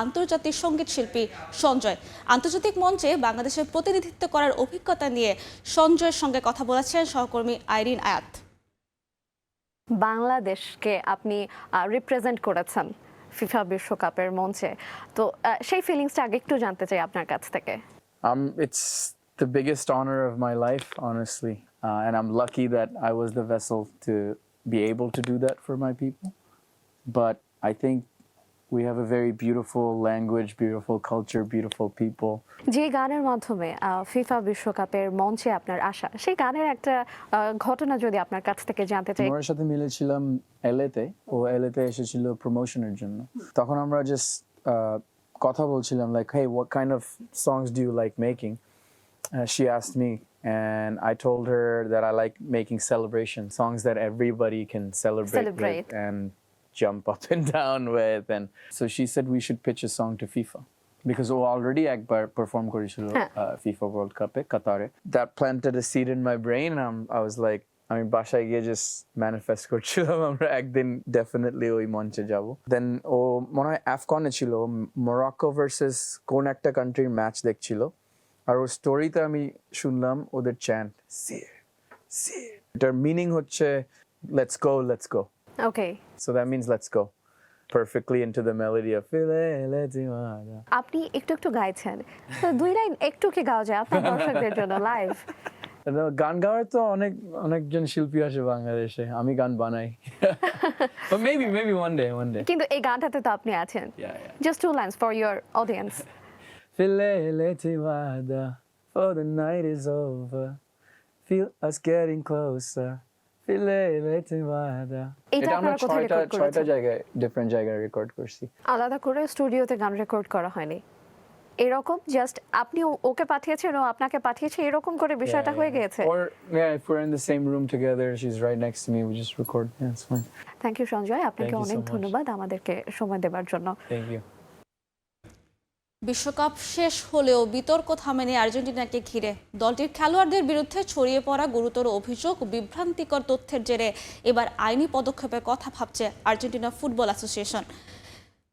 আন্তর্জাতিক সঙ্গীত শিল্পী সঞ্জয়। আন্তর্জাতিক মঞ্চে বাংলাদেশের প্রতিনিধিত্ব করার অভিজ্ঞতা নিয়ে সঞ্জয়ের সঙ্গে কথা বলেছেন সহকর্মী আইরিন আয়াত। বাংলাদেশকে আপনি রিপ্রেজেন্ট করেছেন ফিফা বিশ্বকাপের মঞ্চে, তো সেই ফিলিংসটা আগে একটু জানতে চাই আপনার কাছ থেকে। It's the biggest honor of my life, honestly, and I'm lucky that I was the vessel to be able to do that for my people. But I think we have a very beautiful language, beautiful culture, beautiful people. যে গানের মাধ্যমে FIFA বিশ্বকাপের মঞ্চে আপনার আসা, সেই গানের একটা ঘটনা যদি আপনার কাছ থেকে জানতে চাই। ওর সাথে মিলেছিলাম এলএতে, ও এলএতে এসেছিল প্রমোশনের জন্য। তখন আমরা জাস্ট কথা বলছিলাম, like, hey, what kind of songs do you like making? She asked me, and I told her that I like making celebration songs that everybody can celebrate with and jump up and down with. And so she said we should pitch a song to FIFA, because we already একবার perform করেছিল FIFA World Cup এ কাতারে. That planted a seed in my brain. I was like, আমি বাসায় গিয়ে just manifest করছিলাম আমরা একদিন definitely ওই মঞ্চে যাব। দেন ও মনে হয় আফগানে ছিল, মরক্কো ভার্সেস কোন একটা কান্ট্রির ম্যাচ দেখছিল, আর ওর স্টোরিতে আমি শুনলাম ওদের চ্যান্ট সির সির, এটার মিনিং হচ্ছে let's go let's go. Okay, so that means let's go perfectly into the melody of আপনি একটু একটু গাইছেন, তো দুই লাইন একটু কি গাওয়া যায় আপনার দর্শকদের জন্য লাইভ? গান গাওয়ার তো অনেকজন শিল্পী আছে বাংলাদেশে, আমি গান বানাই। Maybe one day. কিন্তু এই গানটাতে তো আপনি আছেন। Just 2 lines for your audience. For the night is over, feel us getting closer. এটা আমরা কোথায় রেকর্ড করেছি? 6টা জায়গায়, ডিফারেন্ট জায়গায় রেকর্ড করছি। আলাদা করে স্টুডিওতে গান রেকর্ড করা হয়নি, এরকম জাস্ট আপনি ওকে পাঠিয়েছেন ও আপনাকে পাঠিয়েছে, এরকম করে বিষয়টা হয়ে গিয়েছে। Or if we're in the same room together, she's right next to me, we just record. Yeah, it's fine. Thank you Sanjay, আপনাকে অনেক ধন্যবাদ আমাদেরকে সময় দেওয়ার জন্য। Thank you. বিশ্বকাপ শেষ হলেও বিতর্ক থামেনি আর্জেন্টিনাকে ঘিরে। দলটির খেলোয়াড়দের বিরুদ্ধে ছড়িয়ে পড়া গুরুতর অভিযোগ, বিভ্রান্তিকর তথ্যের জেরে এবার আইনি পদক্ষেপের কথা ভাবছে আর্জেন্টিনা ফুটবল অ্যাসোসিয়েশন।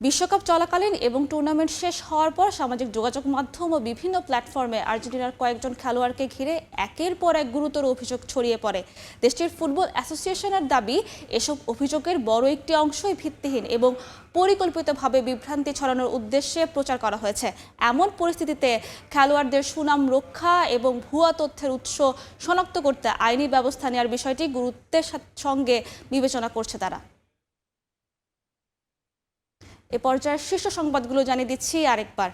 বিশ্বকাপ চলাকালীন এবং টুর্নামেন্ট শেষ হওয়ার পর সামাজিক যোগাযোগ মাধ্যম ও বিভিন্ন প্ল্যাটফর্মে আর্জেন্টিনার কয়েকজন খেলোয়াড়কে ঘিরে একের পর এক গুরুতর অভিযোগ ছড়িয়ে পড়ে। দেশটির ফুটবল অ্যাসোসিয়েশনের দাবি, এসব অভিযোগের বড় একটি অংশই ভিত্তিহীন এবং পরিকল্পিতভাবে বিভ্রান্তি ছড়ানোর উদ্দেশ্যে প্রচার করা হয়েছে। এমন পরিস্থিতিতে খেলোয়াড়দের সুনাম রক্ষা এবং ভুয়া তথ্যের উৎস শনাক্ত করতে আইনি ব্যবস্থা নেওয়ার বিষয়টি গুরুত্বের সঙ্গে বিবেচনা করছে তারা। এ পর্যায়ে শীর্ষ সংবাদগুলো জানিয়ে দিচ্ছি আরেকবার।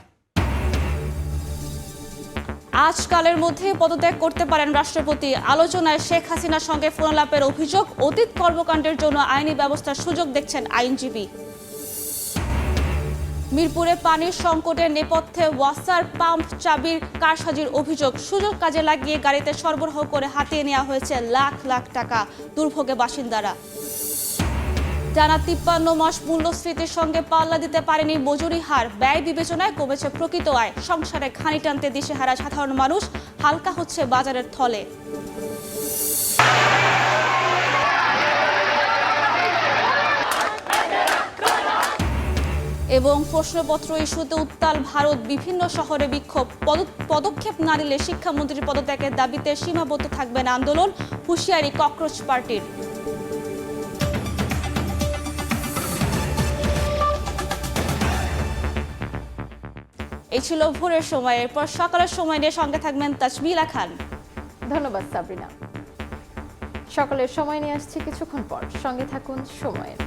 আজকালের মধ্যে পদত্যাগ করতে পারেন রাষ্ট্রপতি। আলোচনায় শেখ হাসিনার সঙ্গে ফোনালাপের অভিযোগ, অতীত কর্মকাণ্ডের জন্য আইনি ব্যবস্থার সুযোগ দেখছেন আইনজীবী। মিরপুরে পানির সংকটের নেপথ্যে ওয়াসার পাম্প চাবির কারসাজির অভিযোগ, সুযোগ কাজে লাগিয়ে গাড়িতে সরবরাহ করে হাতিয়ে নেওয়া হয়েছে লাখ লাখ টাকা, দুর্ভোগে বাসিন্দারা। টানা 53 মাস মূল্যস্ফীতির সঙ্গে পাল্লা দিতে পারেনি মজুরি হার, ব্যয় বিবেচনায় কমেছে প্রকৃত আয়, সংসারে ঘানি টানতে দিশেহারা সাধারণ মানুষ, হালকা হচ্ছে বাজারের থলে। এবং প্রশ্নপত্র ইস্যুতে উত্তাল ভারত, বিভিন্ন শহরে বিক্ষোভ, পদক্ষেপ না নিলে শিক্ষামন্ত্রীর পদত্যাগের দাবিতে সীমাবদ্ধ থাকবেন আন্দোলন, হুঁশিয়ারি ককরোচ পার্টির। এই ছিল ভোরের সময়। এরপর সকালের সময় নিয়ে সঙ্গে থাকবেন তাজমিলা খান। ধন্যবাদ সাবরিনা। সকালের সময় নিয়ে আসছি কিছুক্ষণ পর, সঙ্গে থাকুন সময়ের।